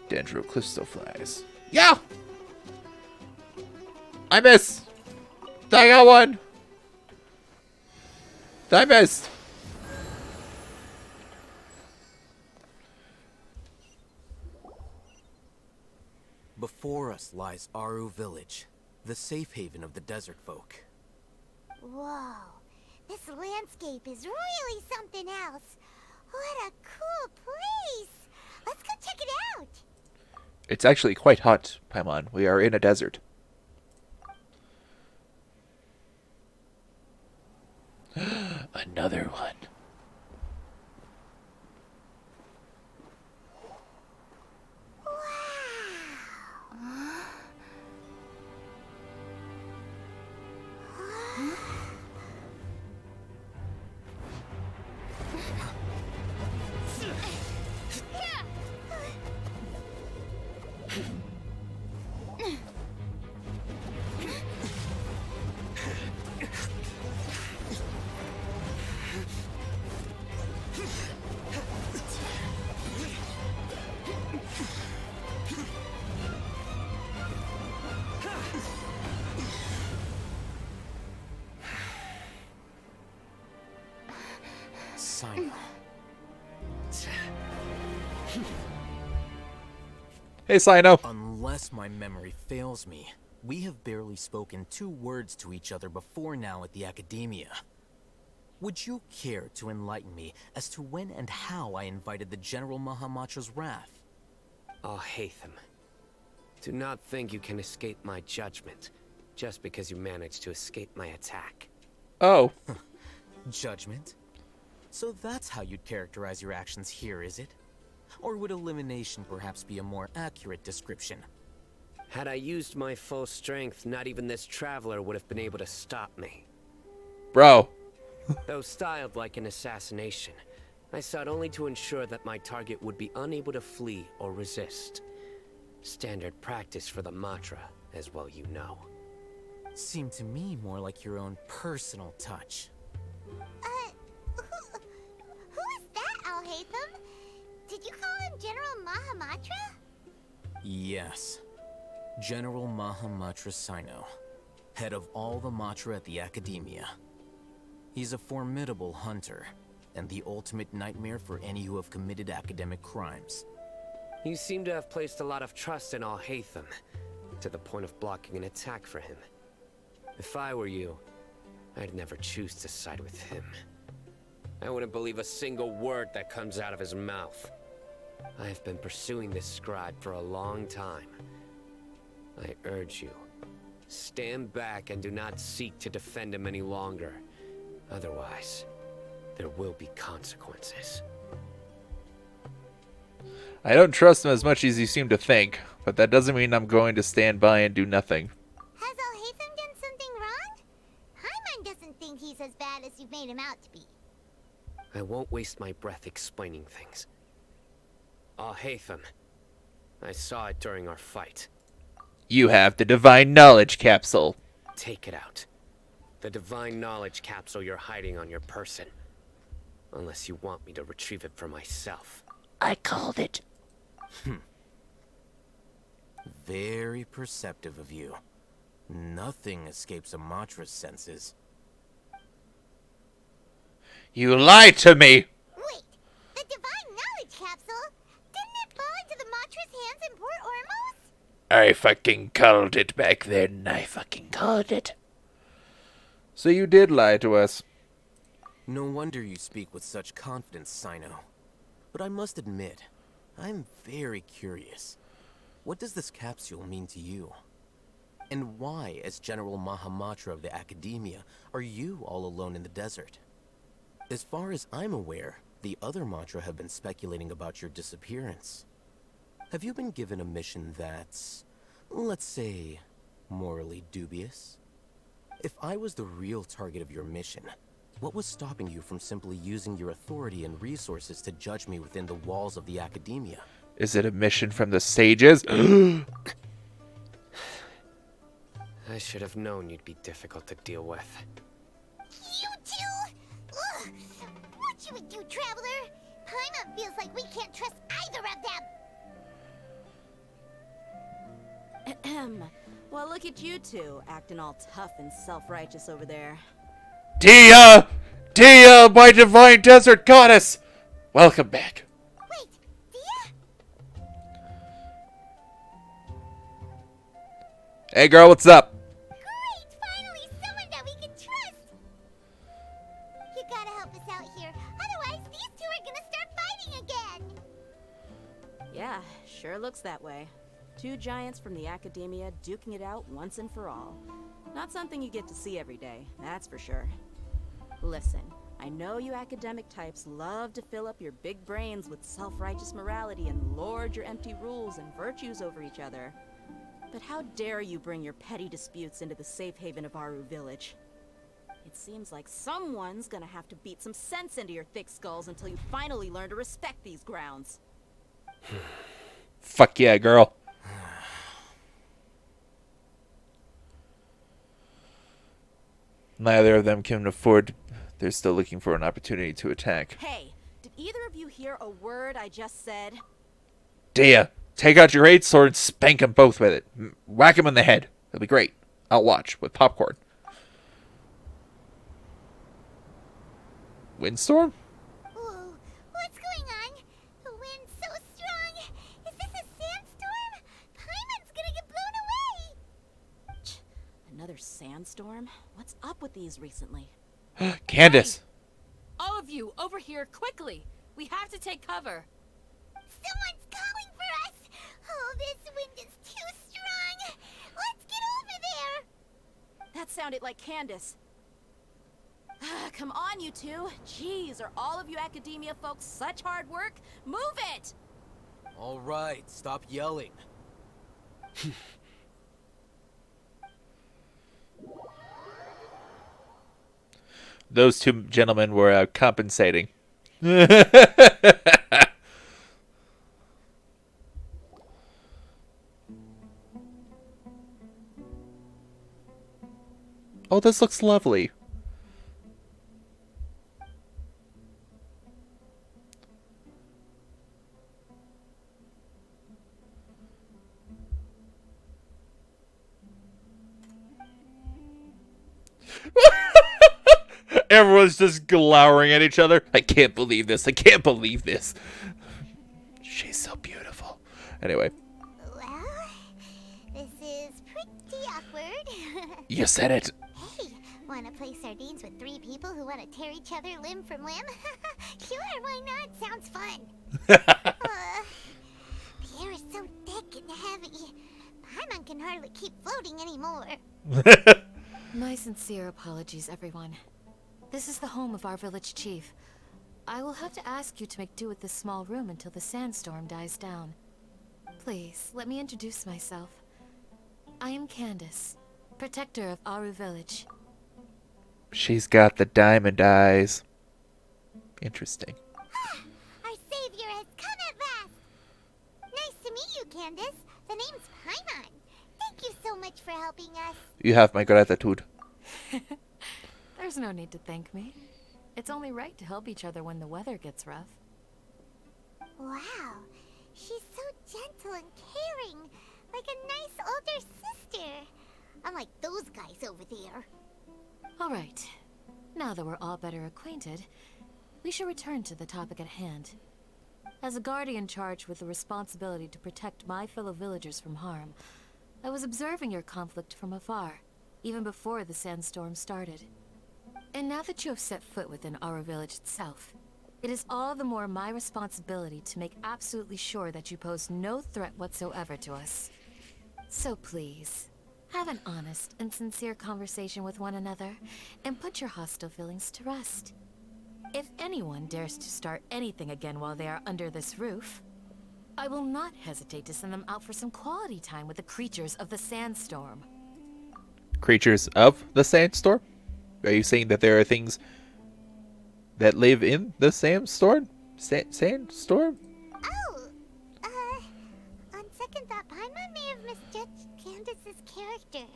Dendroclystoflies. Yeah! I missed! I got one! I missed! Before us lies Aru Village, the safe haven of the desert folk. Whoa, this landscape is really something else. What a cool place! Let's go check it out! It's actually quite hot, Paimon. We are in a desert. Another one. sign. Hey, Sino. Unless my memory fails me, we have barely spoken 2 words to each other before now at the Academia. Would you care to enlighten me as to when and how I invited the General Mahamatra's wrath? Oh, Hatham. Do not think you can escape my judgment, just because you managed to escape my attack. Oh. Judgment? So that's how you'd characterize your actions here, is it? Or would elimination perhaps be a more accurate description? Had I used my full strength, not even this traveler would have been able to stop me. Bro. Though styled like an assassination, I sought only to ensure that my target would be unable to flee or resist. Standard practice for the Matra, as well you know. Seemed to me more like your own personal touch. Who is that, Alhaitham? Did you call him General Mahamatra? Yes. General Mahamatra Sino, head of all the Matra at the Academia. He's a formidable hunter, and the ultimate nightmare for any who have committed academic crimes. You seem to have placed a lot of trust in Alhaitham, to the point of blocking an attack for him. If I were you, I'd never choose to side with him. I wouldn't believe a single word that comes out of his mouth. I have been pursuing this scribe for a long time. I urge you, stand back and do not seek to defend him any longer. Otherwise, there will be consequences. I don't trust him as much as you seem to think, but that doesn't mean I'm going to stand by and do nothing. Has Alhaitham done something wrong? Hyman doesn't think he's as bad as you've made him out to be. I won't waste my breath explaining things. Alhaitham, I saw it during our fight. You have the Divine Knowledge Capsule. Take it out. The Divine Knowledge Capsule you're hiding on your person. Unless you want me to retrieve it for myself. I called it. Very perceptive of you. Nothing escapes a Matra's senses. You lied to me! Wait, the Divine Knowledge Capsule? Didn't it fall into the Matra's hands in Port Ormos? I fucking called it back then. I fucking called it. So you did lie to us. No wonder you speak with such confidence, Sino. But I must admit, I'm very curious. What does this capsule mean to you? And why, as General Mahamatra of the Academia, are you all alone in the desert? As far as I'm aware, the other Matra have been speculating about your disappearance. Have you been given a mission that's, let's say, morally dubious? If I was the real target of your mission, what was stopping you from simply using your authority and resources to judge me within the walls of the Academia? Is it a mission from the sages? I should have known you'd be difficult to deal with. You two? Ugh. What you would do, Traveler? Paimon feels like we can't trust either of them. Ahem. Well, look at you two, acting all tough and self-righteous over there. Dia! Dia, my divine desert goddess! Welcome back. Wait, Dia? Hey girl, what's up? Great! Finally, someone that we can trust! You gotta help us out here, otherwise these two are gonna start fighting again! Yeah, sure looks that way. Two giants from the Academia duking it out once and for all. Not something you get to see every day, that's for sure. Listen, I know you academic types love to fill up your big brains with self-righteous morality and lord your empty rules and virtues over each other. But how dare you bring your petty disputes into the safe haven of Aru Village? It seems like someone's gonna have to beat some sense into your thick skulls until you finally learn to respect these grounds. Fuck yeah, girl. Neither of them can afford. They're still looking for an opportunity to attack. Hey, did either of you hear a word I just said? Dia, take out your 8 sword and spank them both with it. Whack them in the head. It'll be great. I'll watch with popcorn. Windstorm? Sandstorm? What's up with these recently? Candace. All of you, over here, quickly! We have to take cover. Someone's calling for us! Oh, this wind is too strong! Let's get over there! That sounded like Candace. Come on, you two. Jeez, are all of you academia folks such hard work? Move it! All right, stop yelling. Those two gentlemen were compensating. Oh, this looks lovely. Everyone's just glowering at each other. I can't believe this. I can't believe this. She's so beautiful. Anyway. Well, this is pretty awkward. You said it. Hey, want to play sardines with 3 people who want to tear each other limb from limb? Sure, why not? Sounds fun. The air is so thick and heavy. Paimon can hardly keep floating anymore. My sincere apologies, everyone. This is the home of our village chief. I will have to ask you to make do with this small room until the sandstorm dies down. Please, let me introduce myself. I am Candace, protector of Aru village. She's got the diamond eyes. Interesting. Our savior has come at last. Nice to meet you, Candace. The name's Paimon. Thank you so much for helping us. You have my gratitude. There's no need to thank me. It's only right to help each other when the weather gets rough. Wow, she's so gentle and caring, like a nice older sister. Unlike those guys over there. All right. Now that we're all better acquainted, we should return to the topic at hand. As a guardian charged with the responsibility to protect my fellow villagers from harm, I was observing your conflict from afar, even before the sandstorm started. And now that you have set foot within our village itself, it is all the more my responsibility to make absolutely sure that you pose no threat whatsoever to us. So please, have an honest and sincere conversation with one another, and put your hostile feelings to rest. If anyone dares to start anything again while they are under this roof, I will not hesitate to send them out for some quality time with the creatures of the sandstorm. Creatures of the sandstorm? Are you saying that there are things that live in the sandstorm? Sandstorm? Oh, on second thought, Paimon may have misjudged Candace's character.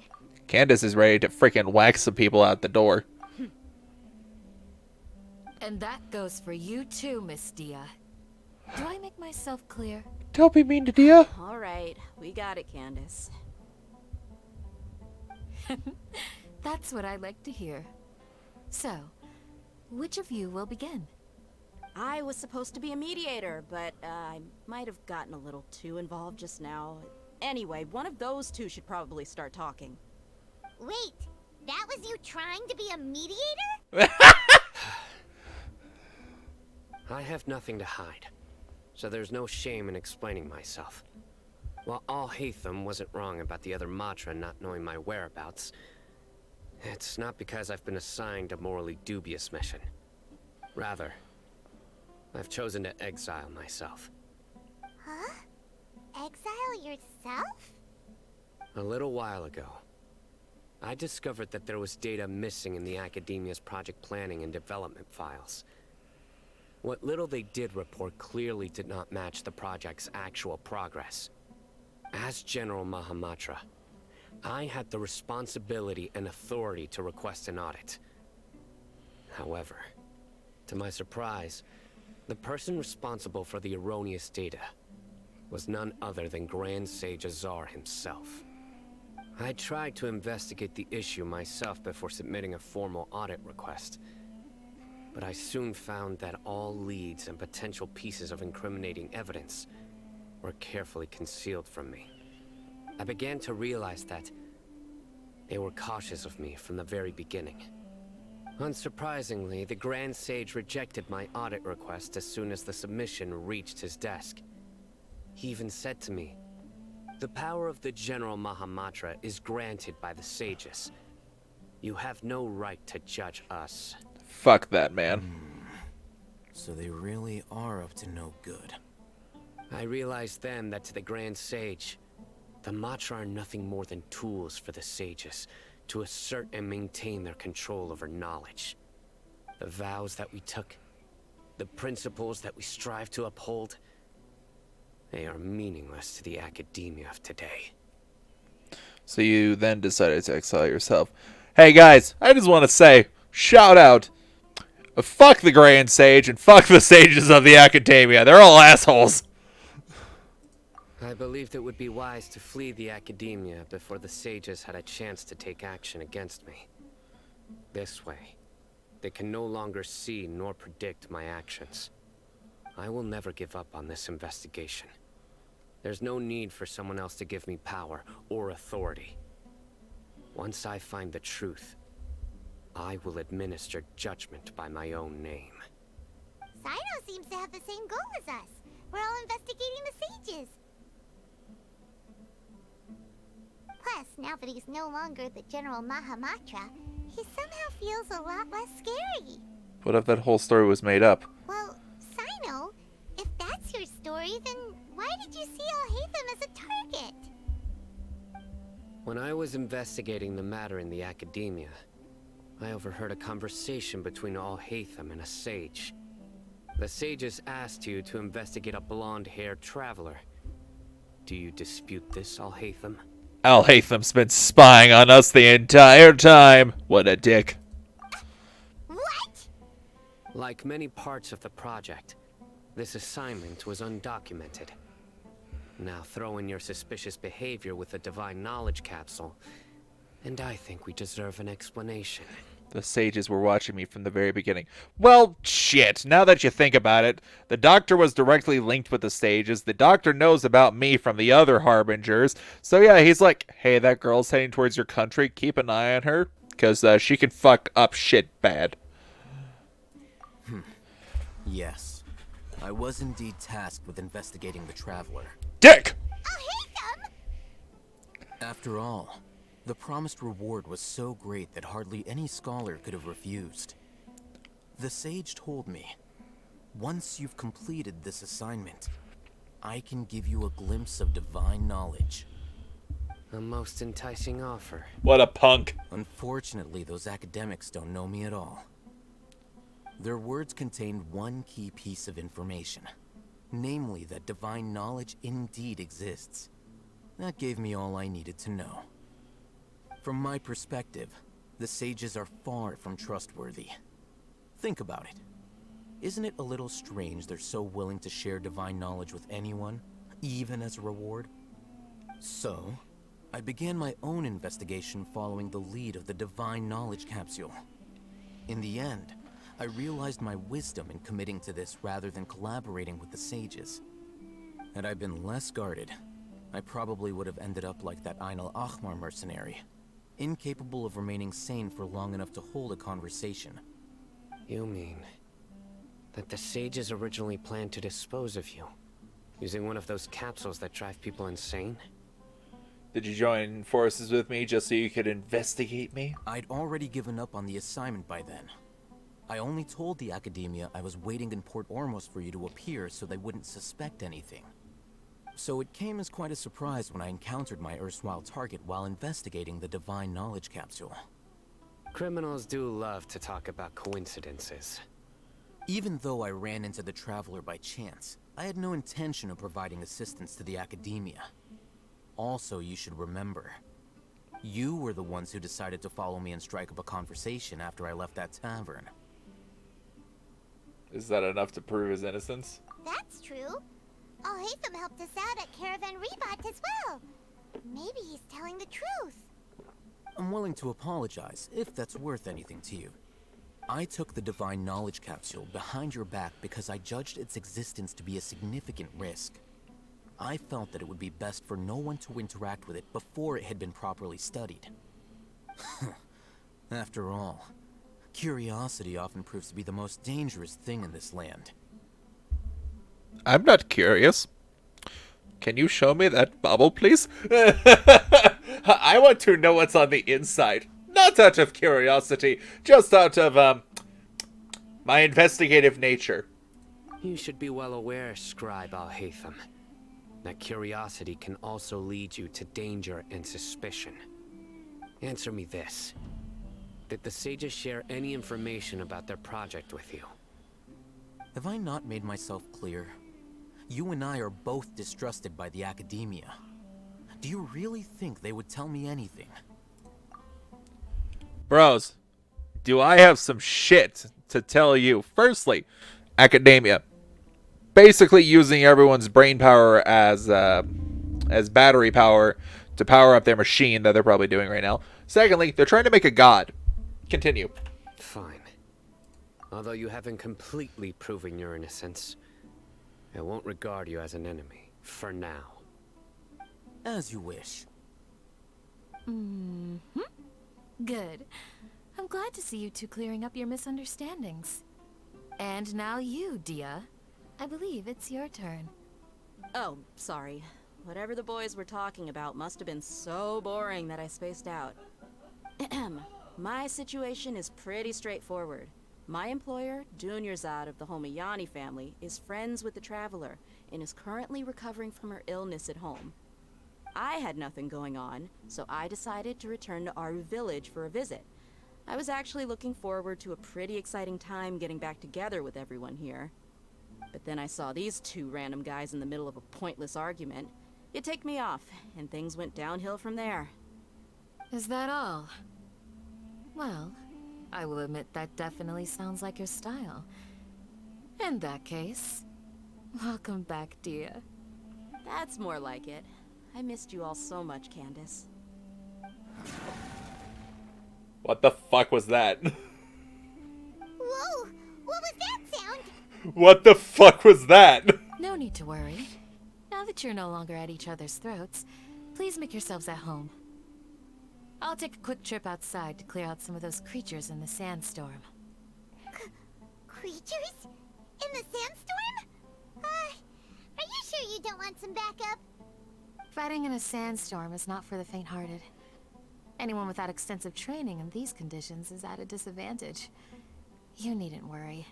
Candace is ready to freaking whack some people out the door. And that goes for you too, Miss Dia. Do I make myself clear? Don't be mean to Dia. All right, we got it, Candace. That's what I like to hear. So, which of you will begin? I was supposed to be a mediator, but I might have gotten a little too involved just now. Anyway, one of those two should probably start talking. Wait, that was you trying to be a mediator? I have nothing to hide, so there's no shame in explaining myself. While Al-Haytham wasn't wrong about the other Matra not knowing my whereabouts, it's not because I've been assigned a morally dubious mission. Rather, I've chosen to exile myself. Huh? Exile yourself? A little while ago, I discovered that there was data missing in the Academia's project planning and development files. What little they did report clearly did not match the project's actual progress. As General Mahamatra, I had the responsibility and authority to request an audit. However, to my surprise, the person responsible for the erroneous data was none other than Grand Sage Azar himself. I tried to investigate the issue myself before submitting a formal audit request, but I soon found that all leads and potential pieces of incriminating evidence were carefully concealed from me. I began to realize that They were cautious of me from the very beginning. Unsurprisingly, the Grand Sage rejected my audit request as soon as the submission reached his desk. He even said to me, "The power of the General Mahamatra is granted by the sages. You have no right to judge us." Fuck that, man. So they really are up to no good. I realized then that to the Grand Sage, the Matra are nothing more than tools for the sages to assert and maintain their control over knowledge. The vows that we took, the principles that we strive to uphold, they are meaningless to the academia of today. So you then decided to exile yourself. Hey guys, I just want to say, shout out. Fuck the Grand Sage and fuck the sages of the academia. They're all assholes. I believed it would be wise to flee the academia before the sages had a chance to take action against me. This way, they can no longer see nor predict my actions. I will never give up on this investigation. There's no need for someone else to give me power or authority. Once I find the truth, I will administer judgment by my own name. Sino seems to have the same goal as us. We're all investigating the sages. Plus, now that he's no longer the General Mahamatra, he somehow feels a lot less scary. What if that whole story was made up? Well, Sino, if that's your story, then why did you see Alhaitham as a target? When I was investigating the matter in the academia, I overheard a conversation between Alhaitham and a sage. The sages asked you to investigate a blonde-haired traveler. Do you dispute this, Alhaitham? Alhaitham's been spying on us the entire time. What a dick. What? Like many parts of the project, this assignment was undocumented. Now throw in your suspicious behavior with the Divine Knowledge Capsule, and I think we deserve an explanation. The sages were watching me from the very beginning. Well, shit. Now that you think about it, the doctor was directly linked with the sages. The doctor knows about me from the other harbingers. So yeah, he's like, hey, that girl's heading towards your country. Keep an eye on her, because she can fuck up shit bad. Yes. I was indeed tasked with investigating the traveler. Dick! Alhaitham! After all, the promised reward was so great that hardly any scholar could have refused. The sage told me, once you've completed this assignment, I can give you a glimpse of divine knowledge. A most enticing offer. What a punk. Unfortunately, those academics don't know me at all. Their words contained one key piece of information, namely that divine knowledge indeed exists. That gave me all I needed to know. From my perspective, the sages are far from trustworthy. Think about it. Isn't it a little strange they're so willing to share divine knowledge with anyone, even as a reward? So, I began my own investigation following the lead of the Divine Knowledge Capsule. In the end, I realized my wisdom in committing to this rather than collaborating with the sages. Had I been less guarded, I probably would have ended up like that Ain al-Ahmar mercenary, incapable of remaining sane for long enough to hold a conversation. You mean that the sages originally planned to dispose of you, using one of those capsules that drive people insane? Did you join forces with me just so you could investigate me? I'd already given up on the assignment by then. I only told the academia I was waiting in Port Ormos for you to appear so they wouldn't suspect anything. So it came as quite a surprise when I encountered my erstwhile target while investigating the Divine Knowledge Capsule. Criminals do love to talk about coincidences. Even though I ran into the Traveler by chance, I had no intention of providing assistance to the academia. Also, you should remember, you were the ones who decided to follow me and strike up a conversation after I left that tavern. Is that enough to prove his innocence? That's true. Alhaitham helped us out at Caravan Rebat as well. Maybe he's telling the truth. I'm willing to apologize, if that's worth anything to you. I took the Divine Knowledge Capsule behind your back because I judged its existence to be a significant risk. I felt that it would be best for no one to interact with it before it had been properly studied. After all, curiosity often proves to be the most dangerous thing in this land. I'm not curious. Can you show me that bubble, please? I want to know what's on the inside. Not out of curiosity, just out of, my investigative nature. You should be well aware, Scribe Al-Haytham, that curiosity can also lead you to danger and suspicion. Answer me this. Did the sages share any information about their project with you? Have I not made myself clear? You and I are both distrusted by the academia. Do you really think they would tell me anything? Bros, do I have some shit to tell you? Firstly, academia. Basically using everyone's brain power as battery power to power up their machine that they're probably doing right now. Secondly, they're trying to make a god. Continue. Fine. Although you haven't completely proven your innocence, I won't regard you as an enemy, for now. As you wish. Mm-hmm. Good. I'm glad to see you two clearing up your misunderstandings. And now you, Dia. I believe it's your turn. Oh, sorry. Whatever the boys were talking about must have been so boring that I spaced out. My situation is pretty straightforward. My employer, Dunyarzad of the Homayani family, is friends with the Traveler and is currently recovering from her illness at home. I had nothing going on, so I decided to return to Aru village for a visit. I was actually looking forward to a pretty exciting time getting back together with everyone here. But then I saw these two random guys in the middle of a pointless argument. It ticked me off, and things went downhill from there. Is that all? Well, I will admit that definitely sounds like your style. In that case, welcome back, Dia. That's more like it. I missed you all so much, Candace. What the fuck was that? Whoa! What was that sound? What the fuck was that? No need to worry. Now that you're no longer at each other's throats, please make yourselves at home. I'll take a quick trip outside to clear out some of those creatures in the sandstorm. Creatures? In the sandstorm? Are you sure you don't want some backup? Fighting in a sandstorm is not for the faint-hearted. Anyone without extensive training in these conditions is at a disadvantage. You needn't worry.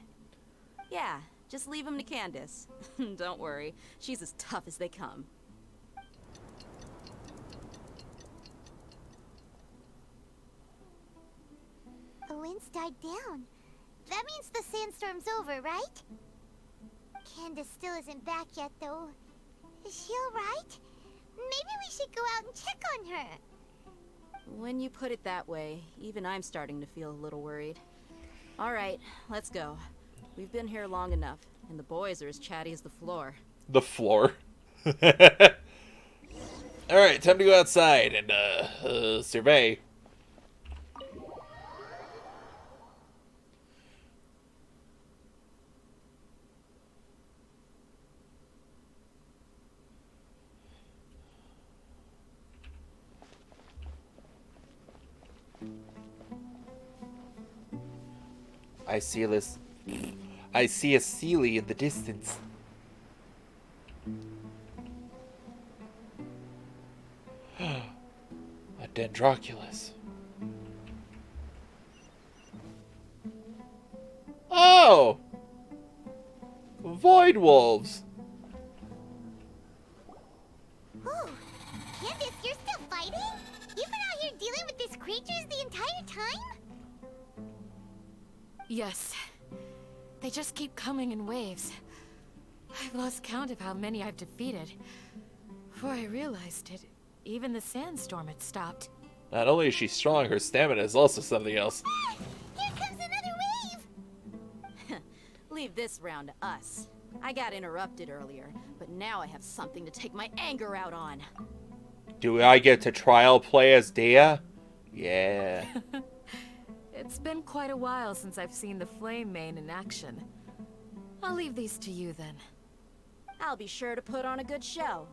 Yeah, just leave him to Candace. Don't worry, she's as tough as they come. The winds died down. That means the sandstorm's over, right? Candace still isn't back yet, though. Is she alright? Maybe we should go out and check on her. When you put it that way, even I'm starting to feel a little worried. Alright, let's go. We've been here long enough, and the boys are as chatty as the floor. The floor? Alright, time to go outside and, survey. I see a Sealy in the distance. A Dendroculus. Oh! Void Wolves! Oh, Candace, you're still fighting? You've been out here dealing with these creatures the entire time? Yes. They just keep coming in waves. I've lost count of how many I've defeated. Before I realized it, even the sandstorm had stopped. Not only is she strong, her stamina is also something else. Here comes another wave! Leave this round to us. I got interrupted earlier, but now I have something to take my anger out on. Do I get to trial play as Dea? Yeah. It's been quite a while since I've seen the Flame Mane in action. I'll leave these to you then. I'll be sure to put on a good show.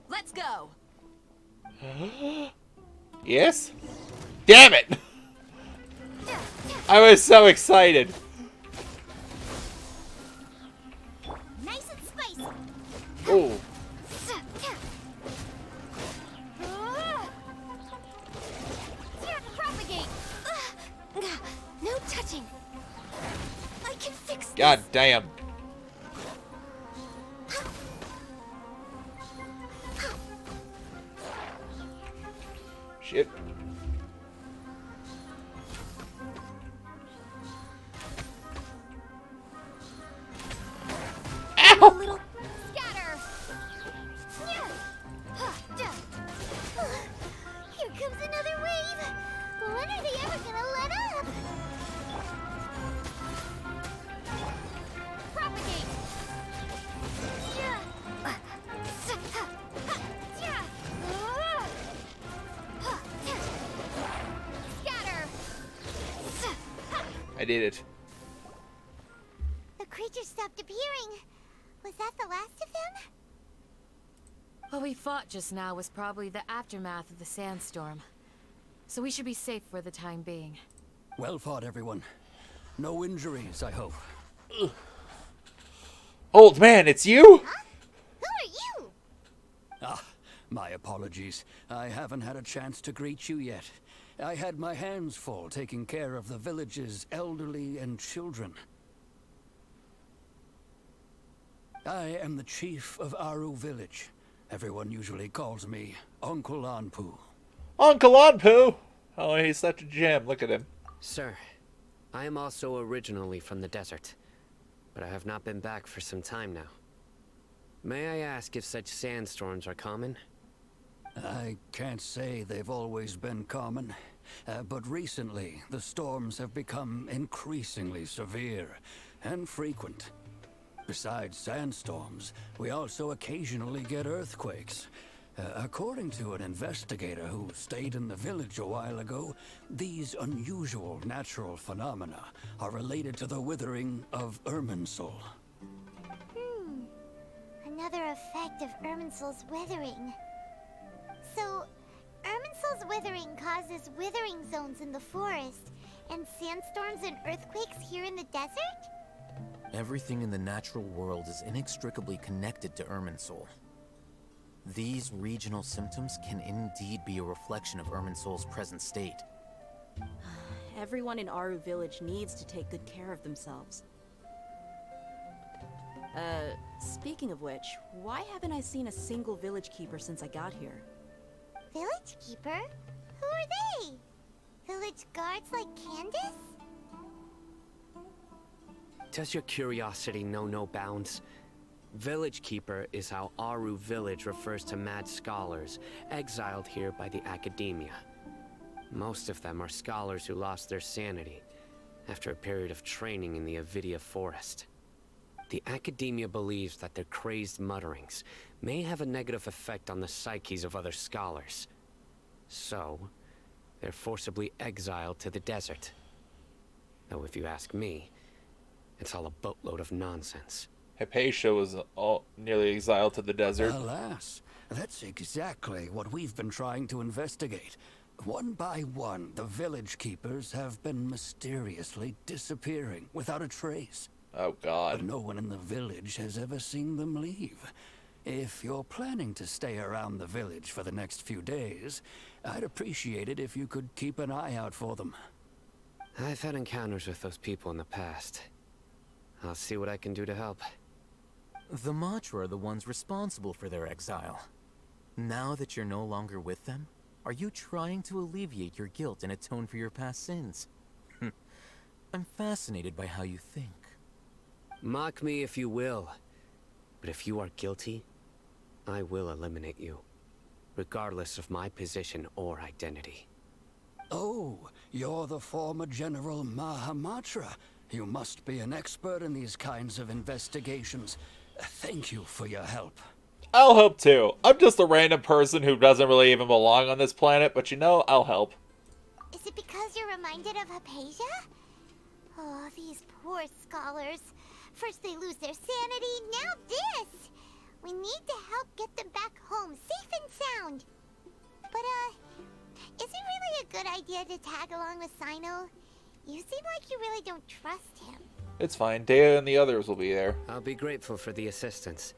Let's go! Yes? Damn it! I was so excited. Nice and spicy. Oh. Propagate. No touching. I can fix this. God damn. Shit. Ow! Little scatter. Here comes another wave. When are they ever gonna let up? Propagate. Scatter. I did it. The creature stopped appearing. Was that the last of them? What we fought just now was probably the aftermath of the sandstorm. So we should be safe for the time being. Well fought, everyone. No injuries, I hope. Old man, it's you? Huh? Who are you? Ah, my apologies. I haven't had a chance to greet you yet. I had my hands full taking care of the village's elderly and children. I am the chief of Aru village. Everyone usually calls me Uncle Anpu. Uncle Anpu! Oh, he's such a gem. Look at him. Sir, I am also originally from the desert, but I have not been back for some time now. May I ask if such sandstorms are common? I can't say they've always been common, but recently the storms have become increasingly severe and frequent. Besides sandstorms, we also occasionally get earthquakes. According to an investigator who stayed in the village a while ago, these unusual natural phenomena are related to the withering of Irminsul. Another effect of Irminsul's withering. So, Irminsul's withering causes withering zones in the forest, and sandstorms and earthquakes here in the desert? Everything in the natural world is inextricably connected to Irminsul. These regional symptoms can indeed be a reflection of Irminsul's present state. Everyone in Aru village needs to take good care of themselves. Speaking of which, why haven't I seen a single village keeper since I got here? Village keeper? Who are they? Village guards like Candace? Does your curiosity know no bounds? Village Keeper is how Aru village refers to mad scholars, exiled here by the academia. Most of them are scholars who lost their sanity after a period of training in the Avidia forest. The academia believes that their crazed mutterings may have a negative effect on the psyches of other scholars. So, they're forcibly exiled to the desert. Though if you ask me, it's all a boatload of nonsense. Hypatia was nearly exiled to the desert. Alas, that's exactly what we've been trying to investigate. One by one, the village keepers have been mysteriously disappearing without a trace. Oh, God. But no one in the village has ever seen them leave. If you're planning to stay around the village for the next few days, I'd appreciate it if you could keep an eye out for them. I've had encounters with those people in the past. I'll see what I can do to help. The Matra are the ones responsible for their exile. Now that you're no longer with them, are you trying to alleviate your guilt and atone for your past sins? I'm fascinated by how you think. Mock me if you will, but if you are guilty, I will eliminate you, regardless of my position or identity. Oh, you're the former General Mahamatra. You must be an expert in these kinds of investigations. Thank you for your help. I'll help too. I'm just a random person who doesn't really even belong on this planet, but you know, I'll help. Is it because you're reminded of Hypatia? Oh, these poor scholars. First they lose their sanity, now this! We need to help get them back home, safe and sound. But, is it really a good idea to tag along with Sino? You seem like you really don't trust him. It's fine. Dea and the others will be there. I'll be grateful for the assistance.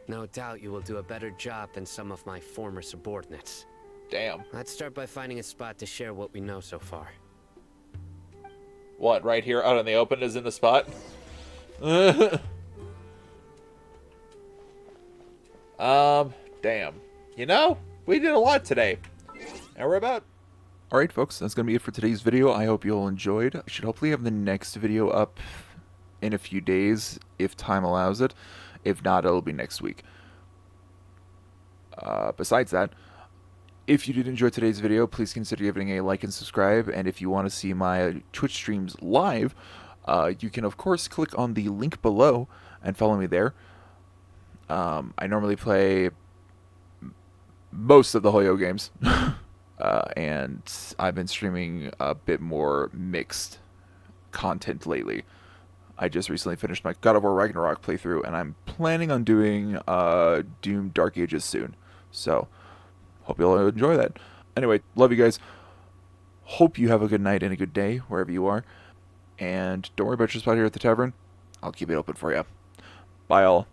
No doubt you will do a better job than some of my former subordinates. Damn. Let's start by finding a spot to share what we know so far. What, right here out in the open is in the spot? Damn. You know, we did a lot today. And we're about... Alright folks, that's going to be it for today's video. I hope you all enjoyed. I should hopefully have the next video up in a few days, if time allows it. If not, it'll be next week. Besides that, if you did enjoy today's video, please consider giving a like and subscribe. And if you want to see my Twitch streams live, you can of course click on the link below and follow me there. I normally play most of the Hoyo games. And I've been streaming a bit more mixed content lately. I just recently finished my God of War Ragnarok playthrough, and I'm planning on doing Doom Dark Ages soon. So, hope you'll enjoy that. Anyway, love you guys. Hope you have a good night and a good day, wherever you are. And don't worry about your spot here at the tavern. I'll keep it open for you. Bye, all.